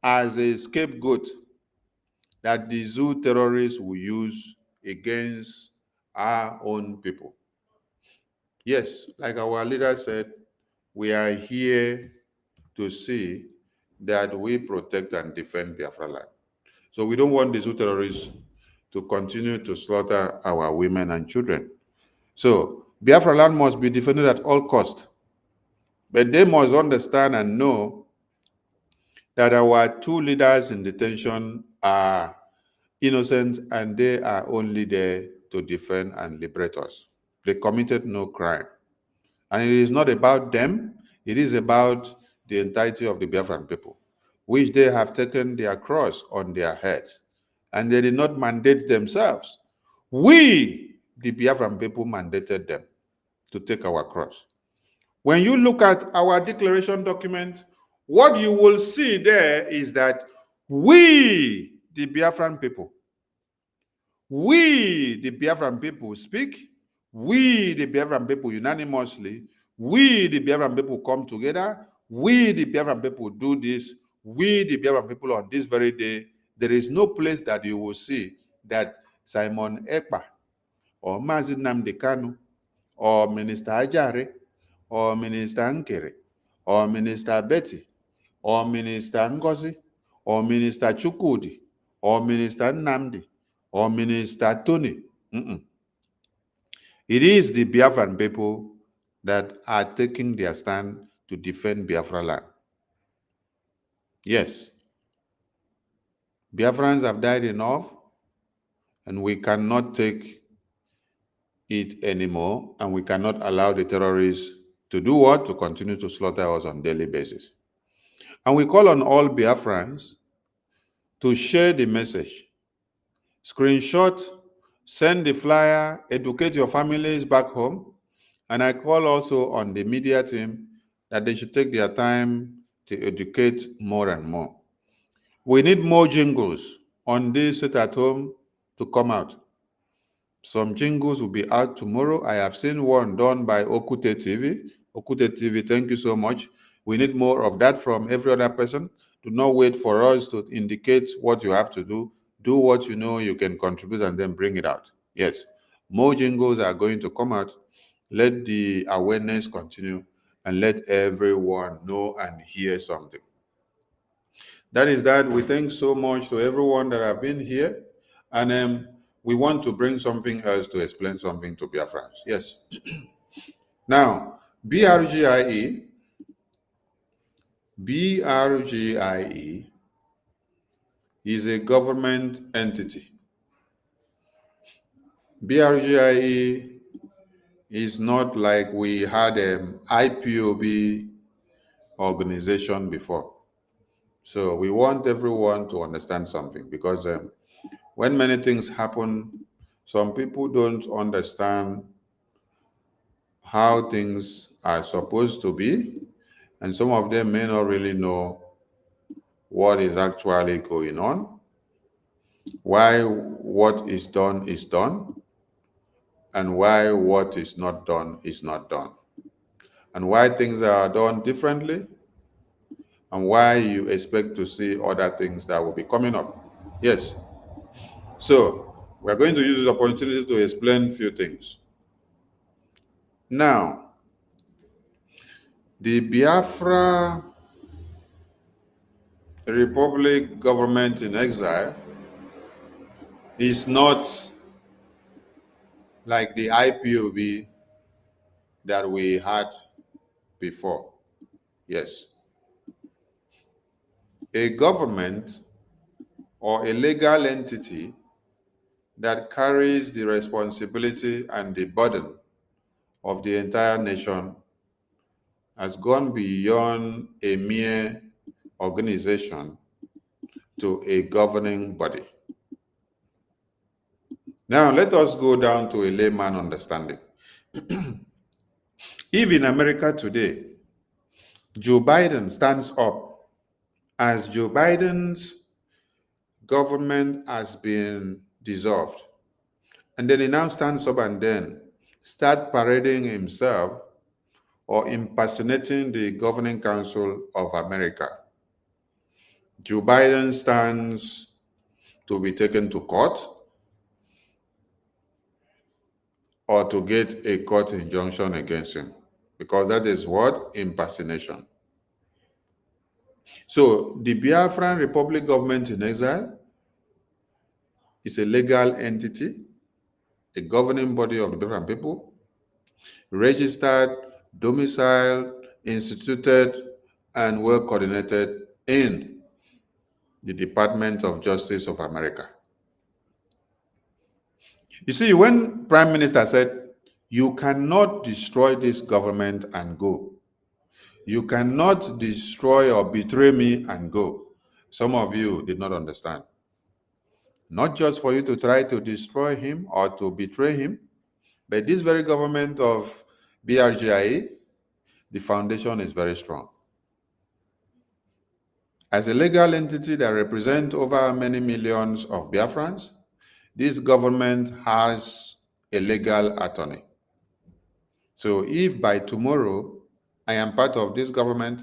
as a scapegoat that the zoo terrorists will use against our own people. Yes, like our leader said, we are here to see that we protect and defend Biafra land. So we don't want the zoo terrorists to continue to slaughter our women and children. So Biafra land must be defended at all costs. But they must understand and know that our two leaders in detention are innocent and they are only there to defend and liberate us. They committed no crime. And it is not about them, it is about the entirety of the Biafran people, which they have taken their cross on their heads. And they did not mandate themselves. We, the Biafran people, mandated them to take our cross. When you look at our declaration document, what you will see there is that we, the Biafran people, speak, we, the Biafran people, unanimously, we, the Biafran people, come together, we, the Biafran people, do this, we, the Biafran people, on this very day, there is no place that you will see that Simon Ekpa or Mazi Nnamdi Kanu or Minister Ajare or Minister Nkere or Minister Betty or Minister Ngozi or Minister Chukwudi or Minister Nnamdi or Minister Tony. It is the Biafran people that are taking their stand to defend Biafra land. Yes, Biafrans have died enough, and we cannot take it anymore, and we cannot allow the terrorists to do what? To continue to slaughter us on a daily basis. And we call on all Biafrans to share the message, screenshot, send the flyer, educate your families back home. And I call also on the media team that they should take their time to educate more and more. We need more jingles on this sit at home to come out. Some jingles will be out tomorrow. I have seen one done by Okute TV. Okute TV, thank you so much. We need more of that from every other person. Do not wait for us to indicate what you have to do. Do what you know you can contribute and then bring it out. Yes, more jingles are going to come out. Let the awareness continue and let everyone know and hear something. That is that. We thank so much to everyone that have been here. And we want to bring something else to explain something to Biafrans. Yes. Now, BRGIE is a government entity. BRGIE is not like we had an IPOB organization before. So we want everyone to understand something, because when many things happen, some people don't understand how things are supposed to be, and some of them may not really know what is actually going on, why what is done, and why what is not done, and why things are done differently, and why you expect to see other things that will be coming up. Yes. So we're going to use this opportunity to explain a few things. Now, the Biafra Republic government in exile is not like the IPOB that we had before. Yes. A government or a legal entity that carries the responsibility and the burden of the entire nation has gone beyond a mere organization to a governing body. Now, let us go down to a layman understanding. If in America today, Joe Biden stands up as Joe Biden's government has been dissolved, and then he now stands up and then start parading himself or impersonating the governing council of America. Joe Biden stands to be taken to court or to get a court injunction against him, because that is what? Impersonation. So the Biafran Republic government in exile is a legal entity, a governing body of the Biafran people, registered, domiciled, instituted, and well coordinated in the Department of Justice of America. You see, when Prime Minister said, you cannot destroy this government and go, you cannot destroy or betray me and go, some of you did not understand. Not just for you to try to destroy him or to betray him, but this very government of BRGIA, the foundation is very strong. As a legal entity that represents over many millions of Biafrans, this government has a legal attorney. So if by tomorrow I am part of this government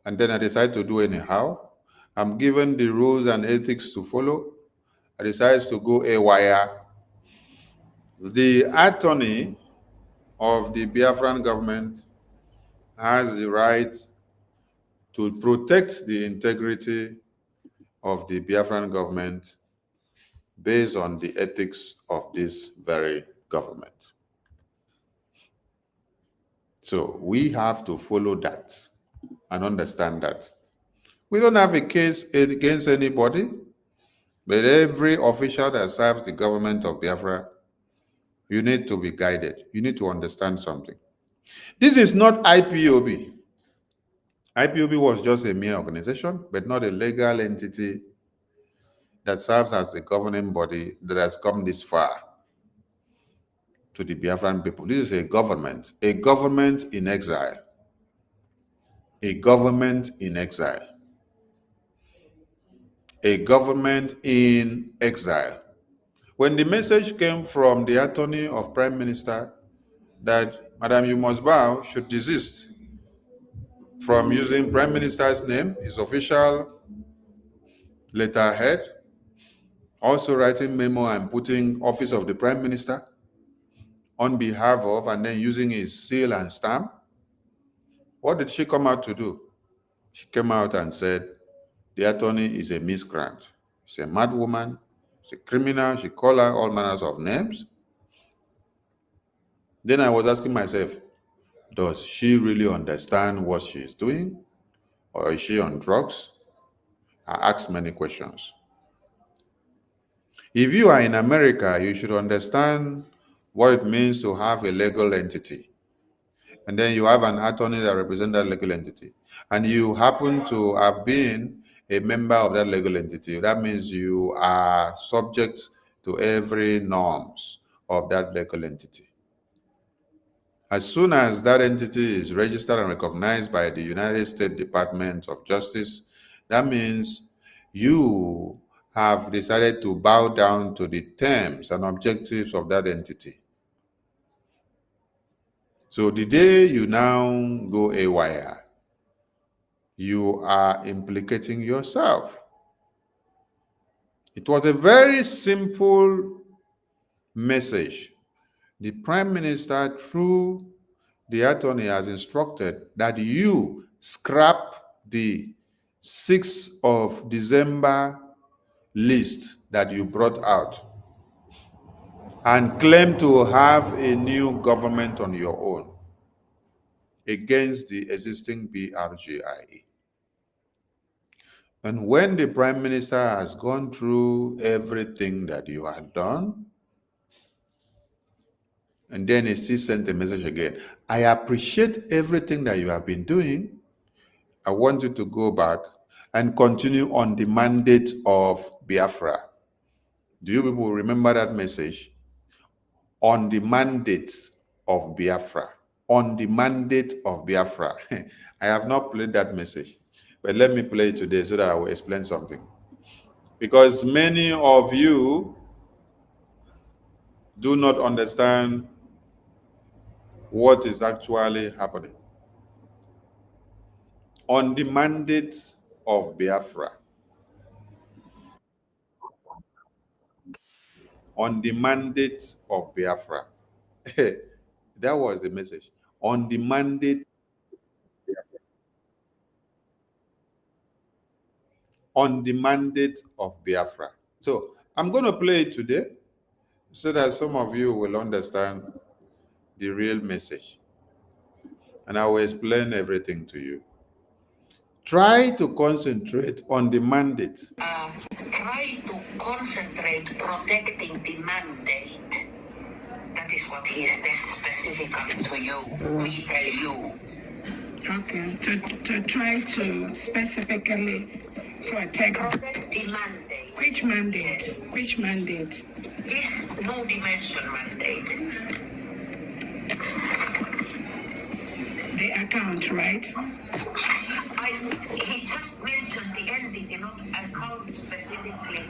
and then I decide to do anyhow, I'm given the rules and ethics to follow, I decide to go haywire, the attorney of the Biafran government has the right to protect the integrity of the Biafran government based on the ethics of this very government. So we have to follow that and understand that. We don't have a case against anybody, but every official that serves the government of Biafra, you need to be guided. You need to understand something. This is not IPOB. IPOB was just a mere organization, but not a legal entity that serves as the governing body that has come this far to the Biafran people. This is a government in exile. A government in exile. A government in exile. When the message came from the attorney of Prime Minister that Madam You Must Bow should desist from using Prime Minister's name, his official letterhead, also writing memo and putting Office of the Prime Minister on behalf of, and then using his seal and stamp, what did she come out to do? She came out and said, the attorney is a miscreant. She's a mad woman. She's a criminal. She called her all manners of names. Then I was asking myself, does she really understand what she's doing? Or is she on drugs? I asked many questions. If you are in America, you should understand what it means to have a legal entity. And then you have an attorney that represents that legal entity. And you happen to have been a member of that legal entity. That means you are subject to every norms of that legal entity. As soon as that entity is registered and recognized by the United States Department of Justice, that means you have decided to bow down to the terms and objectives of that entity. So the day you now go haywire, you are implicating yourself. It was a very simple message. The Prime Minister, through the attorney, has instructed that you scrap the 6th of December list that you brought out and claim to have a new government on your own against the existing BRGIE. And when the Prime Minister has gone through everything that you had done, and then he still sent a message again, I appreciate everything that you have been doing. I want you to go back and continue on the mandate of Biafra. Do you people remember that message? On the mandate of Biafra. On the mandate of Biafra. I have not played that message, but let me play it today so that I will explain something. Because many of you do not understand what is actually happening. On the mandate of Biafra. on the mandate of Biafra. That was the message. On the mandate, on the mandate of Biafra. So I'm going to play it today so that some of you will understand the real message. And I will explain everything to you. Try to concentrate on the mandate. Try to concentrate protecting the mandate. That is what he said specifically to you. We tell you. Okay, to try to specifically protect the mandate. Which mandate? Yes. Which mandate? This no dimension mandate. The account, right? He just mentioned the entity, not account specifically.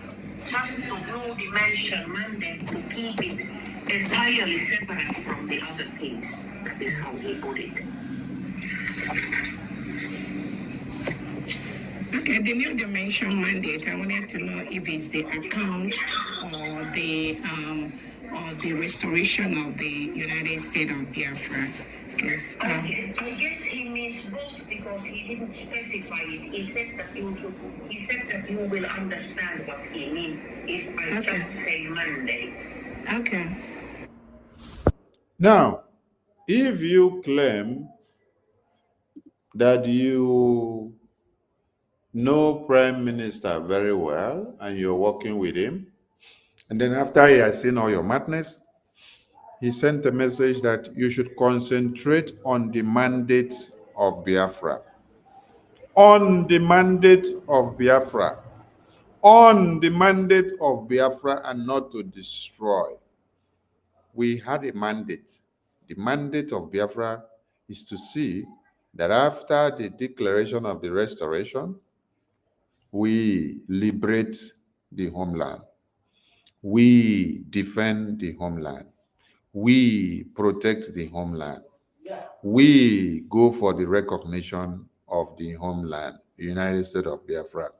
Just to no dimension mandate to keep it entirely separate from the other things. That is how he put it. Okay, the new dimension mandate. I wanted to know if it's the account or the restoration of the United States of Biafra. I guess he means both because he didn't specify it. He said that you should. He said that you will understand what he means if I just say Monday. Okay. Now, if you claim that you know Prime Minister very well and you're working with him, and then after he has seen all your madness, he sent a message that you should concentrate on the mandate of Biafra. On the mandate of Biafra. On the mandate of Biafra, and not to destroy. We had a mandate. The mandate of Biafra is to see that after the declaration of the restoration, we liberate the homeland. We defend the homeland. We protect the homeland. We go for the recognition of the homeland, the United States of Biafra.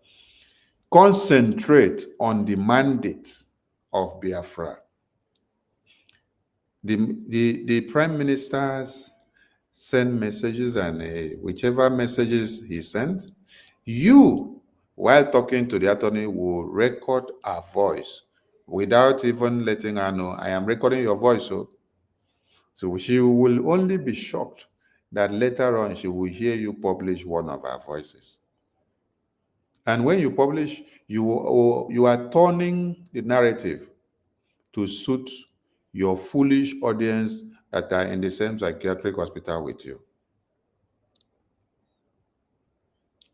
Concentrate on the mandate of Biafra. The prime ministers send messages, and whichever messages he sent, you, while talking to the attorney, will record her voice without even letting her know, I am recording your voice. So she will only be shocked that later on she will hear you publish one of her voices. And when you publish, you are turning the narrative to suit your foolish audience that are in the same psychiatric hospital with you.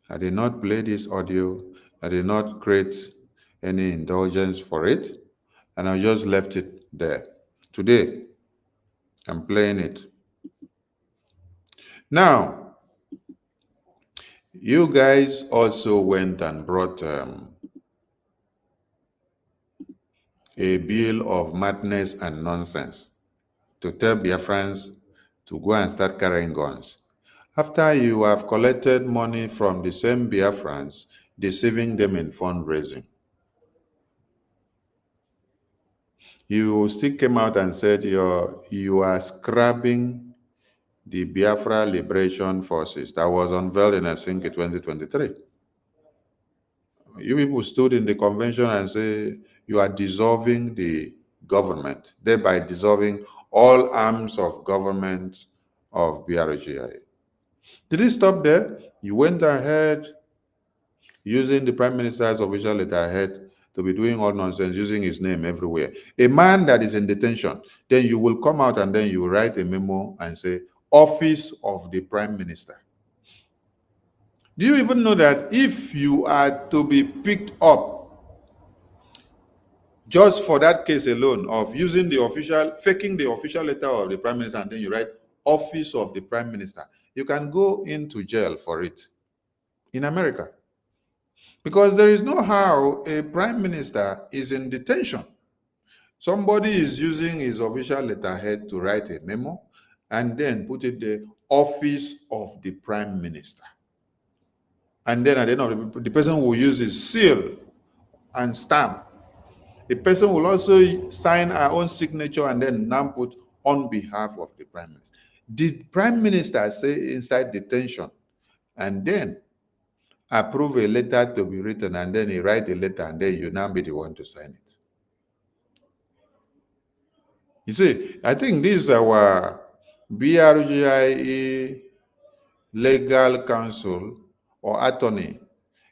I did not play this audio. I did not create any indulgence for it. And I just left it there. Today, I'm playing it. Now, you guys also went and brought a bill of madness and nonsense to tell Biafrans to go and start carrying guns. After you have collected money from the same Biafrans, deceiving them in fundraising. You still came out and said you are scrapping the Biafra Liberation Forces that was unveiled in Helsinki 2023. You people stood in the convention and say you are dissolving the government, thereby dissolving all arms of government of BRGI. Did it stop there? You went ahead using the Prime Minister's official letterhead to be doing all nonsense, using his name everywhere. A man that is in detention, then you will come out and then you write a memo and say, Office of the Prime Minister. Do you even know that if you are to be picked up just for that case alone of using the official, faking the official letter of the Prime Minister and then you write Office of the Prime Minister, you can go into jail for it in America. Because there is no how a Prime Minister is in detention. Somebody is using his official letterhead to write a memo and then put it the Office of the Prime Minister. And then at the end of the person will use his seal and stamp The person will also sign our own signature and then now put on behalf of the prime minister. Did prime minister say inside detention and then approve a letter to be written and then he write a letter and then you now be the one to sign it? You see, I think this is our BRGIE legal counsel or attorney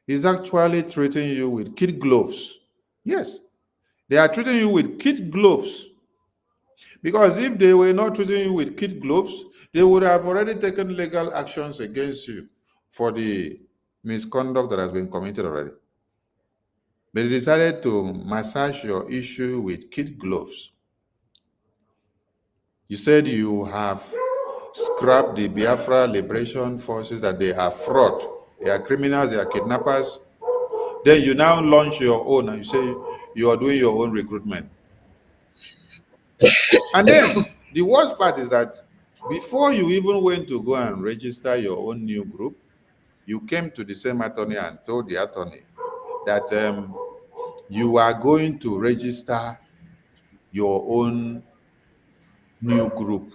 is actually treating you with kid gloves. Yes, they are treating you with kid gloves. Because if they were not treating you with kid gloves, they would have already taken legal actions against you for the misconduct that has been committed already. They decided to massage your issue with kid gloves. You said you have scrapped the Biafra Liberation Forces, that they are fraud, they are criminals, they are kidnappers. Then you now launch your own and you say you are doing your own recruitment. And then the worst part is that before you even went to go and register your own new group, you came to the same attorney and told the attorney that you are going to register your own new group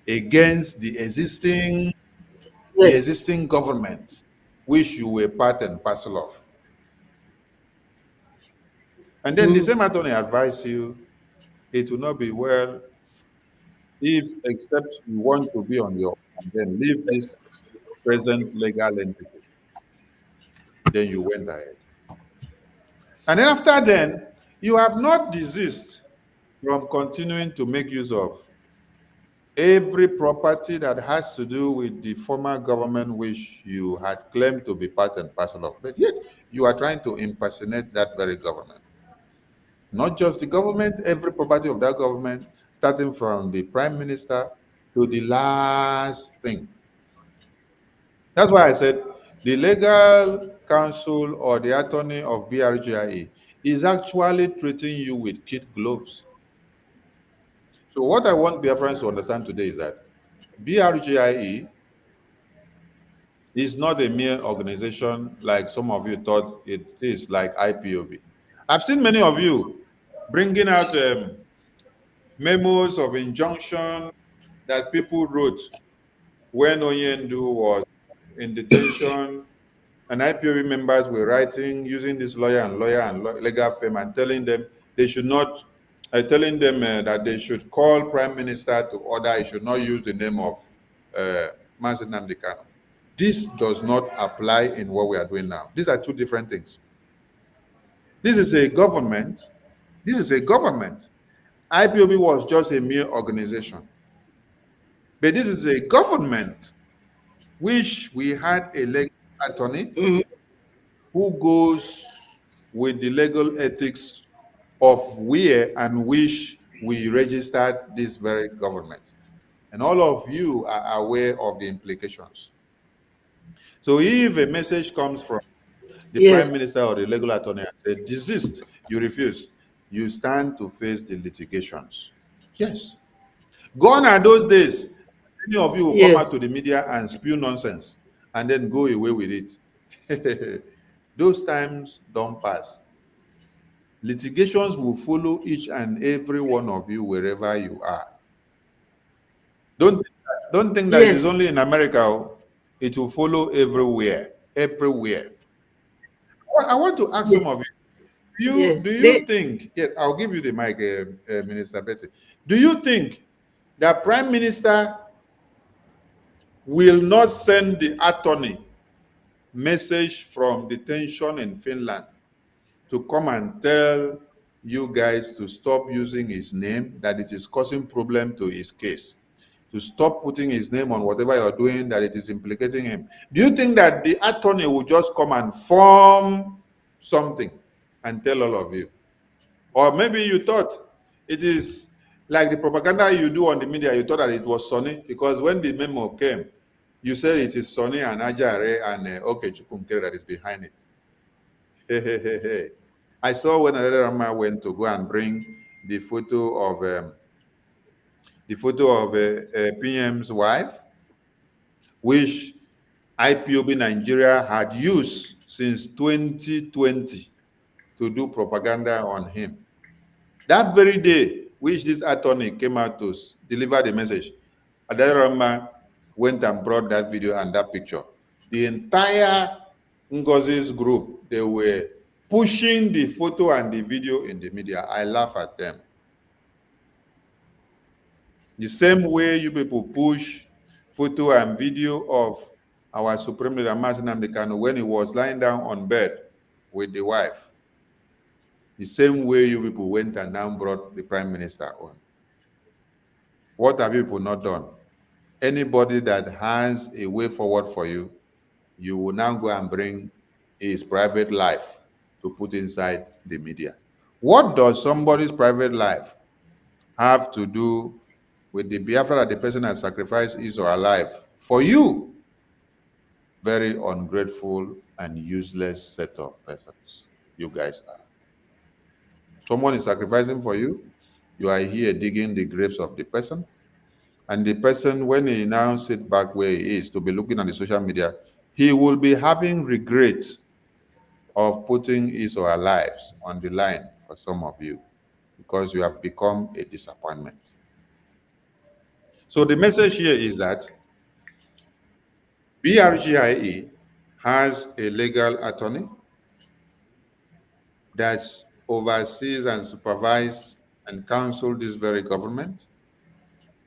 against the existing government, which you were part and parcel of. And then the same attorney advised you it will not be well if, except you want to be on your own, then leave this present legal entity. Then you went ahead. And then after then, you have not desist from continuing to make use of every property that has to do with the former government which you had claimed to be part and parcel of. But yet, you are trying to impersonate that very government. Not just the government, every property of that government, starting from the prime minister to the last thing. That's why I said the legal counsel or the attorney of BRGIE is actually treating you with kid gloves. So what I want Biafrans to understand today is that BRGIE is not a mere organization like some of you thought it is, like IPOB. I've seen many of you bringing out memos of injunction that people wrote when Oyendu was in detention, and IPOB members were writing using this lawyer and legal firm and telling them they should not, telling them that they should call prime minister to order he should not use the name of Musa Nnamdi Kanu. This does not apply in what we are doing now. These are two different things. This is a government. This is a government. IPOB was just a mere organization. But this is a government which we had a legal attorney who goes with the legal ethics of where and which we registered this very government. And all of you are aware of the implications. So if a message comes from the prime minister or the legal attorney and says, desist, you refuse, you stand to face the litigations. Yes. Gone are those days. Many of you will come out to the media and spew nonsense and then go away with it. Those times don't pass. Litigations will follow each and every one of you wherever you are. Don't think that it is only in America. It will follow everywhere. Everywhere. I want to ask some of you. Do you think? Yes, I'll give you the mic, Minister Betty. Do you think that Prime Minister will not send the attorney message from detention in Finland to come and tell you guys to stop using his name, that it is causing problem to his case, to stop putting his name on whatever you're doing, that it is implicating him? Do you think that the attorney will just come and form something and tell all of you? Or maybe you thought it is like the propaganda you do on the media, you thought that it was Sonny, because when the memo came, you said it is Sonny and Ajare and Chukwumkere that is behind it. Hey. I saw when another Rama went to go and bring the photo of PM's wife, which IPOB Nigeria had used since 2020 to do propaganda on him. That very day, which this attorney came out to deliver the message, Adarama went and brought that video and that picture. The entire Ngozi's group, they were pushing the photo and the video in the media. I laugh at them. The same way you people push photo and video of our Supreme Leader Mazi Nnamdi Kanu when he was lying down on bed with the wife. The same way you people went and now brought the Prime Minister on. What have you people not done? Anybody that has a way forward for you, you will now go and bring his private life to put inside the media. What does somebody's private life have to do with the Biafra that the person has sacrificed his or her life for you? Very ungrateful and useless set of persons you guys are. Someone is sacrificing for you. You are here digging the graves of the person. And the person, when he now sits back where he is to be looking at the social media, he will be having regret of putting his or her lives on the line for some of you because you have become a disappointment. So the message here is that BRGIE has a legal attorney that oversees and supervises and counsels this very government.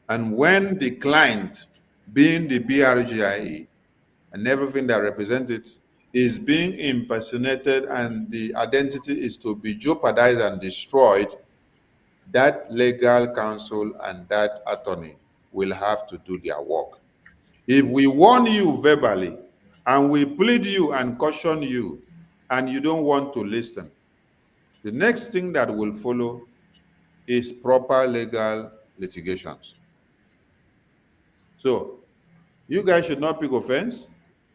And when the client, being the BRGIE, and everything that represents it, is being impersonated and the identity is to be jeopardized and destroyed, that legal counsel and that attorney will have to do their work. If we warn you verbally and we plead you and caution you and you don't want to listen, the next thing that will follow is proper legal litigations. So you guys should not pick offense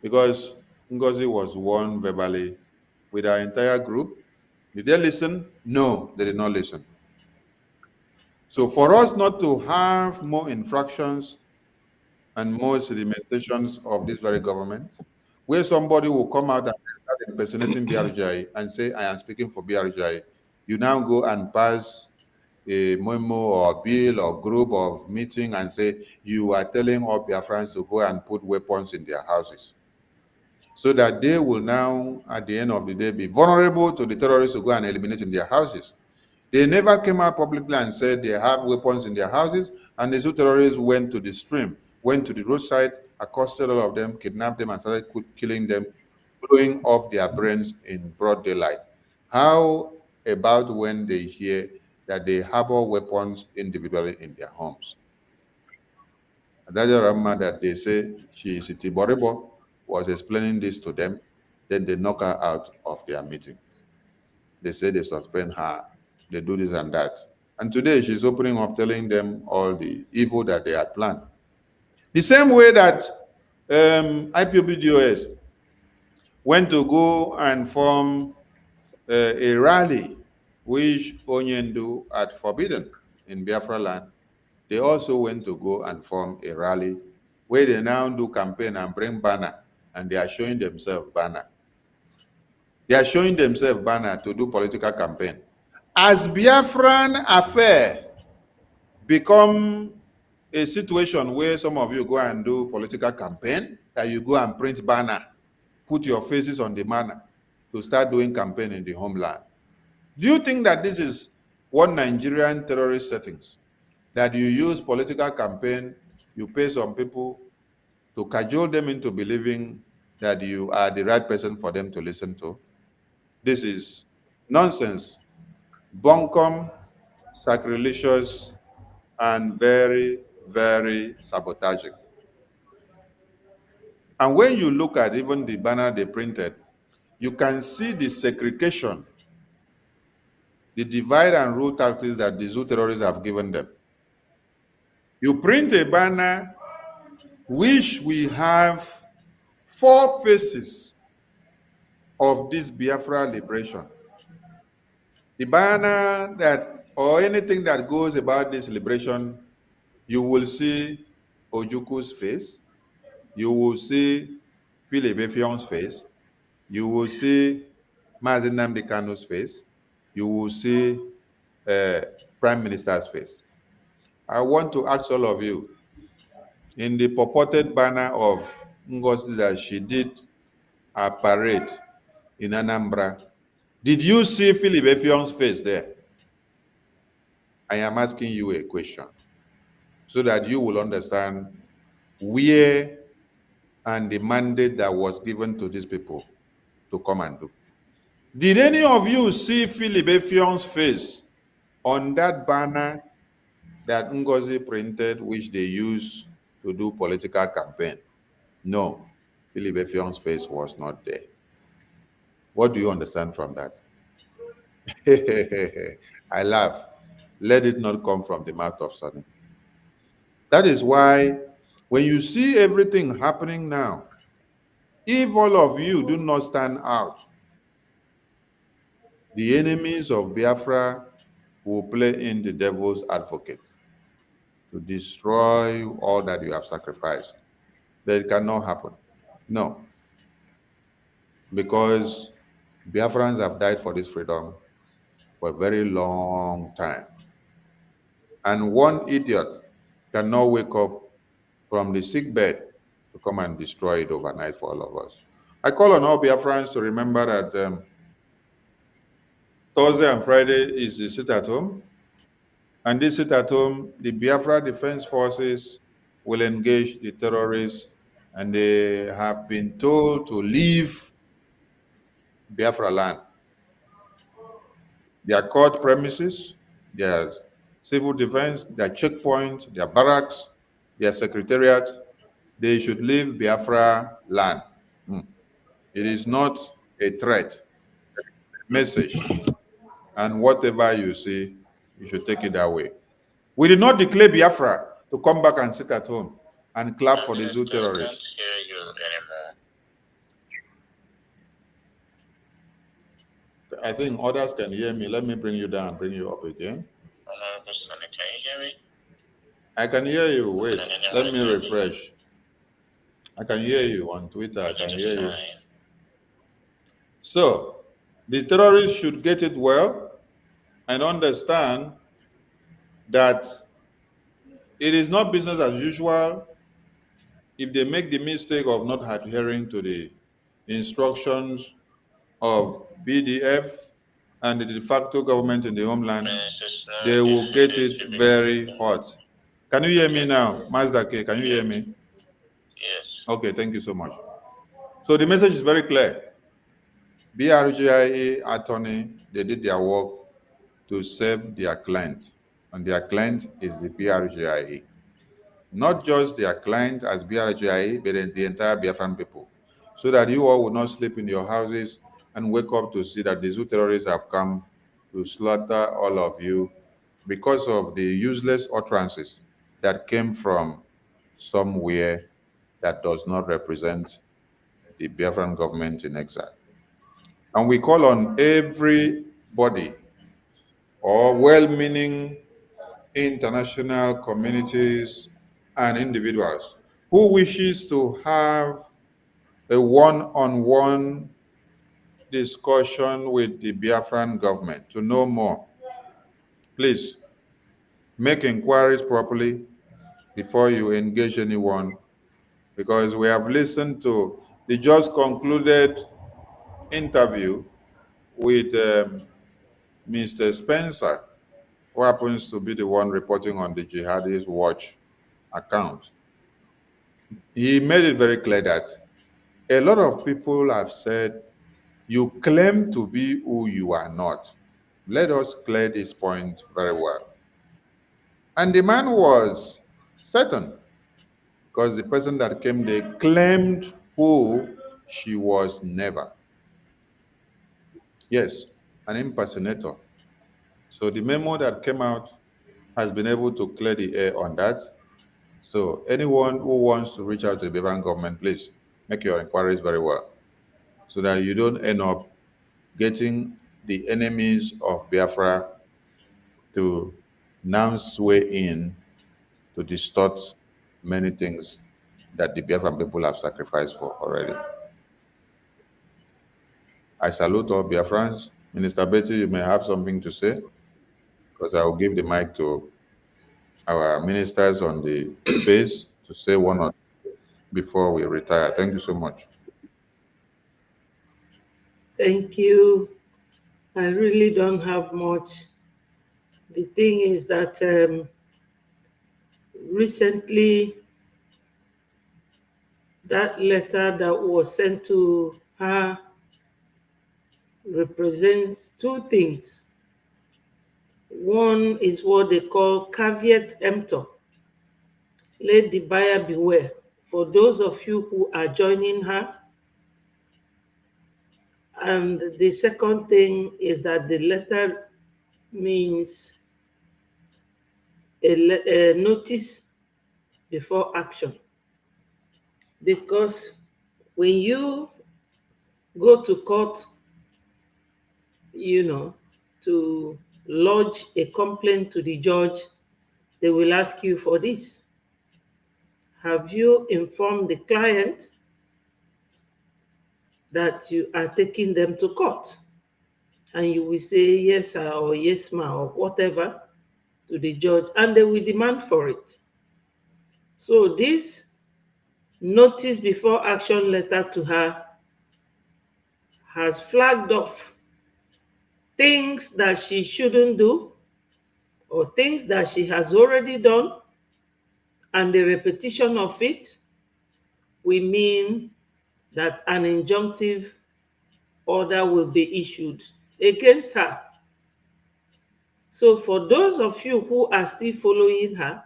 because Ngozi was warned verbally with our entire group. Did they listen? No, they did not listen. So for us not to have more infractions and more sedimentations of this very government, where somebody will come out and start impersonating BRGI and say, I am speaking for BRGI, you now go and pass a memo or bill or group of meeting and say, you are telling all Biafrans to go and put weapons in their houses, so that they will now, at the end of the day, be vulnerable to the terrorists to go and eliminate in their houses. They never came out publicly and said they have weapons in their houses, and the two terrorists went to the stream, went to the roadside, accosted all of them, kidnapped them, and started killing them, blowing off their brains in broad daylight. How about when they hear that they harbor weapons individually in their homes? Adaja Rama, that they say she is Tiboribo, was explaining this to them, then they knock her out of their meeting. They say they suspend her, they do this and that. And today she's opening up, telling them all the evil that they had planned. The same way that IPOBDOS went to go and form a rally which Onyendu had forbidden in Biafra land, they also went to go and form a rally where they now do campaign and bring banner, and they are showing themselves banner. They are showing themselves banner to do political campaign. As Biafran affair become a situation where some of you go and do political campaign, that you go and print banner, put your faces on the banner to start doing campaign in the homeland. Do you think that this is one Nigerian terrorist settings? That you use political campaign, you pay some people to cajole them into believing that you are the right person for them to listen to? This is nonsense, bunkum, sacrilegious, and very, very sabotaging. And when you look at even the banner they printed, you can see the segregation, the divide and rule tactics that the zoo terrorists have given them. You print a banner which we have 4 faces of this Biafra liberation. The banner that, or anything that goes about this liberation, you will see Ojuku's face, you will see Philip Efion's face, you will see Mazi Nnamdi Kanu's face, you will see Prime Minister's face. I want to ask all of you, in the purported banner of Ngozi that she did a parade in Anambra, did you see Philip Efion's face there? I am asking you a question so that you will understand where and the mandate that was given to these people to come and do. Did any of you see Philip Efion's face on that banner that Ngozi printed, which they used to do political campaign? No, Philip Efion's face was not there. What do you understand from that? I laugh. Let it not come from the mouth of Satan. That is why when you see everything happening now, if all of you do not stand out, the enemies of Biafra will play in the devil's advocate to destroy all that you have sacrificed. But it cannot happen. No. Because Biafrans have died for this freedom for a very long time. And one idiot cannot wake up from the sick bed to come and destroy it overnight for all of us. I call on all Biafrans to remember that Thursday and Friday is the sit at home. And this sit at home, the Biafra Defense Forces will engage the terrorists, and they have been told to leave Biafra land. Their court premises, their civil defense, their checkpoint, their barracks, their secretariat, they should leave Biafra land. It is not a threat, message. And whatever you see, you should take it that way. We did not declare Biafra to come back and sit at home and clap for the zoo terrorists. I can't hear you anymore. I think others can hear me. Let me bring you down, bring you up again. Can you hear me? I can hear you. Wait, let me refresh. I can hear you on Twitter. I can hear you. So, the terrorists should get it well and understand that it is not business as usual if they make the mistake of not adhering to the instructions of BDF and the de facto government in the homeland. They will get it very hot. Can you hear me now? Mazda K, can you hear me? Yes. Okay, thank you so much. So the message is very clear. BRGIA attorney, they did their work to save their client, and their client is the BRGIA. Not just their client as BRGIA, but the entire Biafran people, so that you all will not sleep in your houses and wake up to see that the zoo terrorists have come to slaughter all of you because of the useless utterances that came from somewhere that does not represent the Biafran government in exile. And we call on everybody or well-meaning international communities and individuals who wishes to have a one-on-one discussion with the Biafran government to know more. Please make inquiries properly before you engage anyone, because we have listened to the just concluded interview with Mr. Spencer, who happens to be the one reporting on the Jihadist Watch account. He made it very clear that a lot of people have said, you claim to be who you are not. Let us clear this point very well. And the man was certain, because the person that came there claimed who she was never. Yes, an impersonator. So the memo that came out has been able to clear the air on that. So anyone who wants to reach out to the Biafran government, please make your inquiries very well, so that you don't end up getting the enemies of Biafra to now sway in to distort many things that the Biafran people have sacrificed for already. I salute all Biafrans, Minister Betty, you may have something to say, because I will give the mic to our ministers on the base to say one or two before we retire. Thank you so much. Thank you. I really don't have much. The thing is that recently, that letter that was sent to her represents two things. One is what they call caveat emptor. Let the buyer beware. For those of you who are joining her, and the second thing is that the letter means a notice before action. Because when you go to court, to lodge a complaint to the judge, they will ask you for this. Have you informed the client that you are taking them to court? And you will say yes, sir, or yes, ma, or whatever to the judge, and they will demand for it. So this notice before action letter to her has flagged off things that she shouldn't do or things that she has already done, and the repetition of it will mean that an injunctive order will be issued against her. So for those of you who are still following her,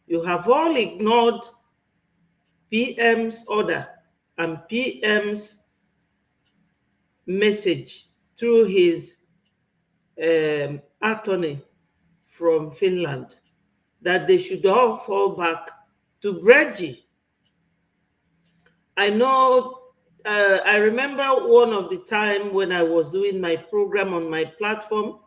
you have all ignored PM's order and PM's message through his attorney from Finland that they should all fall back to Breji. I know, I remember one of the time when I was doing my program on my platform,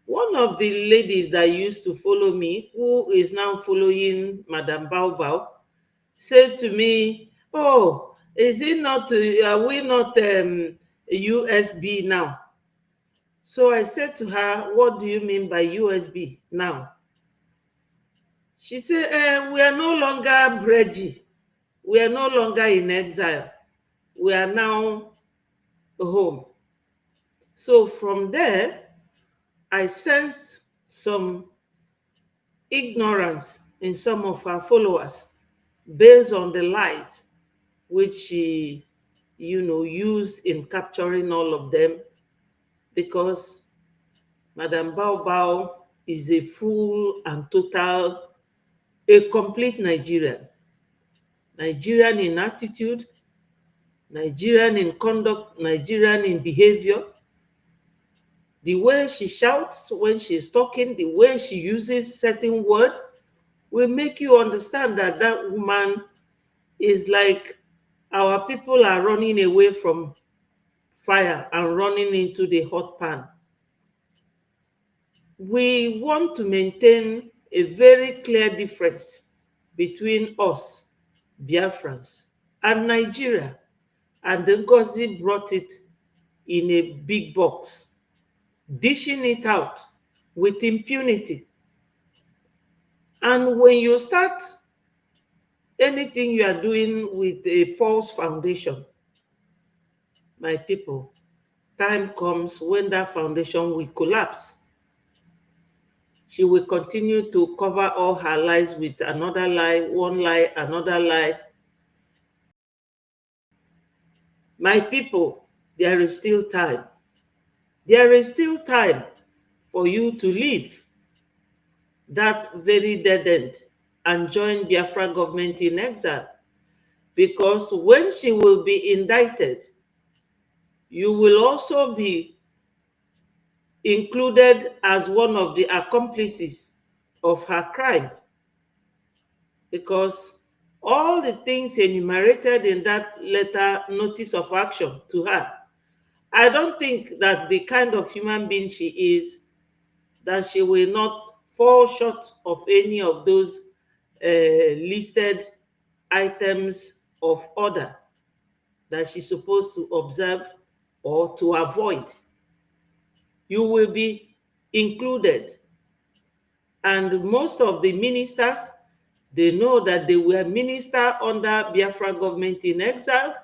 one of the ladies that used to follow me, who is now following Madame Baobao, said to me, "Oh, is it not, are we not USB now?" So I said to her, "What do you mean by USB now?" She said, "We are no longer Breji. We are no longer in exile. We are now home." So from there, I sensed some ignorance in some of her followers based on the lies which she, used in capturing all of them, because Madame Bao Bao is a full and total, a complete Nigerian. Nigerian in attitude, Nigerian in conduct, Nigerian in behavior. The way she shouts when she's talking, the way she uses certain words will make you understand that that woman is like our people are running away from fire and running into the hot pan. We want to maintain a very clear difference between us, Biafrans, and Nigeria. And Ngozi brought it in a big box, dishing it out with impunity. And when you start anything you are doing with a false foundation, my people, time comes when that foundation will collapse. She will continue to cover all her lies with another lie, one lie, another lie. My people, there is still time. There is still time for you to leave that very dead end and join Biafra government in exile. Because when she will be indicted, you will also be included as one of the accomplices of her crime. Because all the things enumerated in that letter, notice of action to her, I don't think that the kind of human being she is, that she will not fall short of any of those listed items of order that she's supposed to observe or to avoid you will be included. And most of the ministers, they know that they were minister under Biafra government in exile.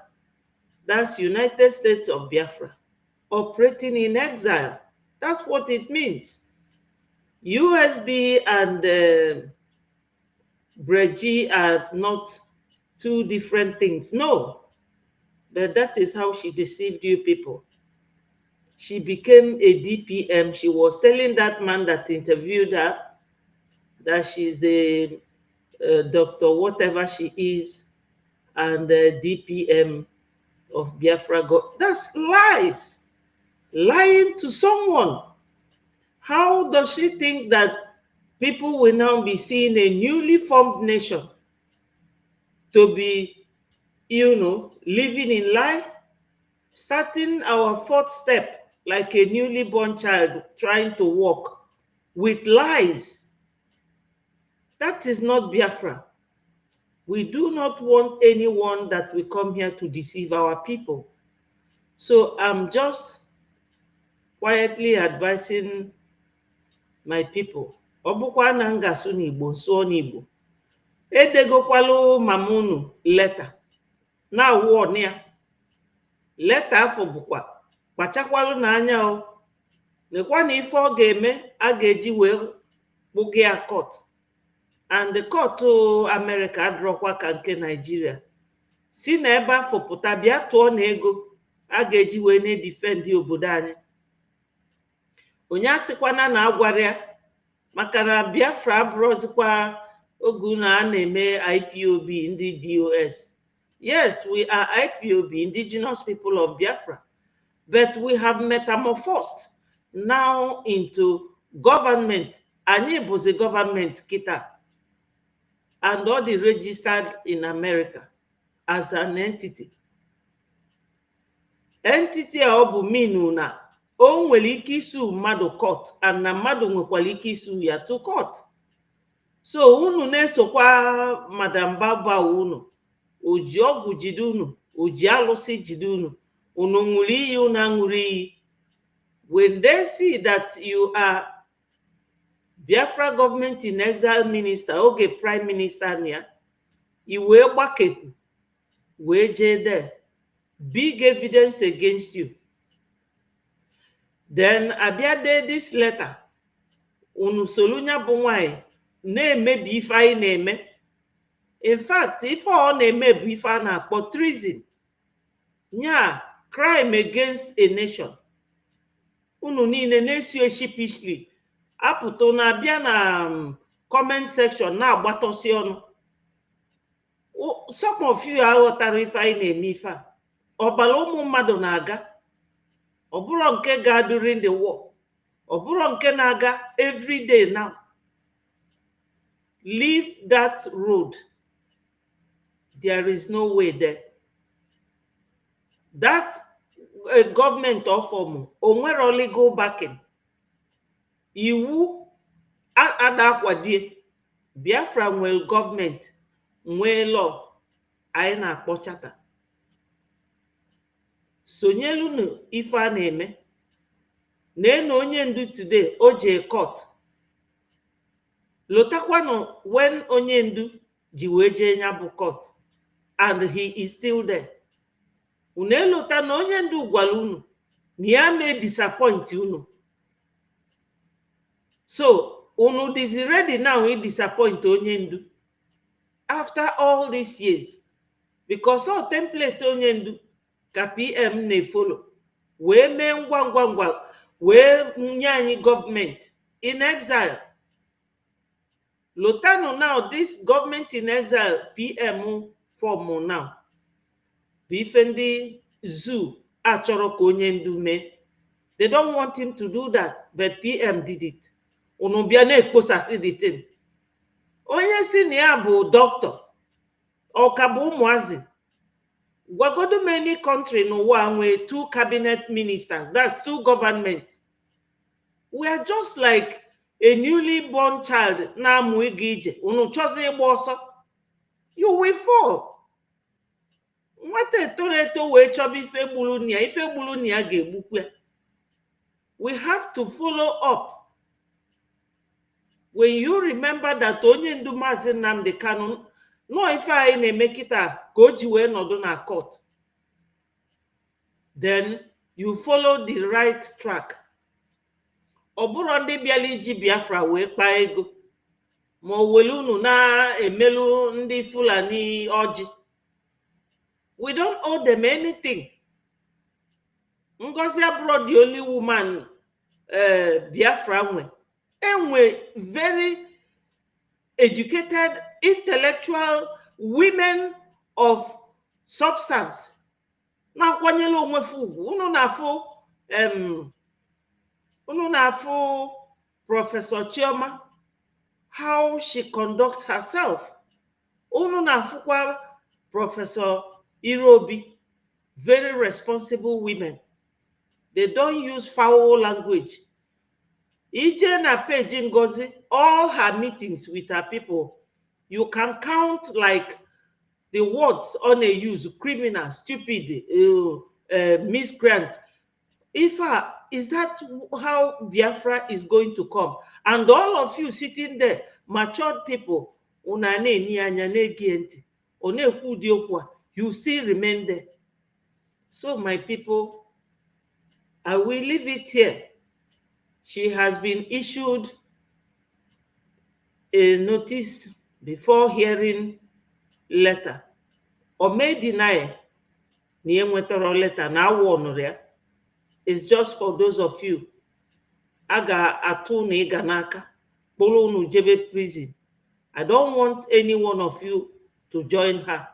That's United States of Biafra, operating in exile. That's what it means. USB and Breji are not two different things. No. But that is how she deceived you people. She became a DPM. She was telling that man that interviewed her that she's a doctor, whatever she is, and DPM of Biafra. That's lies. Lying to someone. How does she think that people will now be seeing a newly formed nation to be, living in lie? Starting our fourth step like a newly born child trying to walk with lies. That is not Biafra. We do not want anyone that will come here to deceive our people. So I'm just quietly advising my people. Obukwa na ngasu n'Igbo, nso n'Igbo. Edegokwalu mama unu leta. Na awụ ya. Leta afọ bụkwa. Kpachakwalu n'anya o. Nekwa na ife ọ ga-eme, a ga-eji wee kpụga ya court. And the court America adọrọkwa ka nke Nigeria. Si na ebe afọ pụta bịa tụọ na ego a ga-eji wee na-edifendi obodo anyị. Onye asịkwana na agwara ya maka na Biafra abụrụzikwa oge unu a na-eme IPOB ndị DOS. Yes, we are IPOB, indigenous people of Biafra, but we have metamorphosed now into government. Anyị bụzi government kita, and all the registered in America as an entity. Entity a ọ bụ minu na o nwere ike isu mmadụ court, and na mmadụ nwekwara ike isu ya to court. So unu na-esokwa Madam Baba unu, o ji ọgwụ jide unu, o ji alụsị jide unu, unu ṅụrụ iyi unu aṅụrụ iyi. When they see that you are Biafra government in exile minister, oge prime minister niya, i wee gbakepu, wee jee there. Big evidence against you. Then abịa dee this letter, unu solunya bụ nwanyị na-emebi ife anyị na-eme. In fact, ife ọ na-eme bụ ife a na-akpọ treason. Nya, crime against a nation. Unu niile na-esi eshipishly apụta na abịa na comment section na-agbatọsi ọnụ. Some of you aghọtara ife anyị na-eme ife a. Ọbara ụmụ mmadụ na-aga. Ọ bụrụ nke ga during the war. Ọ bụrụ nke na-aga every day now. Leave that road. There is no way there. That government of onwere legal backing. Iwu adakwadie. Biafra nwere government, nwee law, anyị na-akpọ charter. Sonyelu ife a na-eme. Na-eno onye ndu today o je court. Lotakwano when onye ndu ji wee jee nya bụ court, and he is still there. Unu elota na onye ndu gwara unu na ya may disappoint unu. So unu is ready now to disappoint onye ndu after all these years, because all template onye ndu ka PM na-follow wee mee ngwa ngwa ngwa wee nye anyị government in exile. Lotano now, this government in exile PM form now. Bifendi zoo achọrọ ka onye ndu mee. They don't want him to do that, but PM did it. Unu bịa na-ekposasị the thing. Onye si na ya bụ doctor, ọ ka bụ ụmụazị. Gwagodo many country n'ụwa nwee 2 cabinet ministers, that's 2 governments. We are just like a newly born child na-amụ ịga ije. Unu chọzi ịgba ọsọ, you will fall. Nwata etoro eto wee chọba ife gburu na ya, ife gburu na ya ga-egbukwa. We have to follow up. When you remember that onye ndu Maazị Nnamdi Kanu no ife anyị na-eme kịta ka o ji wee nọdụ na court, then you follow the right track. Ọ bụrụ ndị bịara iji Biafra wee kpaa ego ma o welu unu na-emelu ndị Fulani ọjị. We don't owe them anything. Ngozi abroad the only woman Biafra nwe. Enwe very educated, intellectual women of substance. Na kwanyelu onwe ugwu. Unu na-afụ Professor Chioma, how she conducts herself. Unu na-afụkwa Professor Irobi, very responsible women. They don't use foul language. Ije na page Ngozi, all her meetings with her people, you can count like the words on a use: criminal, stupid, miscreant. Is that how Biafra is going to come? And all of you sitting there, matured people, you still remain there. So my people, I will leave it here. She has been issued a notice before hearing letter. Or may deny letter now. It's just for those of you. Aga atuni ganaka, bolonu jebe prison. I don't want any one of you to join her.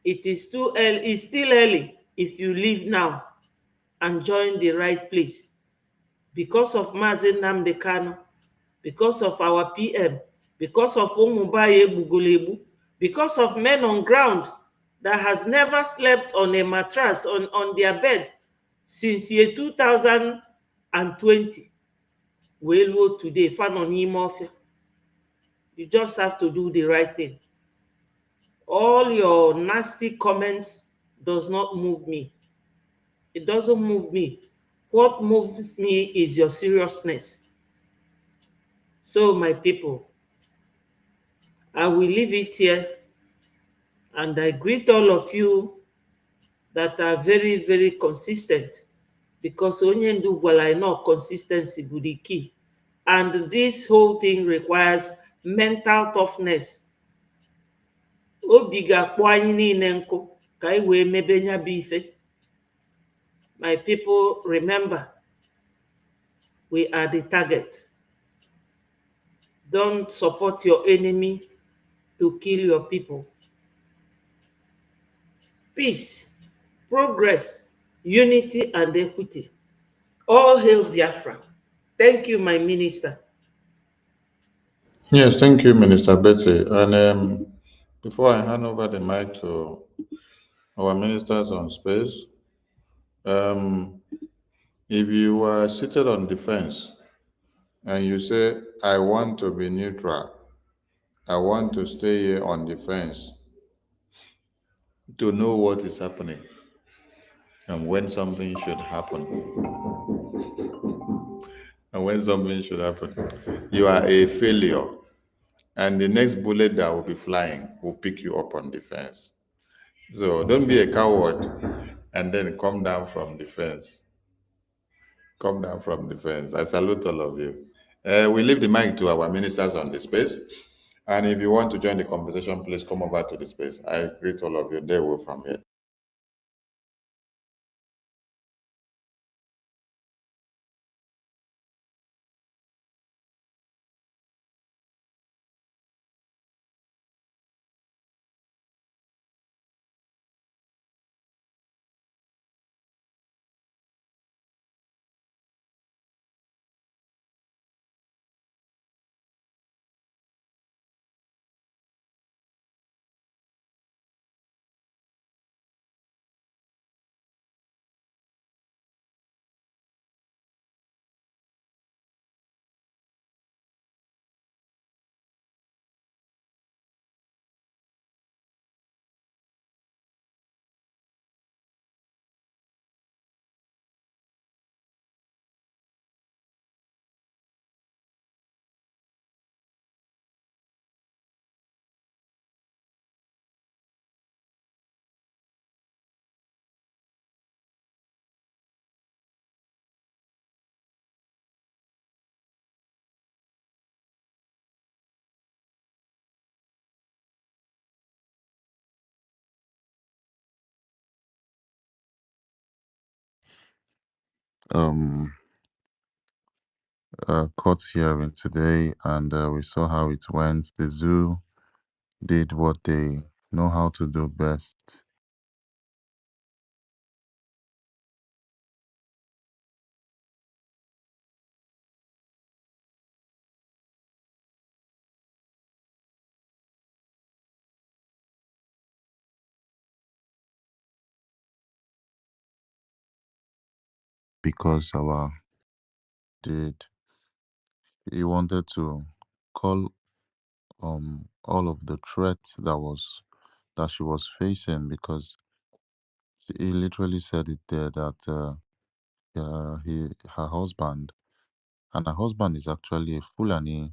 It is too early. It's still early if you leave now and join the right place. Because of Maazị Nnamdi Kanu, because of our PM, because of Umubaye Bugulebu, because of men on ground that has never slept on a mattress on their bed since year 2020. Well, today, you just have to do the right thing. All your nasty comments does not move me. It doesn't move me. What moves me is your seriousness. So, my people, I will leave it here, and I greet all of you that are very, very consistent, because onye ndu gwara know consistency is the key. And this whole thing requires mental toughness. Obi ga-akpọ anyị niile nkụ ka anyị wee mebe nya bụ ife. My people, remember, we are the target. Don't support your enemy to kill your people. Peace, progress, unity, and equity. All hail Biafra. Thank you, my minister. Yes, thank you, Minister Betty. And before I hand over the mic to our ministers on space, if you are seated on the fence and you say, I want to be neutral, I want to stay here on the fence to know what is happening and when something should happen. And when something should happen, you are a failure. And the next bullet that will be flying will pick you up on the fence. So don't be a coward and then come down from the fence. Come down from the fence. I salute all of you. We leave the mic to our ministers on the space. And if you want to join the conversation, please come over to the space. I greet all of you. They will from here. um court hearing today, and we saw how it went. The zoo did what they know how to do best. Because our did he wanted to call all of the threat that she was facing, because he literally said it there that he her husband, and her husband is actually a Fulani.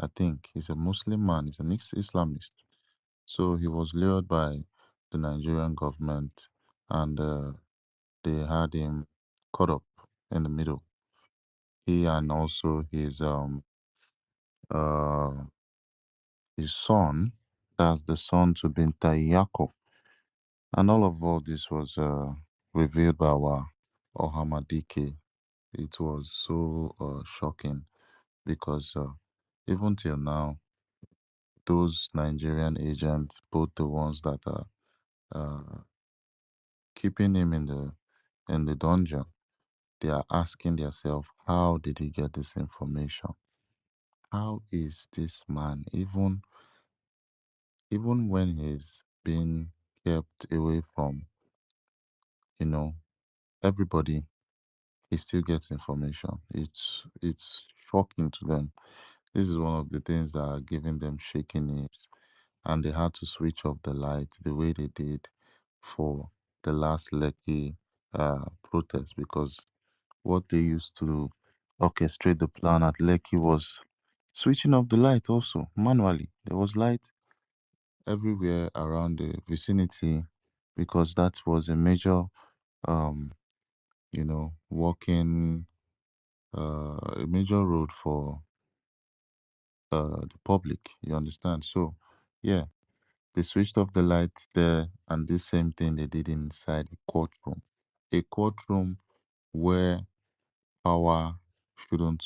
I think he's a Muslim man. He's an Islamist. So he was lured by the Nigerian government, and they had him caught up in the middle. He and also uh his son, that's the son to Binta Yako. And all this was revealed by our Ohamadike. It was so shocking because even till now, those Nigerian agents, both the ones that are uh, keeping him in the dungeon, they are asking themselves, how did he get this information? How is this man, even when he's being kept away from, you know, everybody, he still gets information. It's shocking to them. This is one of the things that are giving them shaking ears, and they had to switch off the light the way they did for the last Lekki protest, because what they used to orchestrate the plan at Lekki was switching off the light also manually. There was light everywhere around the vicinity because that was a major, um, walking, a major road for the public. You understand? So, yeah, they switched off the lights there, and the same thing they did inside a courtroom where power shouldn't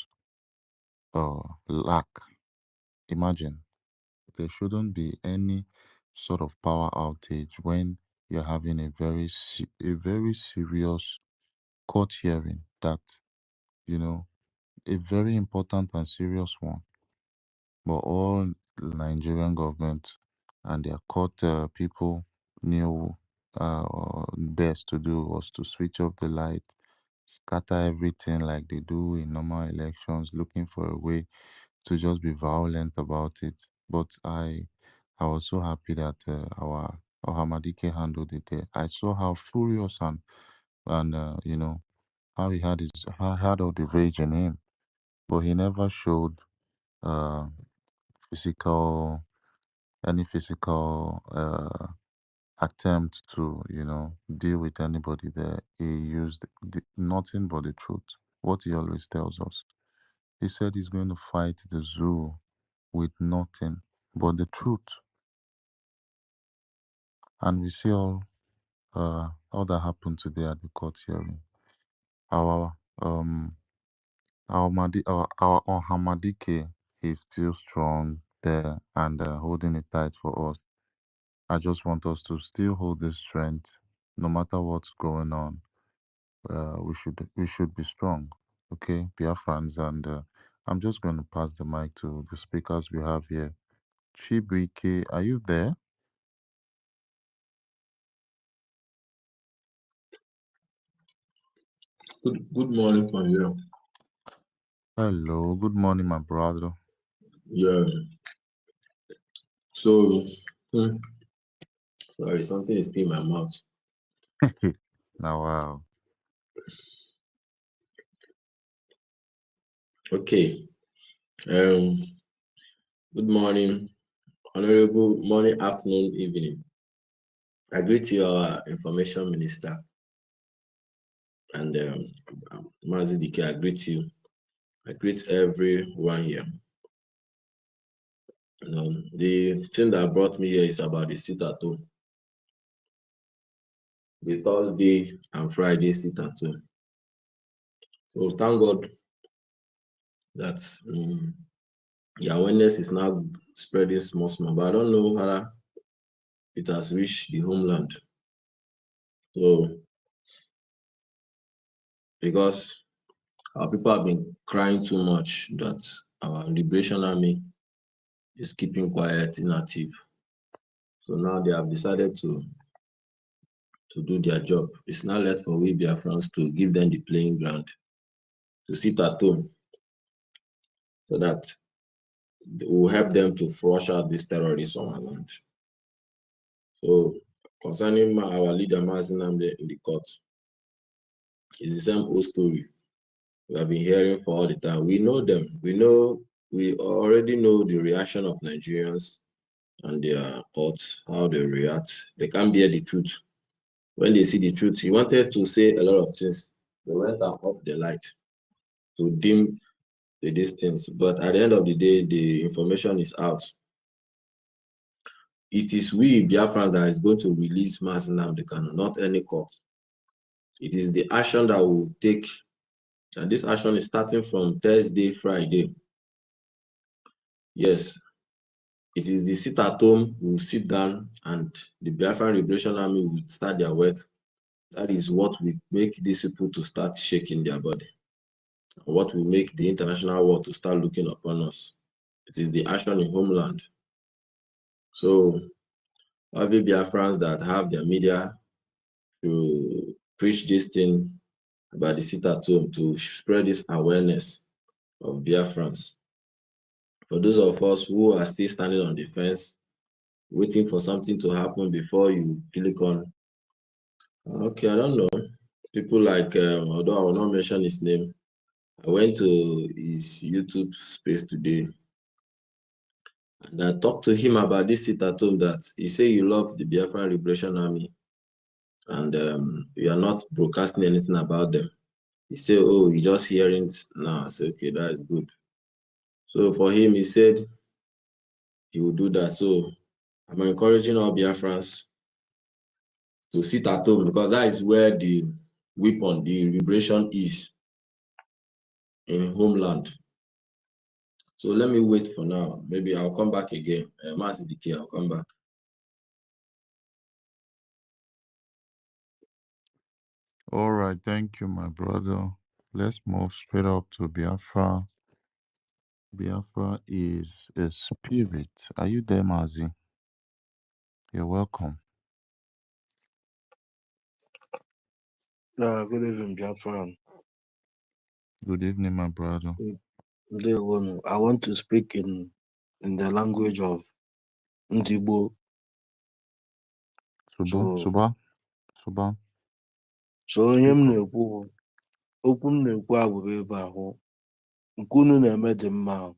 lack. Imagine there shouldn't be any sort of power outage when you're having a very serious court hearing that you know a very important and serious one. But all the Nigerian government and their court people knew best to do was to switch off the light, scatter everything like they do in normal elections, looking for a way to just be violent about it. But I was so happy that our Hamadike handled it there. I saw how furious and how he had all the rage in him, but he never showed uh, physical any physical attempt to deal with anybody there. He used nothing but the truth. What he always tells us. He said he's going to fight the zoo with nothing but the truth. And we see all that happened today at the court hearing. Our our Hamadike is still strong there and holding it tight for us. I just want us to still hold this strength, no matter what's going on. We should be strong, okay, Biafrans. And I'm just going to pass the mic to the speakers we have here. Chibuike, are you there? Good morning from you. Hello, good morning, my brother. Yeah. So, hmm, sorry, something is still in my mouth. Now, wow. Okay. Um. Good morning, honorable morning, afternoon, evening. I greet you, our information minister, and Mazi Dike. I greet you. I greet everyone here. The thing that brought me here is about the sit at home, the Thursday and Friday sit at home. So thank God that the awareness is now spreading small, small. But I don't know how it has reached the homeland. So because our people have been crying too much that our liberation army is keeping quiet, inactive. So now they have decided to do their job. It's now left for we Biafrans to give them the playing ground, to sit at home, so that will help them to flush out this terrorism on our land. So concerning our leader Mazinamde in the court, it's the same old story we have been hearing for all the time. We know them. We already know the reaction of Nigerians and their courts, how they react. They can't bear the truth. When they see the truth, he wanted to say a lot of things. They went off the light to dim the distance. But at the end of the day, the information is out. It is we, Biafran, that is going to release Mazi Nnamdi Kanu, not any court. It is the action that will take, and this action is starting from Thursday, Friday. Yes, it is the sit at home will sit down and the Biafran Liberation Army will start their work. That is what will make these people to start shaking their body. What will make the international world to start looking upon us. It is the action in homeland. So every Biafrans that have their media to preach this thing about the sit at home, to spread this awareness of Biafrans. For those of us who are still standing on the fence, waiting for something to happen before you click on, okay, I don't know. People like, although I will not mention his name, I went to his YouTube space today and I talked to him about this sit at home that he said you love the Biafran Liberation Army and you are not broadcasting anything about them. He said, oh, you just hearing it now. I said, okay, that is good. So for him, he said he will do that. So I'm encouraging all Biafrans to sit at home because that is where the weapon, the liberation is in homeland. So let me wait for now. Maybe I'll come back again. Mass Decay, I'll come back. All right, thank you, my brother. Let's move straight up to Biafra. Biafra is a spirit. Are you there, Mazi? You're welcome. Good evening, Biafran. Good evening, my brother. I want to speak in the language of Ndibo. Suba. So onye m na-ekwu okwu m na-ekwu abụrụ ebe ahụ nke unu na-eme dị mma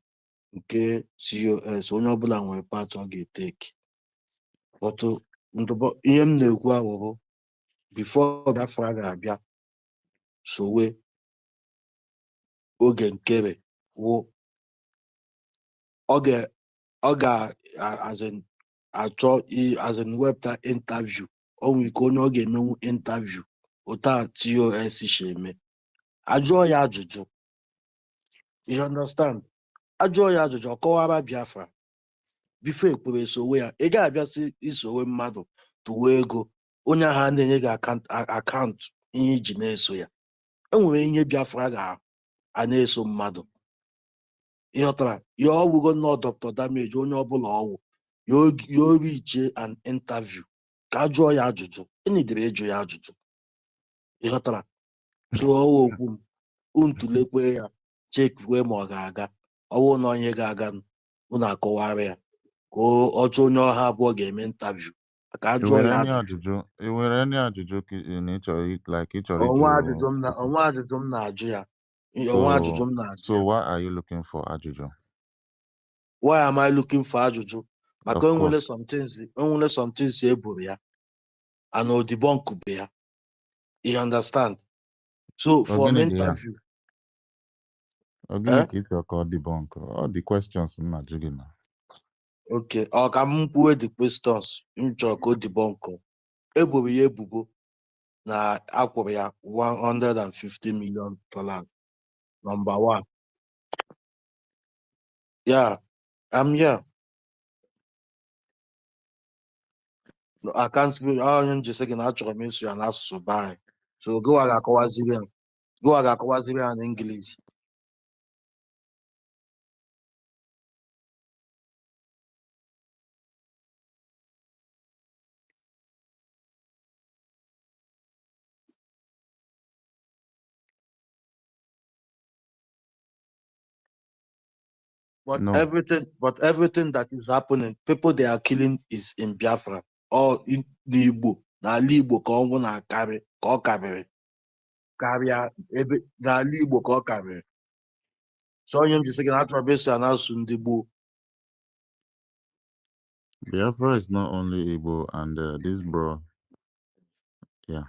nke COS onye ọbụla nwere part ọ ga-eteki ọtụ ihe m na-ekwu ahụhụ before Biafra ga-abịa sowe oge nkere wụ ọ ga-achọ wepụta interview onwe ike onye ọ ga-emenwu interview ụta TOS si eme ajụọ ya ajụjụ you understand ajụọ ya ajụjụ ọ kọwara Biafra bifo ekpere sowe ya ị ga-abịasị isowe mmadụ tụwa ego onye ahụ a na-enye gị akaụntụ ihe iji na-eso ya enwere ihe Biafra ga-a na-eso mmadụ ịghọtara ya ọwụgo nnọọ Dr. Damage onye ọbụla ọwụ ya ori iche an interview ka a jụọ ya ajụjụ enidere ịjụ ya ajụjụ ịghọtara tụọ okwu m untulekwe ya chekwe ma ọ ga-aga ọwụ na onye ga-aga unu akọwara ya ka ọchọ onye ọha abụọ ga-eme interview ka a jụọ ya ajụjụ enwere any ajụjụ ịchọrọ onwe ịjụ ajụjụ m na-ajụ ya onwe ajụjụ m na-ajụ so ya why are you looking for ajụjụ? why am I looking for ajụjụ maka Of enwere course. some things eburu ya and odibo nkube ya you understand so for Ogini me dị ya? interview Ogini ka ị chọrọ ka ọ debunk? All the questions m na-ajụ gị na. okay ọ ka m kwuwe the questions m chọrọ ka o debunk eboro ya ebubo na akwụrụ ya $150 million Number one. Yeah, I'm here. No, I can't speak. I'm just saying, actually, miss you and ask to buy. So go aga Kawazibian. Go aga Kawazibian in English. But No, everything that is happening, people they are killing is in Biafra or in the Igbo. N'ala Igbo ka ọnwụ na-akarị ka ọ karịrị karịa ebe n'ala Igbo ka ọ karịrị. So onye m ji sị gị na achọrọ m isi a na-asụ ndị gboo. Biafra is not only Igbo and this bro. Yeah.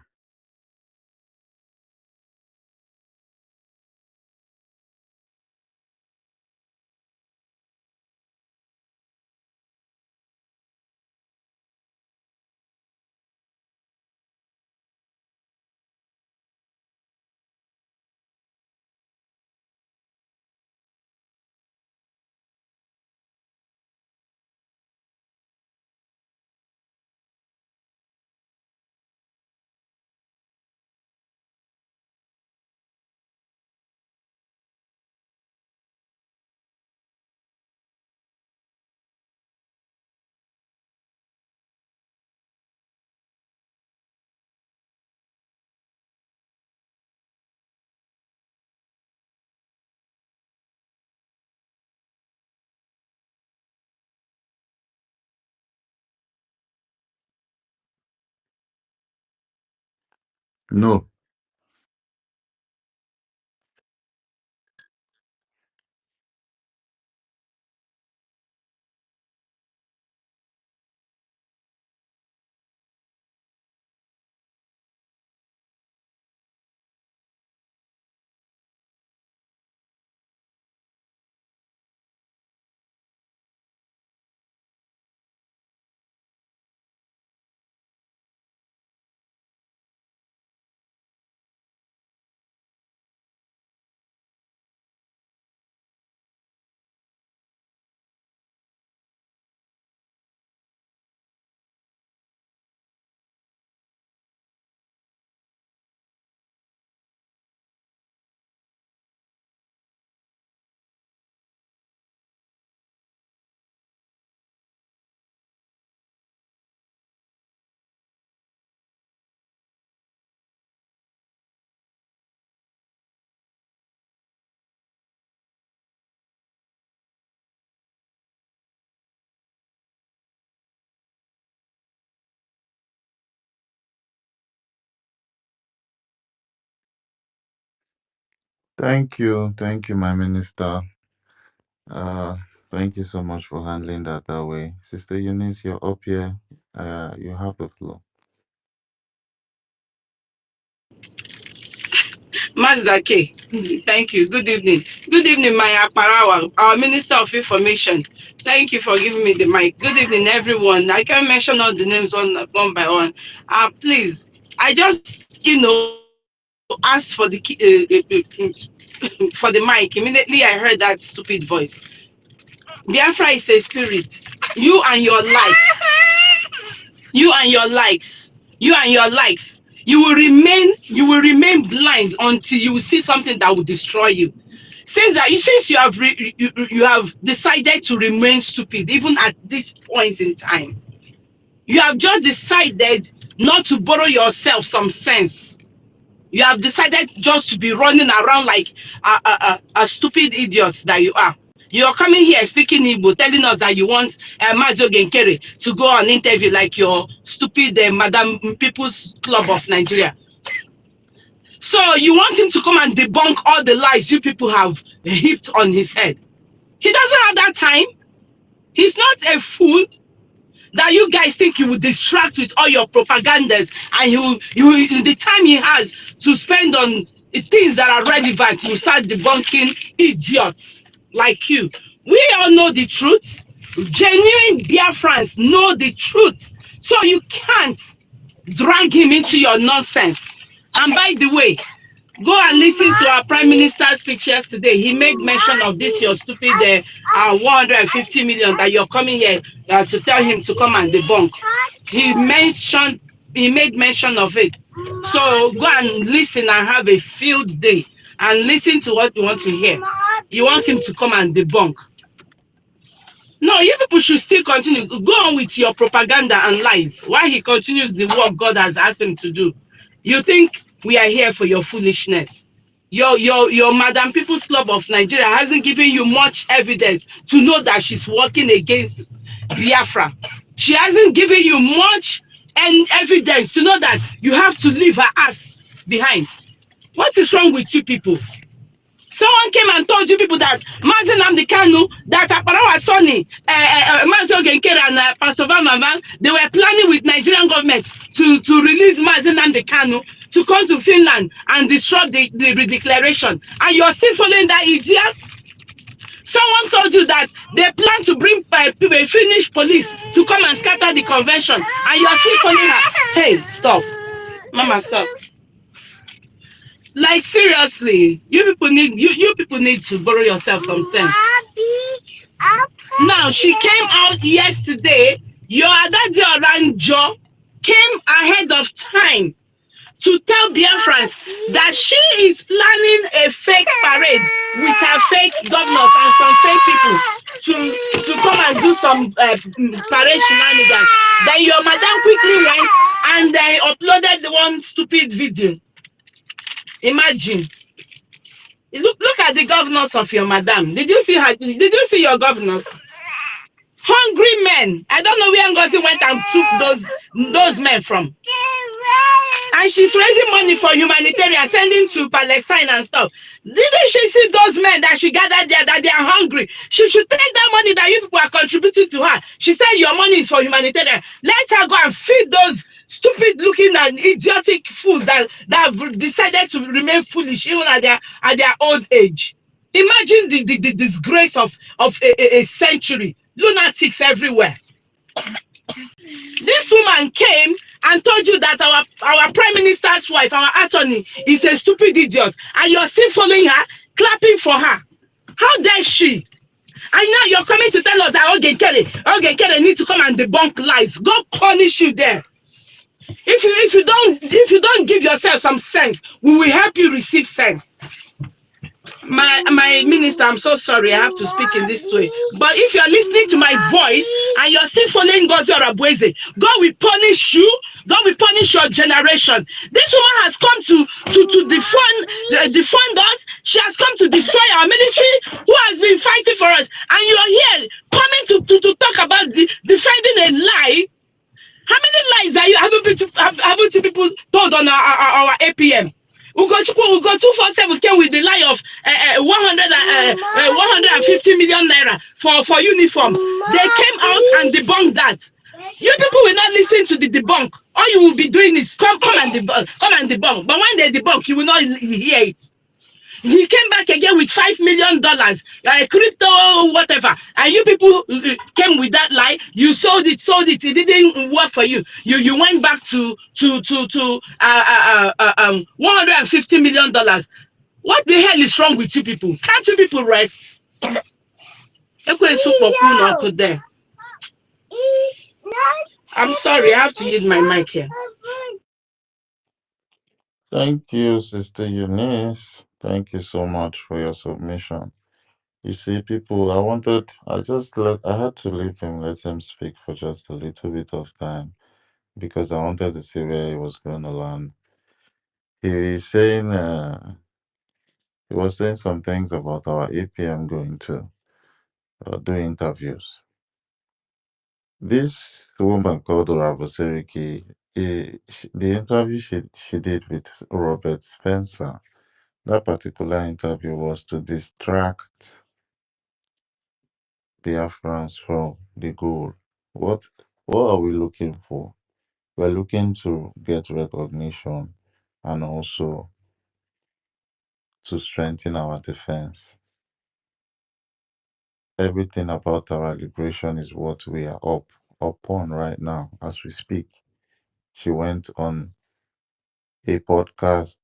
No. Thank you, my minister. Uh, Thank you so much for handling that way. Sister Eunice, you're up here. You have the floor. Mazda K, thank you. Good evening. Good evening, my Aparawa, our Minister of Information. Thank you for giving me the mic. Good evening, everyone. I can't mention all the names one by one. Please, I just, asked for the for the mic. Immediately, I heard that stupid voice. Biafra is a spirit. You and your likes. You and your likes. You and your likes. You will remain blind until you see something that will destroy you. Since you have decided to remain stupid, even at this point in time, you have just decided not to borrow yourself some sense. You have decided just to be running around like a stupid idiot that you are. You're coming here speaking Igbo, telling us that you want Mazo Genkere to go on interview like your stupid Madam People's Club of Nigeria. So you want him to come and debunk all the lies you people have heaped on his head. He doesn't have that time. He's not a fool that you guys think he will distract with all your propagandas, and the time he has to spend on things that are relevant, you start debunking idiots like you. We all know the truth. Genuine Biafrans know the truth. So you can't drag him into your nonsense. And by the way, Go and listen to our Prime Minister's speech yesterday. He made mention of this, your stupid 150 million that you're coming here to tell him to come and debunk. He mentioned, he made mention of it. So go and listen and have a field day and listen to what you want to hear. You want him to come and debunk. No, you people should still continue. Go on with your propaganda and lies while he continues the work God has asked him to do. You think we are here for your foolishness? Your Madam People's Club of Nigeria hasn't given you much evidence to know that she's working against Biafra. She hasn't given you much and evidence to know that you have to leave her ass behind. What is wrong with you people? Someone came and told you people that Mazi Nnamdi Kanu, that Aparawa Soni, Mazi Ogenkere and Pastor Mama, they were planning with Nigerian government to release Mazi Nnamdi Kanu to come to Finland and disrupt the declaration. And you're still following that idiot? Someone told you that they plan to bring Finnish police to come and scatter the convention, and you're still following her. Hey, stop. Mama, stop. Like seriously, you people need to borrow yourself some sense. Now she came out yesterday. Your Adaji Oranjo came ahead of time to tell Biafrans that she is planning a fake parade with her fake governors and some fake people to come and do some parade shenanigans. Then your madam quickly went and they uploaded the one stupid video. Imagine. Look at the governors of your madam. Did you see her? Did you see your governors? Hungry men. I don't know where Ngozi went and took those men from. And she's raising money for humanitarian, sending to Palestine and stuff. Didn't she see those men that she gathered there, that they are hungry? She should take that money that you people are contributing to her. She said your money is for humanitarian. Let her go and feed those stupid looking and idiotic fools that have decided to remain foolish even at their old age. Imagine the disgrace of a century. Lunatics everywhere. This woman came and told you that our prime minister's wife, our attorney, is a stupid idiot, and you're still following her, clapping for her. How dare she? And now you're coming to tell us that Ogenkere need to come and debunk lies. God punish you there. If you don't give yourself some sense, we will help you receive sense. My minister, I'm so sorry I have to speak in this way, but if you're listening to my voice and you're still following God's Orabueze, God will punish you. God will punish your generation. This woman has come to defund us. She has come to destroy our military who has been fighting for us, and you're here coming to talk about defending a lie. How many lies haven't you people told on our APM? Ugo 247 came with the lie of 150 million naira for uniform. They came out and debunked that. You people will not listen to the debunk. All you will be doing is come and debunk. But when they debunk, you will not hear it. He came back again with $5 million, crypto, whatever. And you people came with that lie. You sold it. It didn't work for you. You went back to 150 million. What the hell is wrong with you people? Can't you people rest? I'm sorry, I have to use my mic here. Thank you, Sister Eunice. Thank you so much for your submission. You see, people, I had to leave him, let him speak for just a little bit of time because I wanted to see where he was going to land. He's saying, he was saying some things about our APM going to do interviews. This woman called Oraboseriki, the interview she did with Robert Spencer, that particular interview was to distract Biafrans from the goal. What what are we looking for? We're looking to get recognition and also to strengthen our defense. Everything about our liberation is what we are upon right now as we speak. She went on a podcast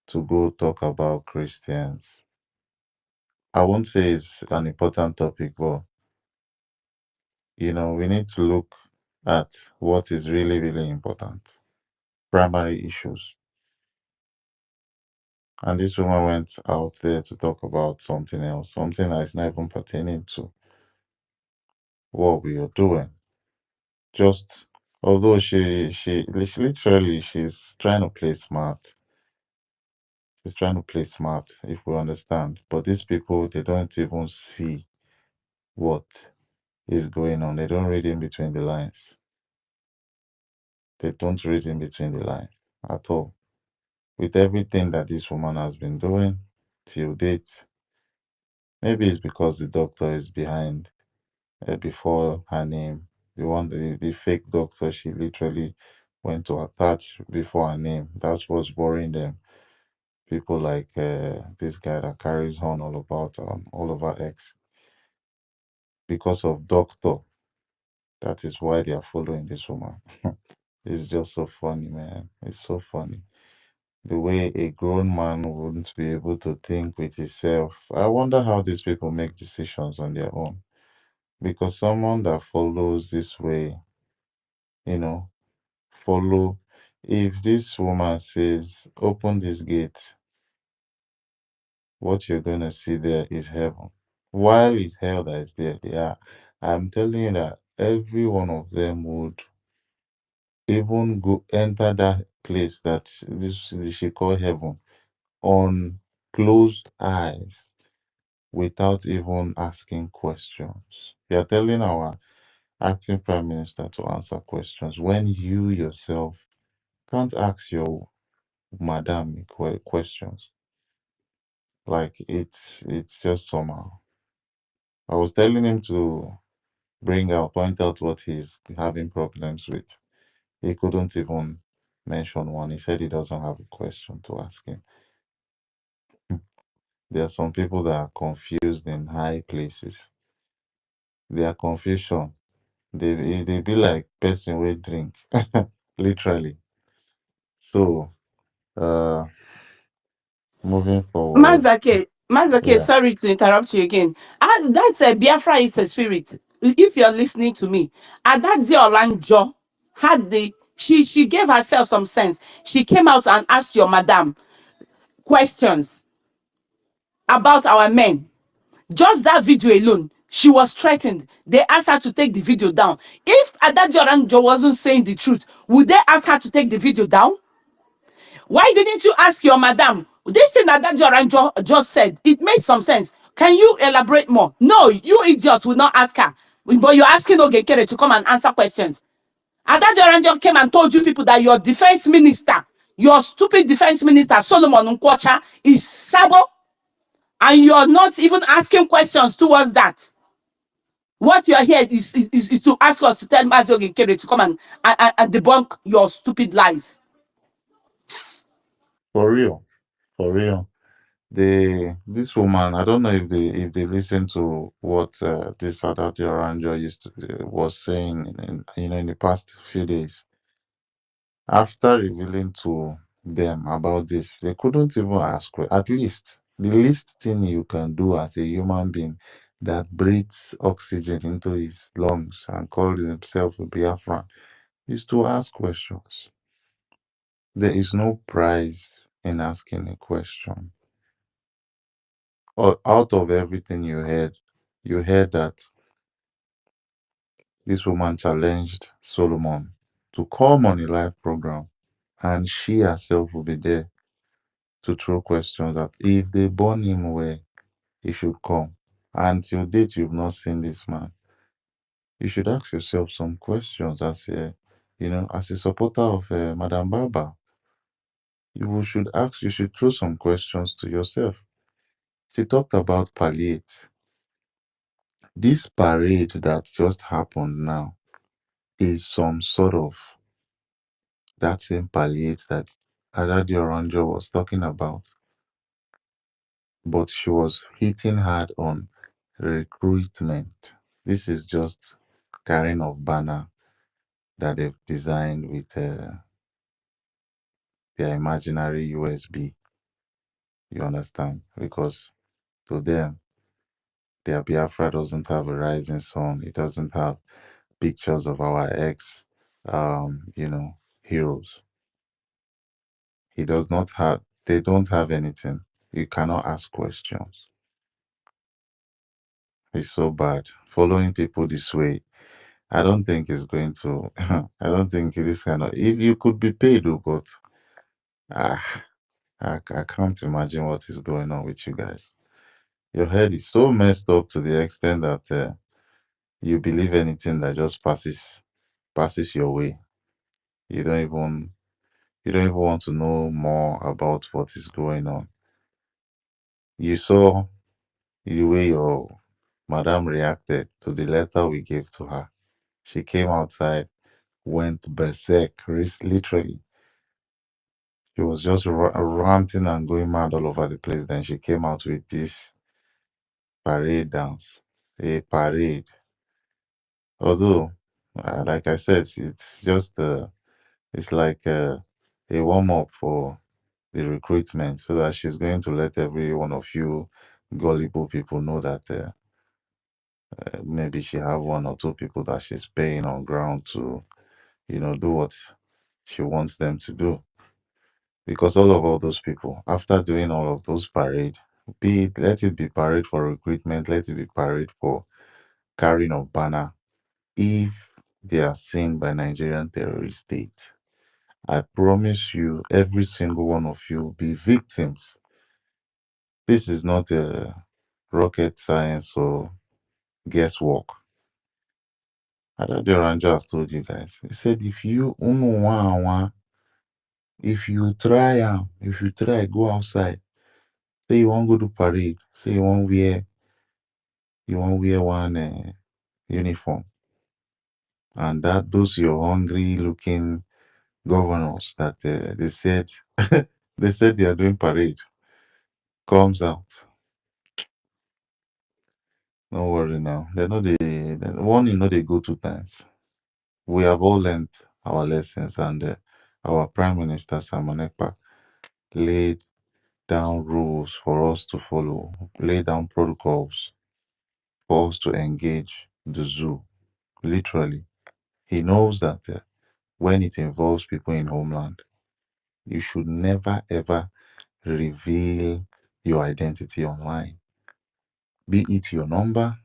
to go talk about Christians. I won't say it's an important topic, but we need to look at what is really, really important. Primary issues. And this woman went out there to talk about something else, something that is not even pertaining to what we are doing. Just although she's trying to play smart. She's trying to play smart, if we understand. But these people, they don't even see what is going on. They don't read in between the lines. They don't read in between the lines at all. With everything that this woman has been doing till date, maybe it's because the doctor is behind before her name. The fake doctor she literally went to attach before her name. That's what's worrying them. People like this guy that carries on all about all over X. Because of doctor, that is why they are following this woman. It's just so funny, man. It's so funny. The way a grown man wouldn't be able to think with himself. I wonder how these people make decisions on their own. Because someone that follows this way, you know, follow. If this woman says, open this gate, what you're going to see there is heaven. While it's hell that is there, they are. I'm telling you that every one of them would even go enter that place that this she call heaven on closed eyes without even asking questions. You're telling our acting prime minister to answer questions when you yourself can't ask your madam questions. Like it's just somehow. I was telling him to point out what he's having problems with. He couldn't even mention one. He said he doesn't have a question to ask him. There are some people that are confused in high places. Their confusion, they be like person will drink, literally. So, uh, moving forward, Mazake, yeah. sorry to interrupt you again. That's a Biafra is a spirit. If you're listening to me, Adadzi Olanjo had she gave herself some sense. She came out and asked your madam questions about our men. Just that video alone, she was threatened. They asked her to take the video down. If Adadzi Olanjo wasn't saying the truth, would they ask her to take the video down? Why didn't you ask your madam? This thing that Joranjo just said, it made some sense. Can you elaborate more? No, you idiots will not ask her. But you're asking Ogekere to come and answer questions. Adajo Oranjo came and told you people that your defense minister, your stupid defense minister, Solomon Nkwocha, is Sabo, and you're not even asking questions towards that. What you're here is to ask us to tell Mazi Ogekere to come and debunk your stupid lies. For real, for real. This woman, I don't know if they listen to what this Adati Oranjo was saying in the past few days. After revealing to them about this, they couldn't even ask. At least the least thing you can do as a human being that breathes oxygen into his lungs and calls himself a Biafran is to ask questions. There is no prize in asking a question. Out of everything you heard that this woman challenged Solomon to come on a live program, and she herself will be there to throw questions that if they born him where he should come. And till date, you've not seen this man. You should ask yourself some questions as a supporter of Madam Baba. You should throw some questions to yourself. She talked about palliate. This parade that just happened now is some sort of that same palliate that Adadi Oranjo was talking about, but she was hitting hard on recruitment. This is just carrying of banner that they've designed with their imaginary USB. You understand? Because to them, their Biafra doesn't have a rising sun. It doesn't have pictures of our ex, you know, heroes. He does not have. They don't have anything. You cannot ask questions. It's so bad. Following people this way, I don't think it's going to. I don't think it is kind of. If you could be paid, oh, but ah, I can't imagine what is going on with you guys. Your head is so messed up to the extent that you believe anything that just passes your way. You don't even you don't even want to know more about what is going on. You saw the way your madam reacted to the letter we gave to her. She came outside, went berserk, literally. She was just ranting and going mad all over the place. Then she came out with this parade dance, a parade. Although, like I said, it's just it's like a warm up for the recruitment, so that she's going to let every one of you gullible people know that maybe she have one or two people that she's paying on ground to, do what she wants them to do. Because all those people, after doing all of those parade, let it be parade for recruitment, let it be parade for carrying of banner. If they are seen by Nigerian terrorist state, I promise you, every single one of you will be victims. This is not a rocket science or guesswork. Adadio Ranjo has told you guys. He said, if you if you try if you try go outside, say you want go to parade, say you want wear one uniform, and that those your hungry looking governors that they said they said they are doing parade comes out. Don't worry now. They're not the one, they go two times. We have all learned our lessons, and our Prime Minister Simon Ekpa laid down rules for us to follow, laid down protocols for us to engage the zoo. Literally, he knows that when it involves people in homeland, you should never ever reveal your identity online, be it your number,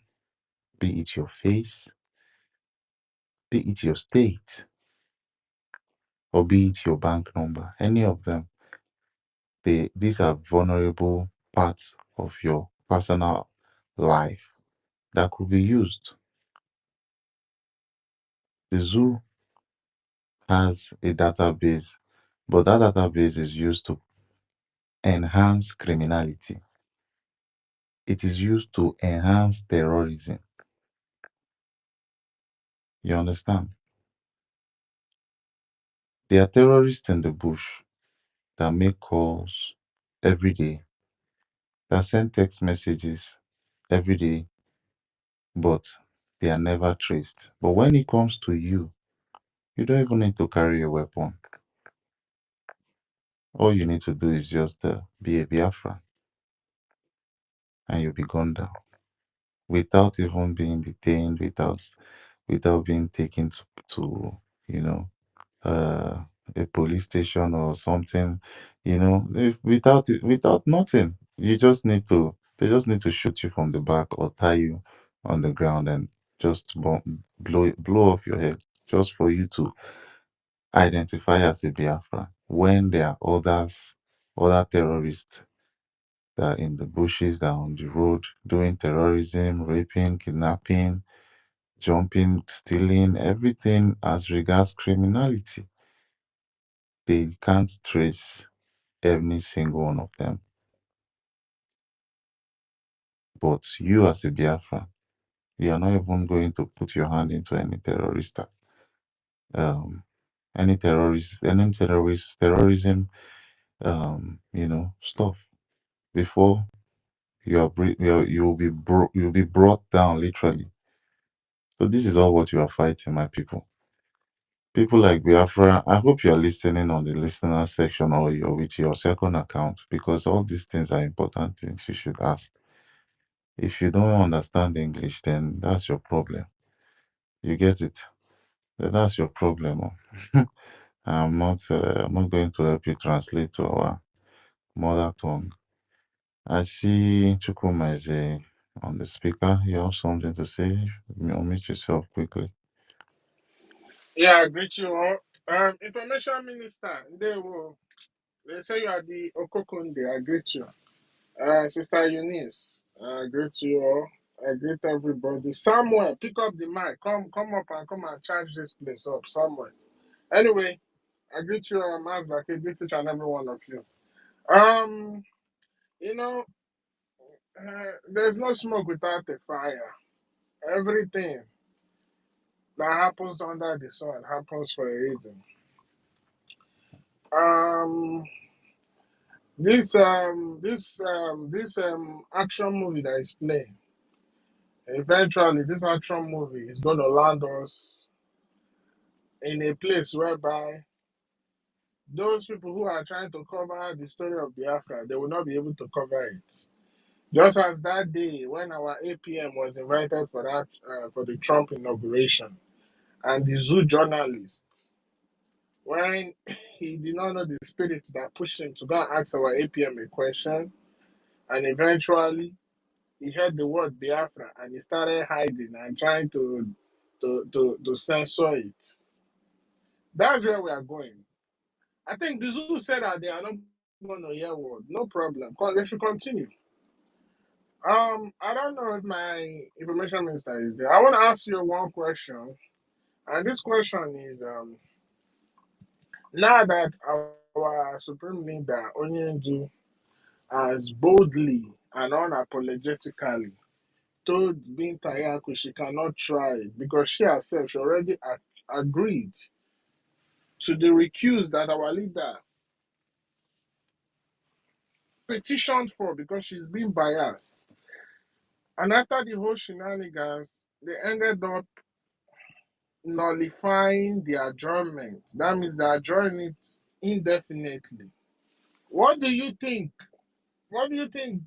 be it your face, be it your state, or be it your bank number. Any of them, these are vulnerable parts of your personal life that could be used. The zoo has a database, but that database is used to enhance criminality. It is used to enhance terrorism. You understand? There are terrorists in the bush that make calls every day, that send text messages every day, but they are never traced. But when it comes to you, you don't even need to carry a weapon. All you need to do is just be a Biafra, and you'll be gunned down without even being detained, without being taken to you know uh, a police station or something, without nothing. They just need to shoot you from the back or tie you on the ground and just blow off your head, just for you to identify as a Biafra. When there are other terrorists that are in the bushes, that are on the road doing terrorism, raping, kidnapping, jumping, stealing, everything as regards criminality. They can't trace every single one of them. But you, as a Biafra, you are not even going to put your hand into um, any terrorism, stuff before you'll be brought down literally. So this is all what you are fighting, my people. People like Biafra, I hope you're listening on the listener section or you're with your second account because all these things are important things you should ask. If you don't understand English, then that's your problem. You get it? Then that's your problem. Oh. I'm not going to help you translate to our mother tongue. I see Chukuma is on the speaker. You have something to say? Unmute yourself quickly. Yeah, I greet you all. Information Minister, they say you are the Okokunde. I greet you. Sister Eunice, I greet you all. I greet everybody. Somewhere, pick up the mic. Come up and come and charge this place up somewhere. Anyway, I greet you, Mazda. I greet each and every one of you. Um, you know, there's no smoke without a fire. Everything that happens under the sun happens for a reason. Um, this action movie that is playing, eventually this action movie is going to land us in a place whereby those people who are trying to cover the story of Biafra, they will not be able to cover it. Just as that day when our APM was invited for that for the Trump inauguration, and the zoo journalist, when he did not know the spirit that pushed him to go and ask our APM a question, and eventually he heard the word Biafra and he started hiding and trying to censor it. That's where we are going. I think the zoo said that they are not going to hear word. No problem. They should continue. I don't know if my information minister is there. I want to ask you one question, and this question is now that our supreme leader Onyendu has boldly and unapologetically told Binta Yaku she cannot try it because she herself she already agreed to the recuse that our leader petitioned for because she's been biased. And after the whole shenanigans, they ended up nullifying the adjournment. That means they adjourn it indefinitely. What do you think? What do you think?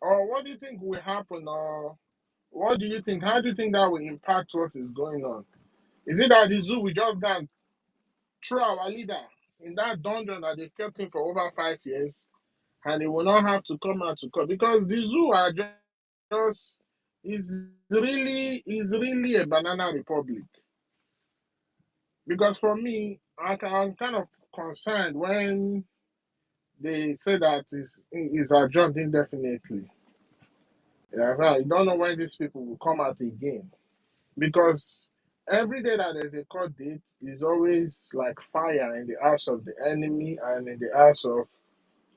Or what do you think will happen? Or what do you think? How do you think that will impact what is going on? Is it that the zoo will just go and throw our leader in that dungeon that they've kept him for over 5 years, and he will not have to come out to court because the zoo are just is really a banana republic. Because for me, I'm kind of concerned when they say that is adjourned indefinitely. Yeah, I don't know when these people will come out again because every day that there's a court date is always like fire in the house of the enemy and in the house of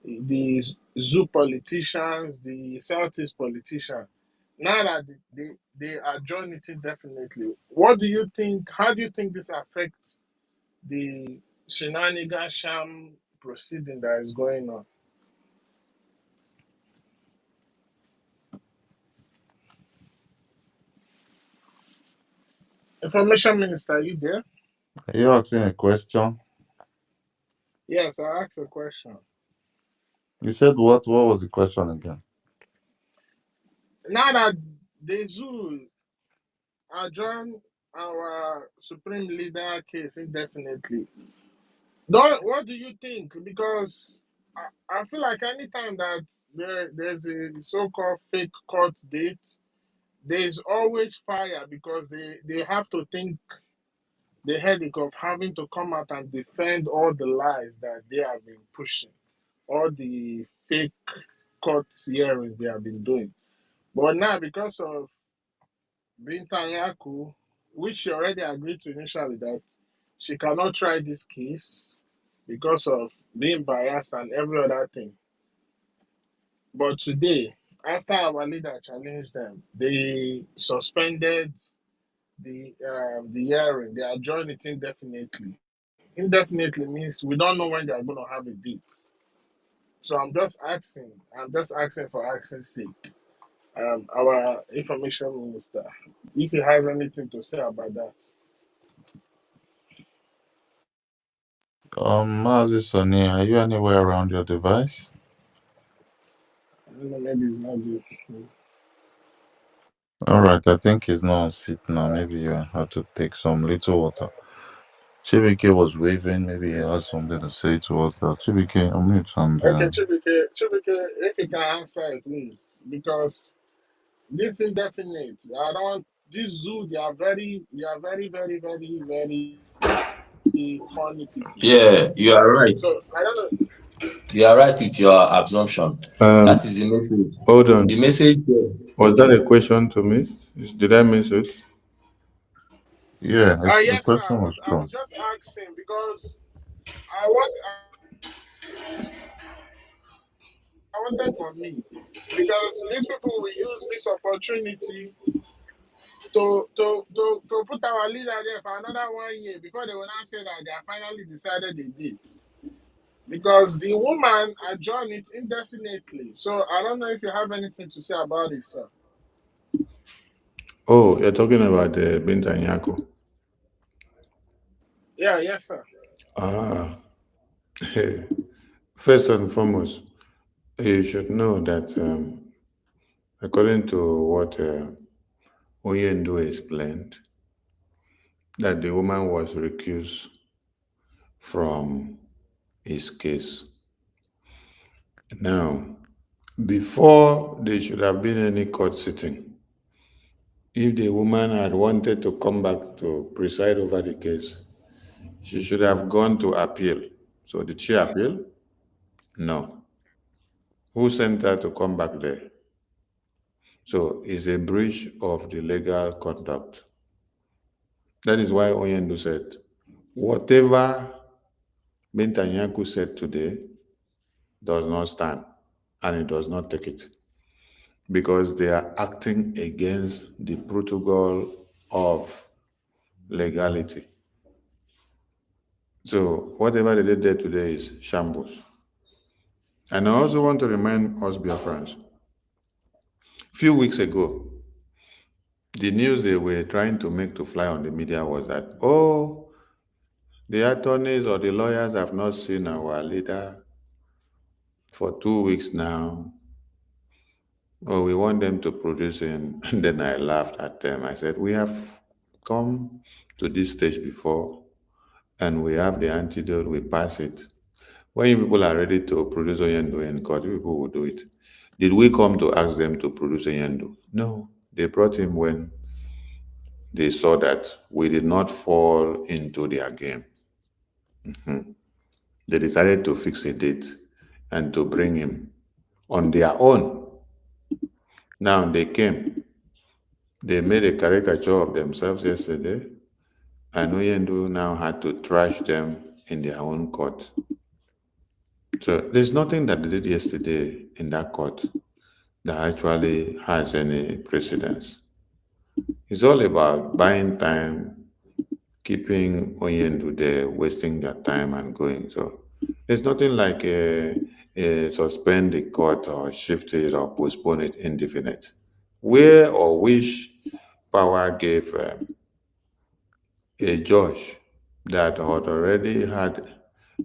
the zoo politicians, the Southeast politicians. Now that they adjourn it indefinitely, what do you think? How do you think this affects the shenanigan sham proceeding that is going on? Information Minister, are you there? Are you asking a question? Yes, I asked a question. You said what? What was the question again? Now that the zoo adjourn our supreme leader case indefinitely, what do you think? Because I feel like anytime that there's a so-called fake court date, there's always fire because they have to think the headache of having to come out and defend all the lies that they have been pushing, all the fake court hearings they have been doing. But now, because of Binta Yaku, which she already agreed to initially that she cannot try this case because of being biased and every other thing. But today, after our leader challenged them, they suspended the hearing. They adjourned it indefinitely. Indefinitely means we don't know when they are going to have a date. So I'm just asking. I'm just asking for asking sake. Our information minister, if he has anything to say about that. Mazi Sonny, are you anywhere around your device? I don't know, maybe it's not good. All right, I think he's not on seat now. Maybe you have to take some little water. Chibike was waving. Maybe he has something to say to us. Chibike, unmute and Okay, Chibike, if you can answer it, please, because this indefinite, I don't. This zoo, they are very, very, very, very funny people. Yeah, you are right. So I don't know. You are right with your assumption. That is Um, the message. hold on. The message there. Was that a question to me? Did I miss it? yeah, the Yes, sir. question was I strong. was just asking because I wanted for me because these people will use this opportunity to put our leader there for another 1 year before they will now say that they have finally decided a date. Because the woman adjourned it indefinitely. So I don't know if you have anything to say about it, sir. Oh, you're talking about Binta Nyako. Yeah, yes, sir. Ah, first and foremost, you should know that according to what Oyendo explained, that the woman was recused from his case. Now, before there should have been any court sitting, if the woman had wanted to come back to preside over the case, she should have gone to appeal. So did she appeal? No. Who sent her to come back there? So it's a breach of the legal conduct. That is why Oyendo said, whatever Bentanyaku said today does not stand, and it does not take it, because they are acting against the protocol of legality. So whatever they did there today is shambles. And I also want to remind us, Biafrans, a few weeks ago, the news they were trying to make to fly on the media was that, oh, the attorneys or the lawyers have not seen our leader for 2 weeks now. Oh, we want them to produce him. And then I laughed at them. I said, we have come to this stage before and we have the antidote, we pass it. When you people are ready to produce Oyendo in court, you people will do it. Did we come to ask them to produce Oyendo? No. They brought him when they saw that we did not fall into their game. They decided to fix a date and to bring him on their own. Now they came. They made a caricature of themselves yesterday, and Oyendu now had to trash them in their own court. So there's nothing that they did yesterday in that court that actually has any precedence. It's all about buying time, keeping Oyendu there, wasting their time and going. So there's nothing like suspend the court or shift it or postpone it indefinite. Where or which power gave a judge that had already had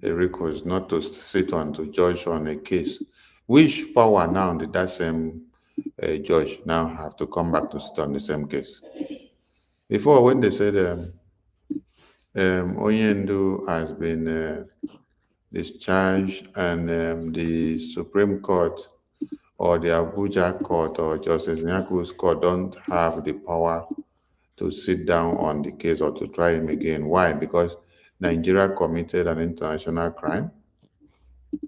a recourse not to sit on to judge on a case, which power now did that same judge now have to come back to sit on the same case? Before, when they said Onyendu has been discharged and the Supreme Court or the Abuja Court or Justice Nyaku's court don't have the power to sit down on the case or to try him again. Why? Because Nigeria committed an international crime.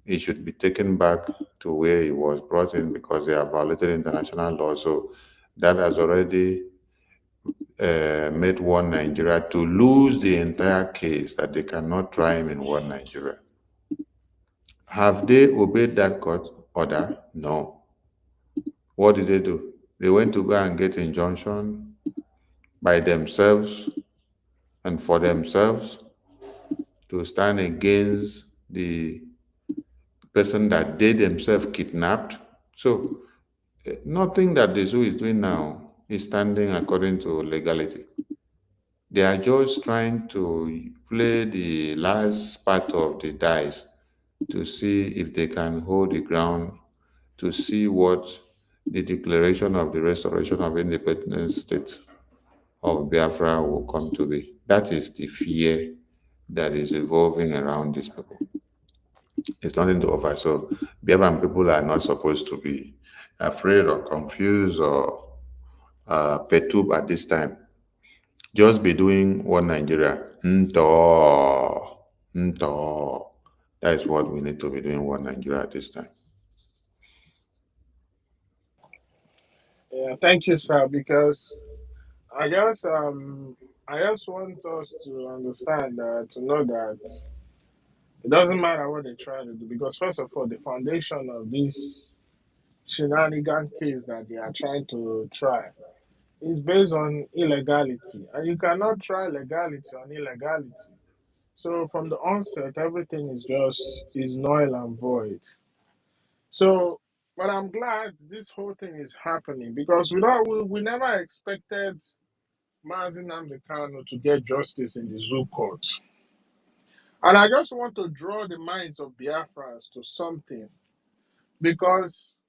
He should be taken back to where he was brought in because they have violated international law. So that has already made one Nigeria to lose the entire case, that they cannot try him in one Nigeria. Have they obeyed that court order? No. What did they do? They went to go and get injunction by themselves and for themselves to stand against the person that they themselves kidnapped. So nothing that the zoo is doing now is standing according to legality. They are just trying to play the last part of the dice to see if they can hold the ground, to see what the declaration of the restoration of independent state of Biafra will come to be. That is the fear that is evolving around these people. It's nothing to offer. So Biafran people are not supposed to be afraid or confused or perturbed at this time. Just be doing one Nigeria. Nto, nto. That is what we need to be doing, one Nigeria at this time. Yeah, thank you, sir. Because I guess I just want us to understand that to know that it doesn't matter what they try to do. Because first of all, the foundation of this shenanigan case that they are trying to try is based on illegality, and you cannot try legality on illegality. So from the onset, everything is null and void. So, but I'm glad this whole thing is happening because we never expected Mazi Nnamdi Kanu to get justice in the zoo court. And I just want to draw the minds of Biafrans to something because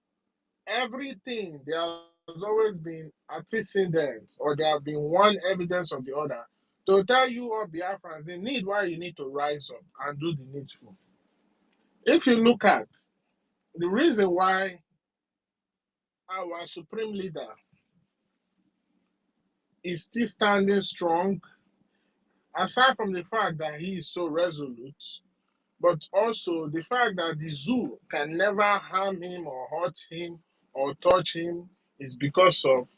everything there has always been antecedents or there have been one evidence of the other to tell you all Biafrans the need why you need to rise up and do the needful. If you look at the reason why our supreme leader is still standing strong, aside from the fact that he is so resolute, but also the fact that the zoo can never harm him or hurt him or touch him, is because of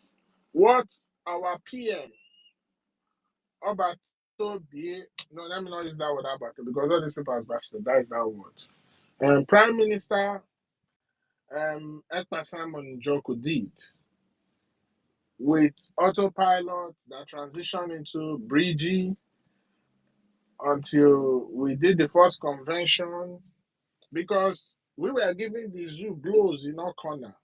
what our PM, Obatobi, no, let me not use that word Abato because all these people are bastardized that word. Prime Minister Ekpa Simon Njoku did with autopilot that transitioned into Bridgie until we did the first convention because we were giving the zoo blows in our corner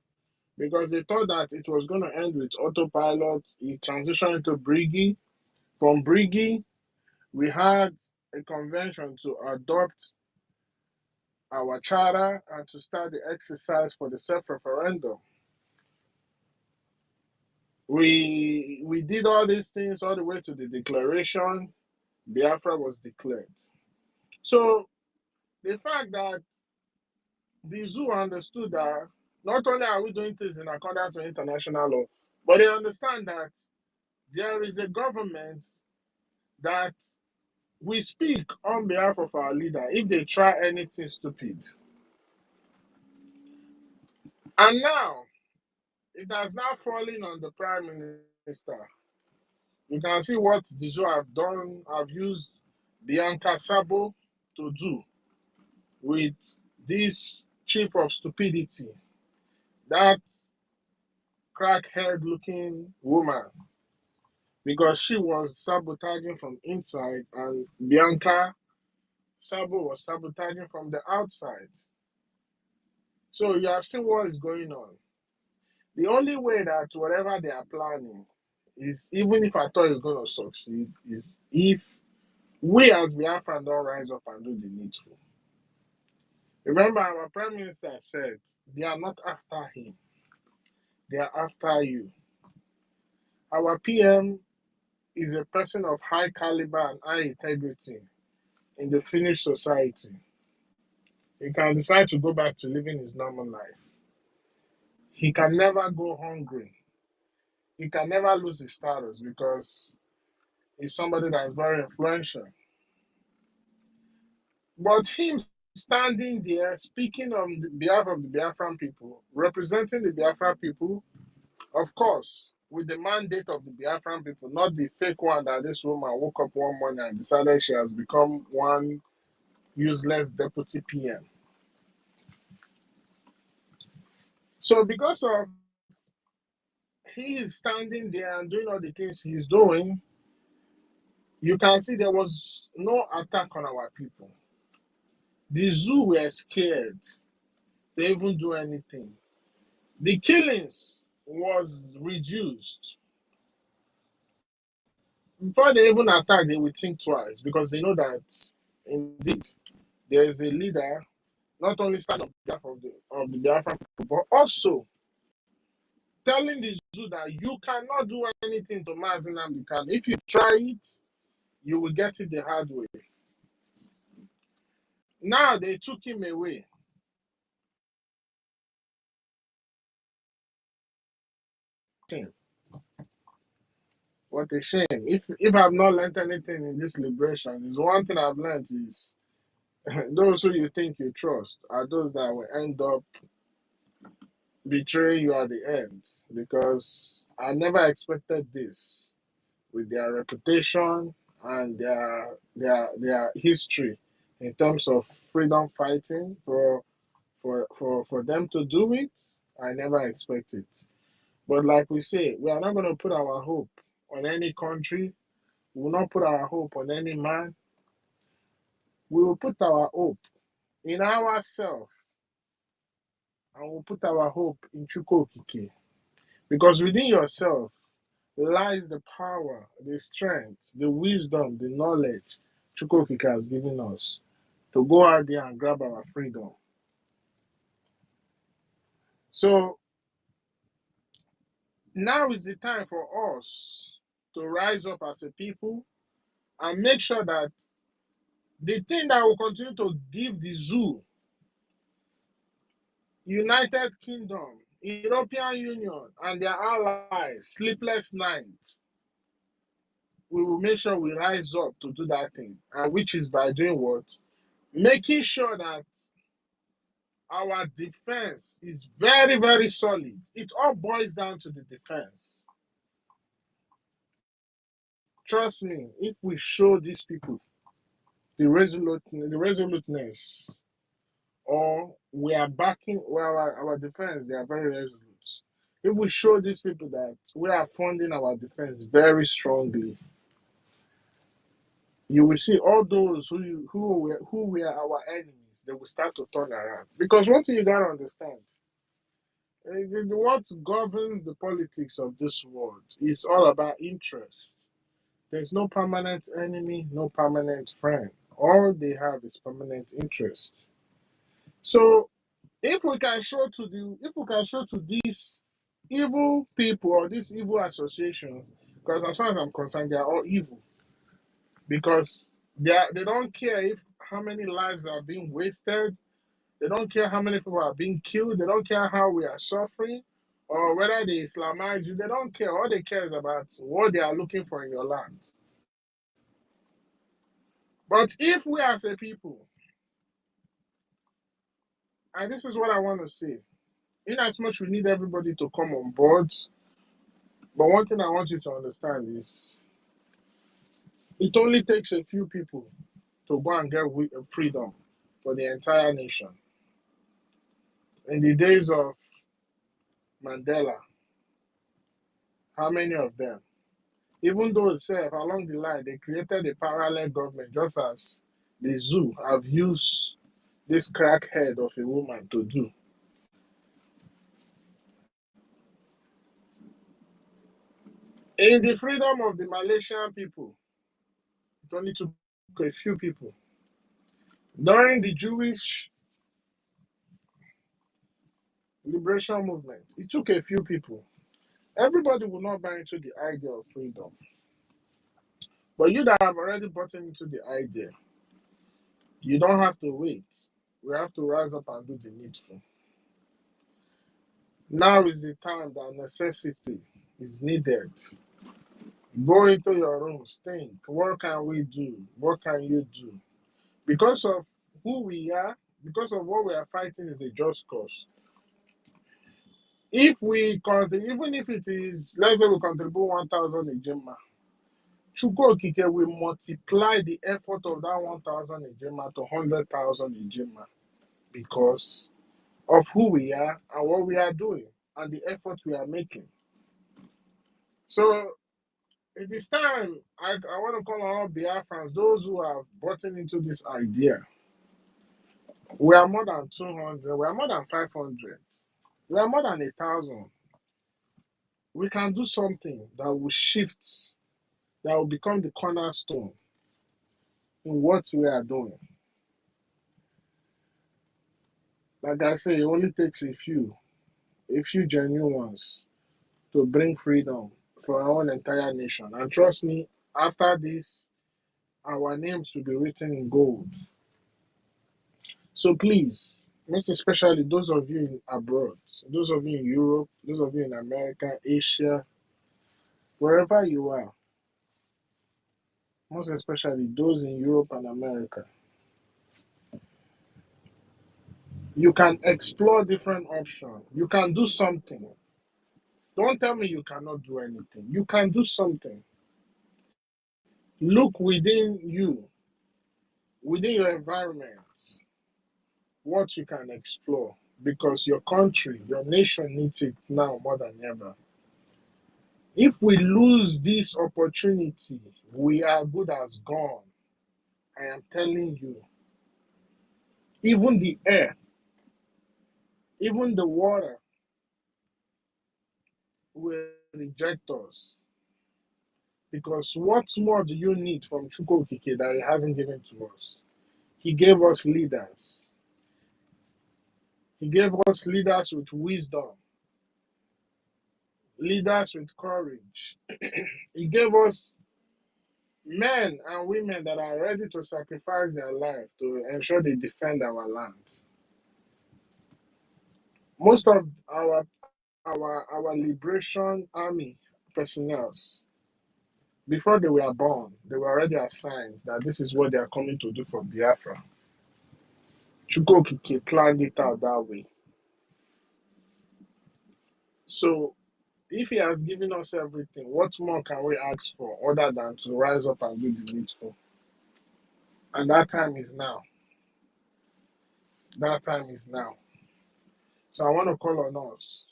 because they thought that it was going to end with autopilot. It transitioned into Briggy. From Briggy, we had a convention to adopt our charter and to start the exercise for the self-referendum. We did all these things all the way to the declaration. Biafra was declared. So the fact that the zoo understood that not only are we doing things in accordance with international law, but they understand that there is a government that we speak on behalf of our leader if they try anything stupid. And now it has now fallen on the prime minister. You can see what the zoo have done, have used Bianca Sabo to do with this chief of stupidity, that crackhead looking woman, because she was sabotaging from inside and Bianca Sabo was sabotaging from the outside. So you have seen what is going on. The only way that whatever they are planning is, even if I thought it's going to succeed, is if we as Biafran don't rise up and do the needful. Remember, our Prime Minister said, they are not after him, they are after you. Our PM is a person of high caliber and high integrity in the Finnish society. He can decide to go back to living his normal life. He can never go hungry. He can never lose his status because he's somebody that is very influential. But him standing there, speaking on behalf of the Biafran people, representing the Biafran people, of course, with the mandate of the Biafran people, not the fake one that this woman woke up one morning and decided she has become one useless deputy PM. So because of he is standing there and doing all the things he's doing, you can see there was no attack on our people. The zoo were scared to even do anything. The killings was reduced. before they even attack, they will think twice because they know that indeed there is a leader not only standing on behalf of the Biafran people, but also telling the zoo that you cannot do anything to Mazi Nnamdi Kanu. If you try it, you will get it the hard way. Now they took him away. What a shame. If I've not learned anything in this liberation, is one thing I've learned is those who you think you trust are those that will end up betraying you at the end. Because I never expected this with their reputation and their history in terms of freedom fighting for them to do it. I never expected. But like we say, we are not going to put our hope on any country. We will not put our hope on any man. We will put our hope in ourselves and we'll put our hope in Chukwokike. Because within yourself lies the power, the strength, the wisdom, the knowledge Chukwokike has given us to go out there and grab our freedom. So now is the time for us to rise up as a people and make sure that the thing that will continue to give the zoo, United Kingdom, European Union, and their allies sleepless nights, we will make sure we rise up to do that thing. And which is by doing what? Making sure that our defense is very, very solid. It all boils down to the defense. Trust me, if we show these people the resoluteness, or we are backing our defense, they are very resolute. If we show these people that we are funding our defense very strongly, you will see all those who were our enemies, they will start to turn around. Because one thing you gotta understand, what governs the politics of this world is all about interest. There's no permanent enemy, no permanent friend. All they have is permanent interest. So if we can show to these evil people or these evil associations, because as far as I'm concerned, they are all evil. Because they don't care if how many lives are being wasted, they don't care how many people are being killed, they don't care how we are suffering, or whether they Islamize you, they don't care. All they care is about what they are looking for in your land. But if we as a people, and this is what I want to say, in as much we need everybody to come on board, but one thing I want you to understand is it only takes a few people to go and get freedom for the entire nation. In the days of Mandela, how many of them? Even though itself along the line they created a parallel government, just as the zoo have used this crackhead of a woman to do. In the freedom of the Malaysian people, it only took a few people. During the Jewish liberation movement, it took a few people. Everybody will not buy into the idea of freedom. But you that have already bought into the idea, you don't have to wait. We have to rise up and do the needful. Now is the time that necessity is needed. Go into your rooms, think, what can we do? What can you do? Because of who we are, because of what we are fighting is a just cause. If we even if it is, let's say we contribute 1,000 Ejima, Chukwokike will multiply the effort of that 1,000 Ejima to 100,000 Ejima because of who we are and what we are doing and the effort we are making. So it is time, I want to call on all Biafrans, those who have bought into this idea. We are more than 200, we are more than 500, we are more than 1,000. We can do something that will shift that will become the cornerstone in what we are doing. Like I say, it only takes a few genuine ones to bring freedom for our own entire nation. And trust me, after this, our names will be written in gold. So please, most especially those of you in abroad, those of you in Europe, those of you in America, Asia, wherever you are, most especially those in Europe and America, you can explore different options. You can do something. Don't tell me you cannot do anything. You can do something. Look within you, within your environment, what you can explore because your country, your nation needs it now more than ever. If we lose this opportunity, we are good as gone. I am telling you. Even the air, even the water will reject us. Because what more do you need from Chukwokike that he hasn't given to us? He gave us leaders. He gave us leaders with wisdom, leaders with courage. He gave us men and women that are ready to sacrifice their life to ensure they defend our land. Most of our liberation army personnel, before they were born, they were already assigned that this is what they are coming to do for Biafra. Chukwokike planned it out that way. So if he has given us everything, what more can we ask for other than to rise up and do the needful? And that time is now. That time is now. So I want to call on us.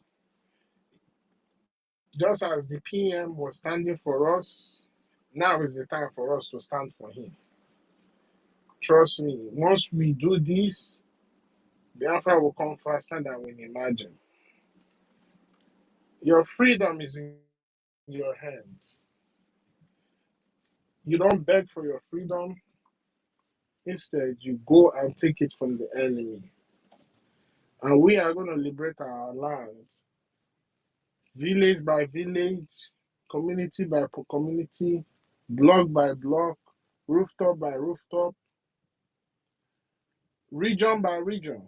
Just as the PM was standing for us, now is the time for us to stand for him. Trust me, once we do this, Biafra will come faster than we imagine. Your freedom is in your hands. You don't beg for your freedom. Instead, you go and take it from the enemy. And we are going to liberate our lands, village by village, community by community, block by block, rooftop by rooftop, region by region.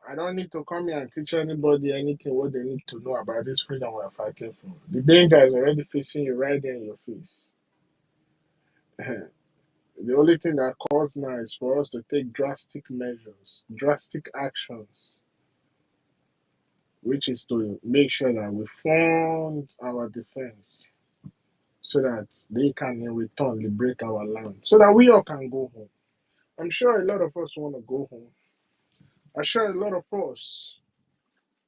I don't need to come here and teach anybody anything what they need to know about this freedom we're fighting for. The danger is already facing you right there in your face. The only thing that calls now is for us to take drastic measures, drastic actions, which is to make sure that we fund our defense so that they can in return liberate our land, so that we all can go home. I'm sure a lot of us want to go home. I'm sure a lot of us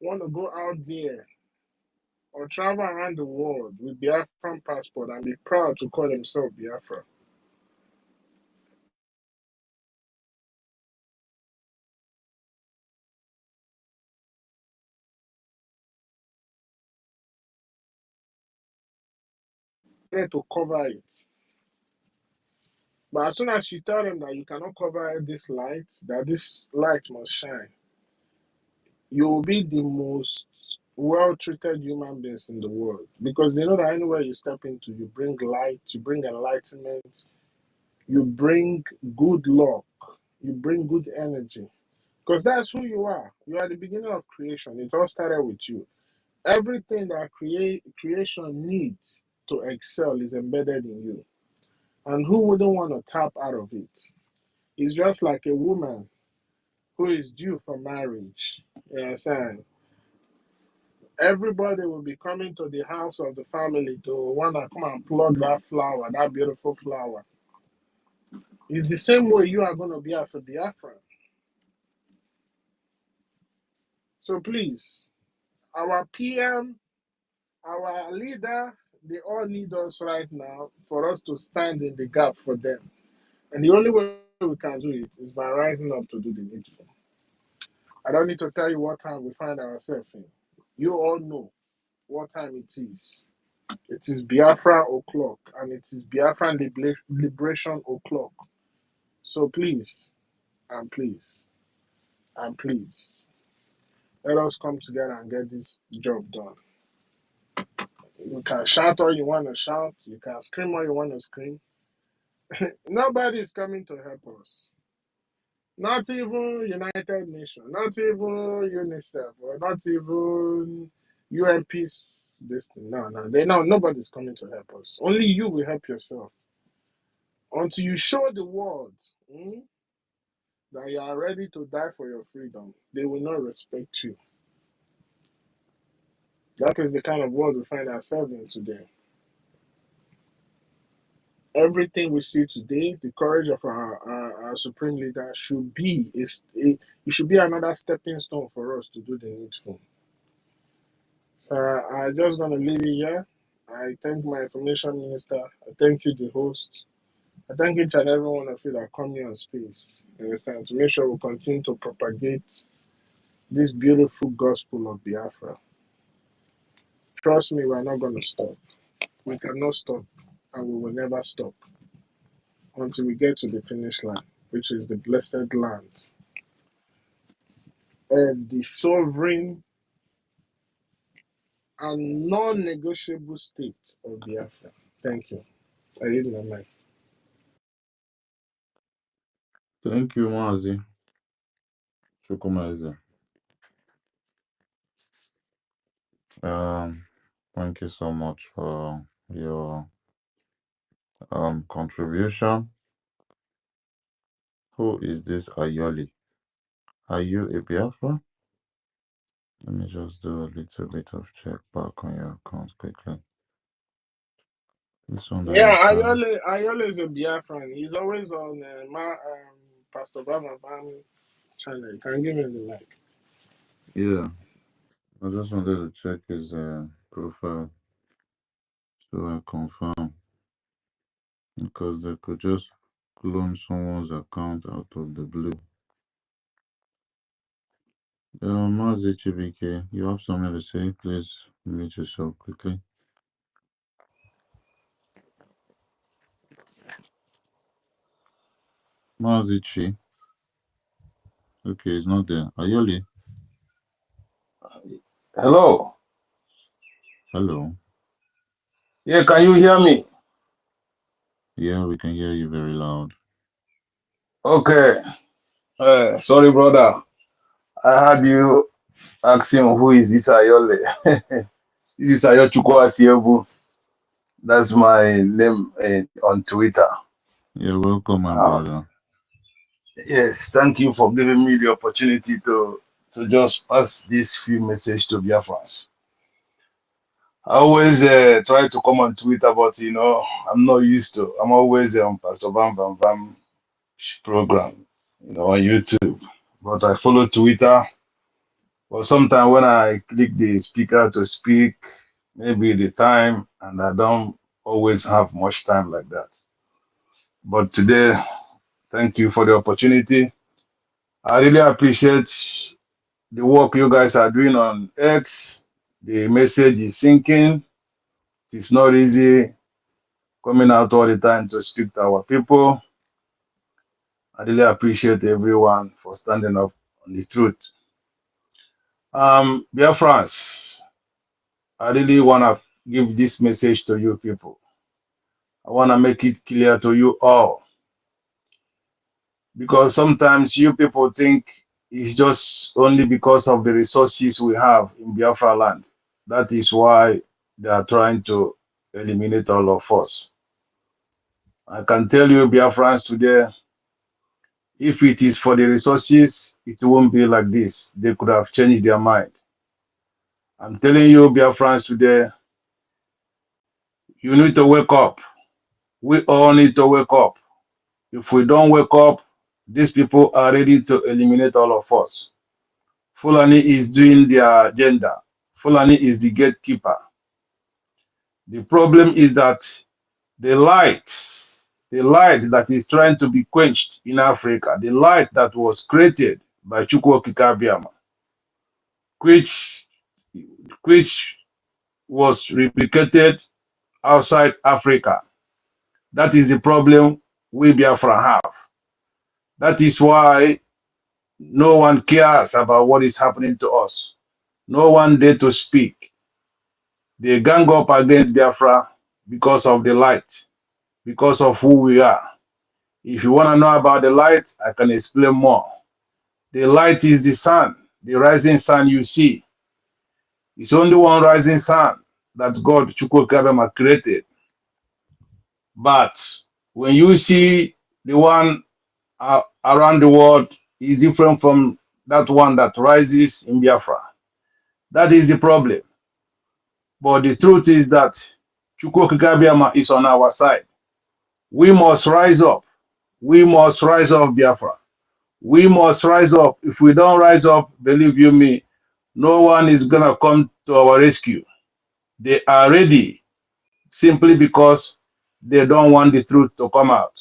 want to go out there or travel around the world with Biafran passport and be proud to call themselves Biafra. Try to cover it. But as soon as you tell them that you cannot cover this light, that this light must shine, you will be the most well treated human beings in the world. Because they know that anywhere you step into, you bring light, you bring enlightenment, you bring good luck, you bring good energy. Because that's who you are. You are the beginning of creation. It all started with you. Everything that creation needs to excel is embedded in you. And who wouldn't want to tap out of it? It's just like a woman who is due for marriage. You understand? Everybody will be coming to the house of the family to want to come and pluck that flower, that beautiful flower. It's the same way you are going to be as a Biafran. So please, our PM, our leader, they all need us right now for us to stand in the gap for them. And the only way we can do it is by rising up to do the needful. I don't need to tell you what time we find ourselves in. You all know what time it is. It is Biafra o'clock, and it is Biafran liberation o'clock. So please, and please, and please, let us come together and get this job done. You can shout all you want to shout. You can scream all you want to scream. Nobody is coming to help us. Not even United Nations, not even UNICEF, or not even UN Peace. This thing. No, no, they know nobody's coming to help us. Only you will help yourself. Until you show the world that you are ready to die for your freedom, they will not respect you. That is the kind of world we find ourselves in today. Everything we see today, the courage of our supreme leader should be it should be another stepping stone for us to do the needful. I'm just gonna leave it here. I thank my information minister. I thank you, the host. I thank each and every one of you that come here on space. You understand? To make sure we continue to propagate this beautiful gospel of Biafra. Trust me, we're not gonna stop. We cannot stop, and we will never stop until we get to the finish line, which is the blessed land of the sovereign and non-negotiable state of Biafra. Thank you. I yield my mic. Thank you, Mazi. Chukwumazi. Um, thank you so much for your contribution. Who is this Ayoli? Are you a Biafra? Let me just do a little bit of check back on your account quickly. This one that Yeah, you can. Ayole is a Biafran. He's always on Pastor Baba channel. You can give him the mic. Yeah, I just wanted to check his profile so I confirm because they could just clone someone's account out of the blue. Mazi Chibike, you have something to say? Please mute yourself quickly. Mazi Chi. Okay, it's not there. Ayoli. Hello. Hello. Yeah, can you hear me? Yeah, we can hear you very loud. Okay. Sorry, brother. I heard you asking who is this Ayole. This is Ayochukwu Asiebu. That's my name on Twitter. You're welcome, my Uh, brother. yes, thank you for giving me the opportunity to just pass this few message to Biafrans. I always try to come on Twitter, but I'm not used to. I'm always on Pastor Bam Bam Bam program, on YouTube. But I follow Twitter. But sometimes when I click the speaker to speak, maybe the time, and I don't always have much time like that. But today, thank you for the opportunity. I really appreciate the work you guys are doing on X. The message is sinking. It's not easy coming out all the time to speak to our people. I really appreciate everyone for standing up on the truth. Dear friends, I really want to give this message to you people. I want to make it clear to you all because sometimes you people think it's just only because of the resources we have in Biafra land. That is why they are trying to eliminate all of us. I can tell you, Biafrans today, if it is for the resources, it won't be like this. They could have changed their mind. I'm telling you, Biafrans today, you need to wake up. We all need to wake up. If we don't wake up, these people are ready to eliminate all of us. Fulani is doing their agenda. Fulani is the gatekeeper. The problem is that the light that is trying to be quenched in Africa, the light that was created by Chukwu Okike Abiyama, which was replicated outside Africa. That is the problem we Biafra have. That is why no one cares about what is happening to us. No one dare to speak. They gang up against Biafra because of the light, because of who we are. If you want to know about the light, I can explain more. The light is the sun, the rising sun you see. It's only one rising sun that God Chukwukabema created. But when you see the one around the world is different from that one that rises in Biafra. That is the problem. But the truth is that Chukwukabema is on our side. We must rise up. We must rise up, Biafra. We must rise up. If we don't rise up, believe you me, no one is going to come to our rescue. They are ready simply because they don't want the truth to come out.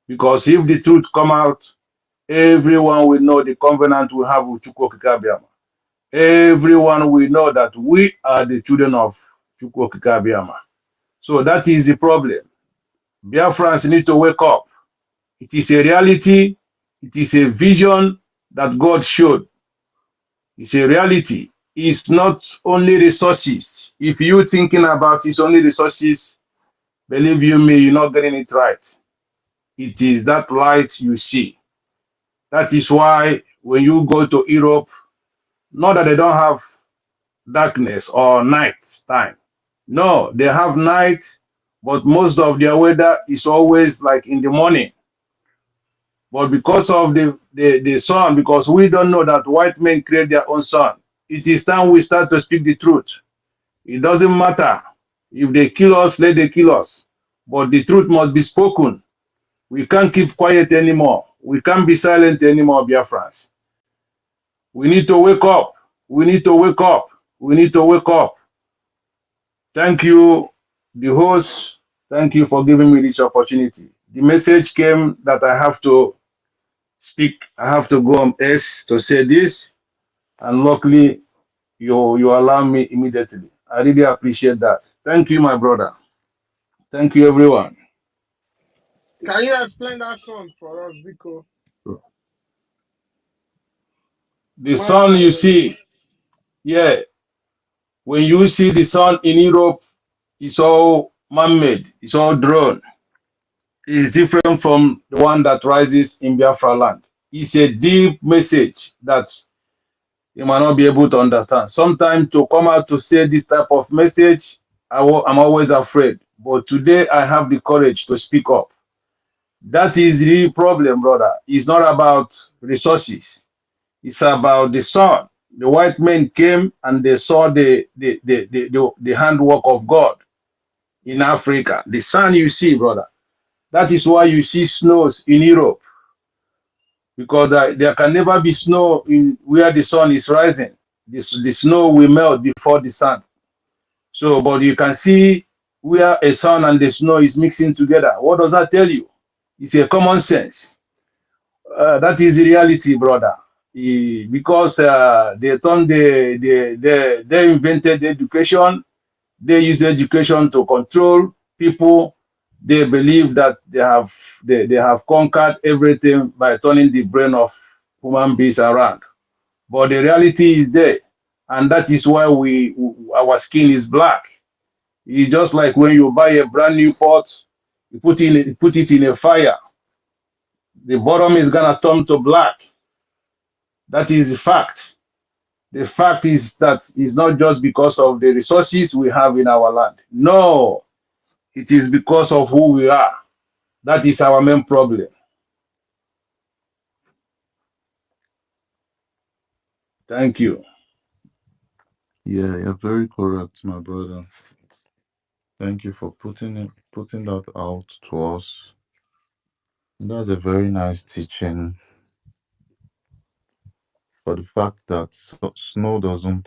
Because if the truth come out, everyone will know the covenant we have with Chukwukabiyama. Everyone will know that we are the children of Chukwukabiyama. So that is the problem. Biafrans need to wake up. It is a reality. It is a vision that God showed. It's a reality. It's not only resources. If you thinking about it's only resources, believe you me, you're not getting it right. It is that light you see. That is why when you go to Europe, not that they don't have darkness or night time. No, they have night, but most of their weather is always like in the morning. But because of the sun, because we don't know that white men create their own sun, it is time we start to speak the truth. It doesn't matter. If they kill us, let they kill us. But the truth must be spoken. We can't keep quiet anymore. We can't be silent anymore, Biafrans. We need to wake up. We need to wake up. We need to wake up. Thank you, the host. Thank you for giving me this opportunity. The message came that I have to speak. I have to go on S to say this. And luckily, you allow me immediately. I really appreciate that. Thank you, my brother. Thank you, everyone. Can you explain that song for us, Biko? The sun Mara, you see, yeah, when you see the sun in Europe, it's all man-made, it's all drone. It's different from the one that rises in Biafra land. It's a deep message that you might not be able to understand. Sometimes to come out to say this type of message, I'm always afraid. But today I have the courage to speak up. That is the real problem, brother. It's not about resources. It's about the sun. The white men came and they saw the handwork of God in Africa. The sun you see, brother. That is why you see snows in Europe, because there can never be snow in where the sun is rising. The snow will melt before the sun. So, but you can see where a sun and the snow is mixing together. What does that tell you? It's a common sense. That is the reality, brother. Because they turned they invented education. They use education to control people. They believe that they have conquered everything by turning the brain of human beings around. But the reality is there, and that is why our skin is black. It's just like when you buy a brand new pot, you put it in a fire, the bottom is gonna turn to black. That is the fact. The fact is that it's not just because of the resources we have in our land. No, it is because of who we are. That is our main problem. Thank you. Yeah, you're very correct, my brother. Thank you for putting that out to us. That's a very nice teaching for the fact that snow doesn't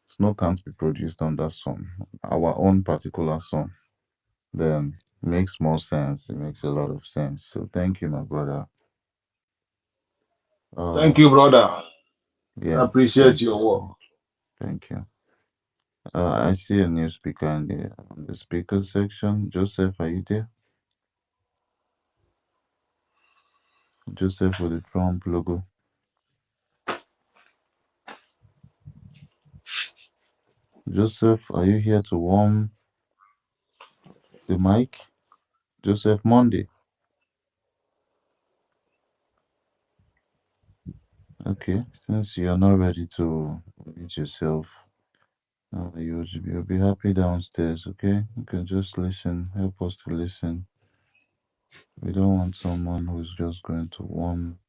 snow can't be produced on that sun, our own particular sun. Then makes more sense. It makes a lot of sense. So thank you, my brother. Thank Uh, you, brother. I yeah, appreciate thank you your so work. much. Thank you. I see a new speaker in on the speaker section. Joseph, are you there? Joseph with the Trump logo. Joseph, are you here to warm the mic? Joseph Monday. Okay, since you're not ready to meet yourself, you'll be happy downstairs, okay? You can just listen, help us to listen. We don't want someone who's just going to warm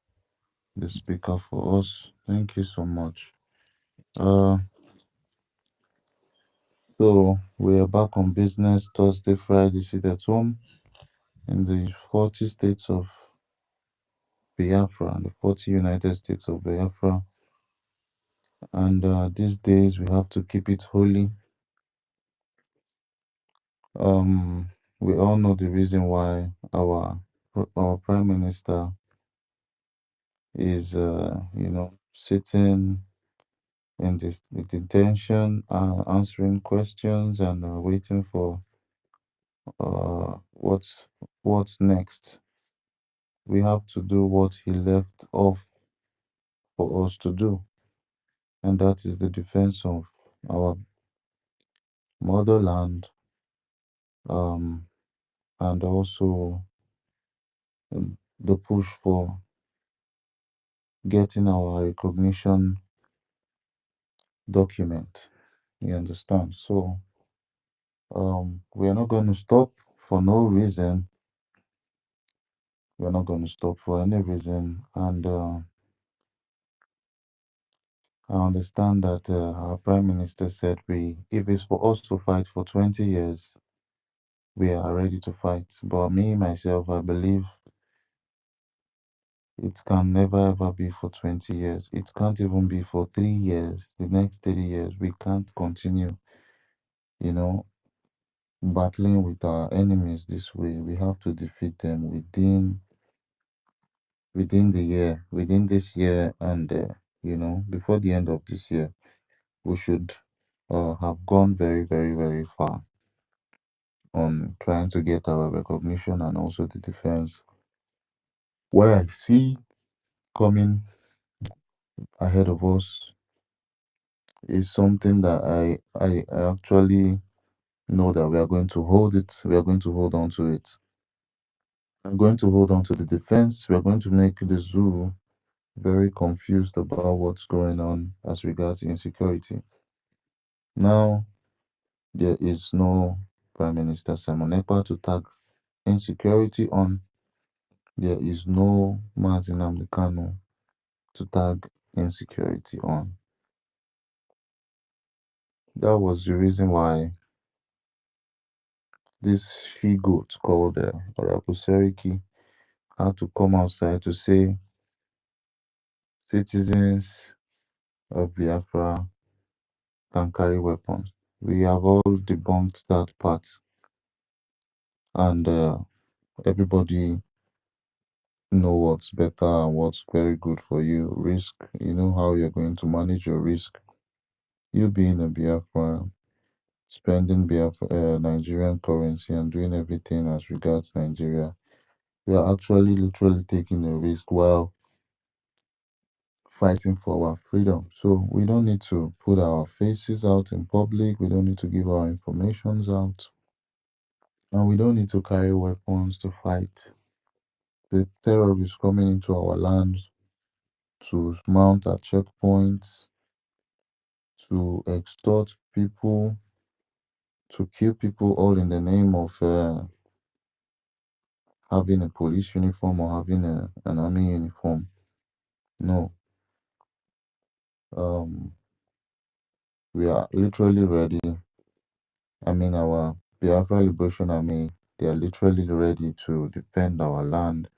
the speaker for us. Thank you so much. Uh, so we are back on business Thursday, Friday, sit at home in the 40 states of Biafra, the 40 United States of Biafra. And these days we have to keep it holy. We all know the reason why our prime minister is, sitting in this detention, answering questions and waiting for what's next. We have to do what he left off for us to do, and that is the defense of our motherland, um, and also the push for getting our recognition document. You understand? So we are not going to stop for no reason. We're not going to stop for any reason. And I understand that our Prime Minister said if it's for us to fight for 20 years, we are ready to fight. But me, myself, I believe it can never ever be for 20 years. It can't even be for 3 years. The next 3 years, we can't continue, you know, battling with our enemies this way. We have to defeat them within the year, within this year, and before the end of this year, we should have gone very, very, very far on trying to get our recognition and also the defense. Where I see coming ahead of us is something that I actually know that we are going to hold it. We are going to hold on to it. I'm going to hold on to the defense. We are going to make the zoo very confused about what's going on as regards insecurity. Now, there is no Prime Minister Simon Ekpa to tag insecurity on. There is no Martin Amdekano to tag insecurity on. That was the reason why this she goat called Oracle Seriki had to come outside to say citizens of Biafra can carry weapons. We have all debunked that part, and everybody know what's better and what's very good for you. Risk, you know how you're going to manage your risk. You being a Biafra, spending Nigerian currency and doing everything as regards Nigeria, we are actually literally taking a risk while fighting for our freedom. So we don't need to put our faces out in public. We don't need to give our informations out. And we don't need to carry weapons to fight the terrorists coming into our land to mount at checkpoints, to extort people, to kill people, all in the name of having a police uniform or having an army uniform. No, um, we are literally ready. I mean, our Biafra Liberation Army, they are literally ready to defend our land,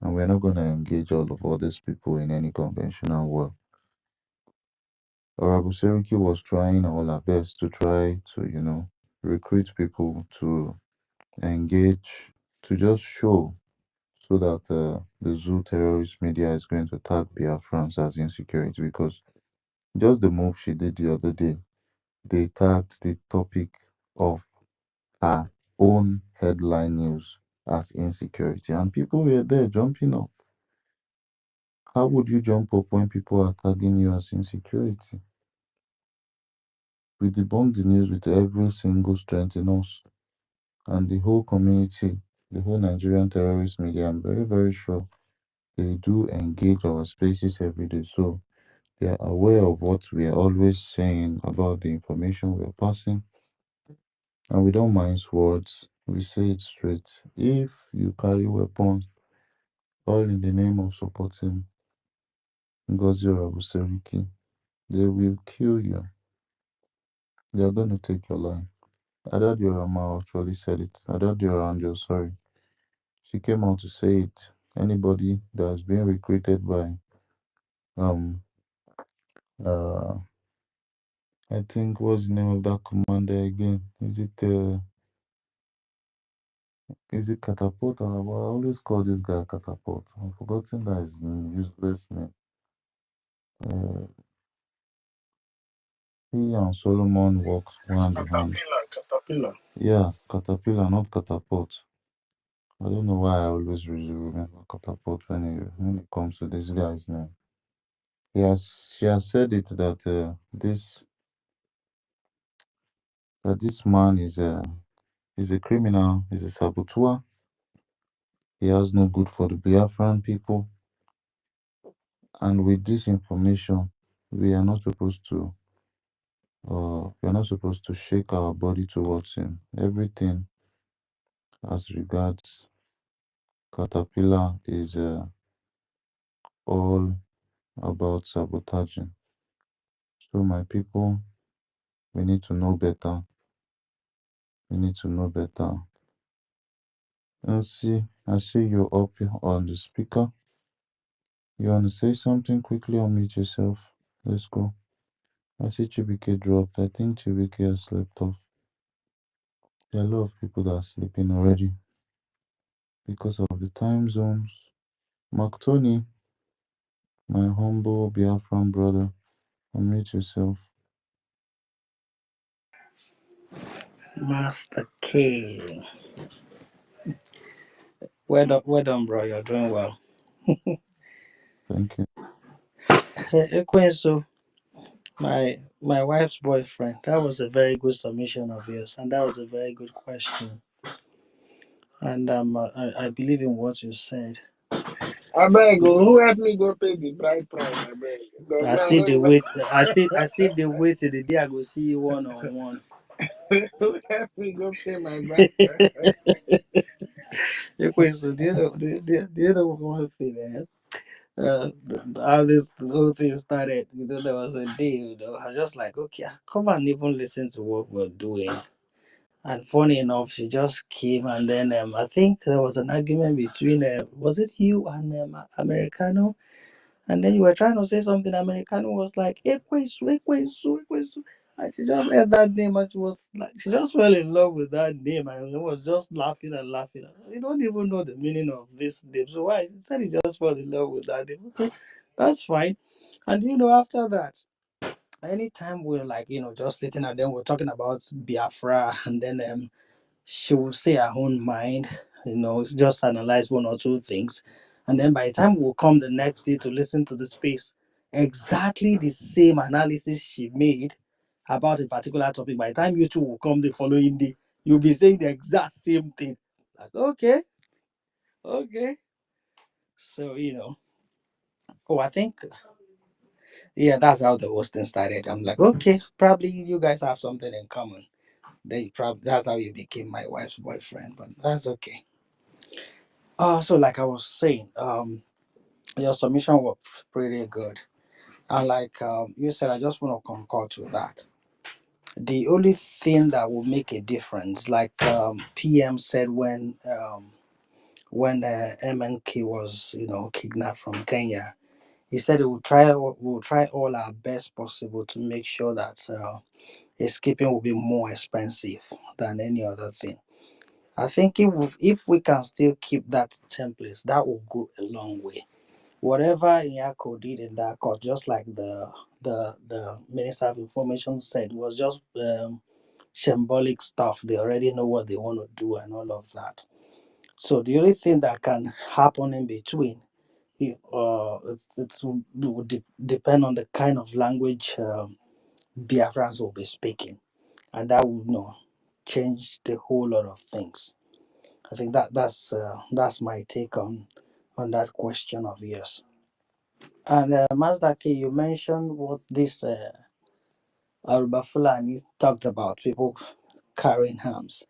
and we're not going to engage all of these people in any conventional war. Honorable Seriki was trying all our best to try to, recruit people to engage, to just show so that the zoo terrorist media is going to tag Biafrans as insecurity because just the move she did the other day they tagged the topic of her own headline news as insecurity, and people were there jumping up. How would you jump up when people are tagging you as insecurity? We debunked the news with every single strength in us, and the whole community, the whole Nigerian terrorist media. I'm very, very sure they do engage our spaces every day. So they are aware of what we are always saying about the information we are passing, and we don't mind words. We say it straight. If you carry weapons, all in the name of supporting Ngozi Rabuseriki, they will kill you. They are going to take your life. Ada Diorama actually said it. Ada Dioranjo, sorry. She came out to say it. Anybody that's been recruited by um uh I think what's the name of that commander again? Is it Catapult? Well, I always call this guy Catapult. I've forgotten that his useless name. Uh, he and Solomon works hand in hand. Caterpillar. Yeah, Caterpillar, not Catapult. I don't know why I always remember Catapult when it comes to this guy's name. She has said it that this man is a criminal, he's a saboteur. He has no good for the Biafran people. And with this information, we are not supposed to shake our body towards him. Everything as regards Caterpillar is all about sabotaging. So my people, we need to know better. We need to know better. And see, I see you up here on the speaker. You want to say something quickly? Unmute yourself. Let's go. I see Chibike dropped. I think Chibike has slept off. There are a lot of people that are sleeping already because of the time zones. Mark Tony, my humble Biafran brother, unmute yourself. Master K. Well done, bro. You're doing well. Thank you. Ekwensu, my wife's boyfriend. That was a very good submission of yours, and that was a very good question. And I believe in what you said. I beg, oh, who help me go pay the bride price? I beg. Because I now I still don't the even. wait. I still the wait till the day I go see you one on one. Who help me go pay my bride price? Ekwensu, do you know one thing, man? How this whole thing started, there was a day, I was just like, okay, come and even listen to what we're doing. And funny enough, she just came, and then I think there was an argument between, was it you and Americano? And then you were trying to say something. Americano was like, Ekwesu, Ekwesu, Ekwesu. And she just heard that name, and she was like, she just fell in love with that name, and it was just laughing and laughing. You don't even know the meaning of this name. So why? He said he just fell in love with that name. Okay, that's fine. And after that, anytime we're like, just sitting and then we're talking about Biafra, and then she will say her own mind, just analyze one or two things. And then by the time we'll come the next day to listen to the space, exactly the same analysis she made about a particular topic, by the time you two will come the following day, you'll be saying the exact same thing. Like, okay. So, I think, yeah, that's how the whole thing started. I'm like, okay, probably you guys have something in common. Then probably that's how you became my wife's boyfriend, but that's okay. So like I was saying, your submission was pretty good. And like you said, I just want to concur to that. The only thing that will make a difference, like PM said when MNK was kidnapped from Kenya, he said we'll try all our best possible to make sure that escaping will be more expensive than any other thing. I think if we can still keep that template, that will go a long way. Whatever Nyako did in that court, just like the the Minister of Information said was just symbolic stuff. They already know what they want to do and all of that. So the only thing that can happen in between, would depend on the kind of language Biafrans will be speaking, and that would change the whole lot of things. I think that's my take on that question of yours. And Mazda K, you mentioned what this Aruba Fulani talked about, people carrying arms.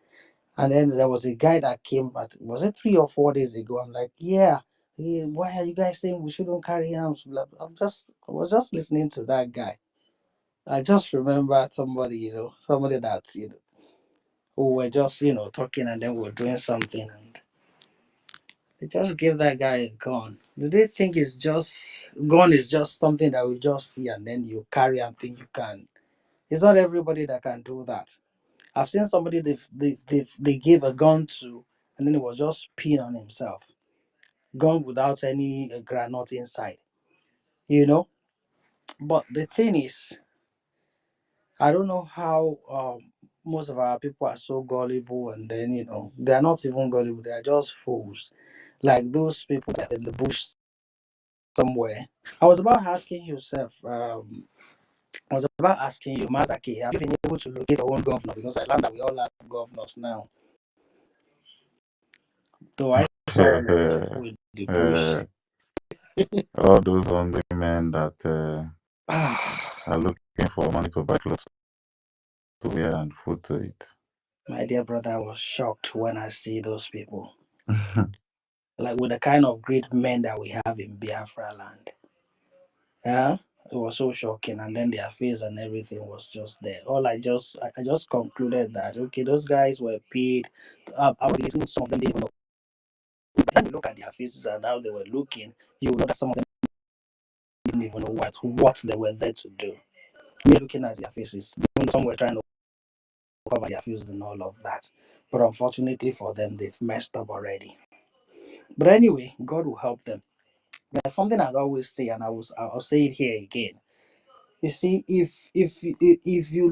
And then there was a guy that came, was it 3 or 4 days ago? I'm like, yeah, why are you guys saying we shouldn't carry arms? I was just listening to that guy. I just remember somebody that, who were just, talking, and then we were doing something, and they just give that guy a gun. Do they think gun is just something that we just see and then you carry and think you can? It's not everybody that can do that. I've seen somebody they gave a gun to, and then it was just peeing on himself. Gun without any granite inside, But the thing is, I don't know how most of our people are so gullible, and then they are not even gullible; they are just fools, like those people that in the bush somewhere. I was about asking yourself. I was about asking you, Mazaki, have you been able to locate your own governor? Because I learned that we all have governors now. Though I saw one of the people in the bush. All those hungry men that are looking for money to buy clothes to wear and food to eat. My dear brother, I was shocked when I see those people. Like with the kind of great men that we have in Biafra land. Yeah, it was so shocking, and then their face and everything was just there. I just concluded that okay, those guys were paid. Some of them didn't even know. By the time you look at their faces and how they were looking, you know that some of them didn't even know what they were there to do. Me looking at their faces, some were trying to cover their faces and all of that, but unfortunately for them, they've messed up already. But anyway, God will help them. There's something I always say, and I'll say it here again. You see, if you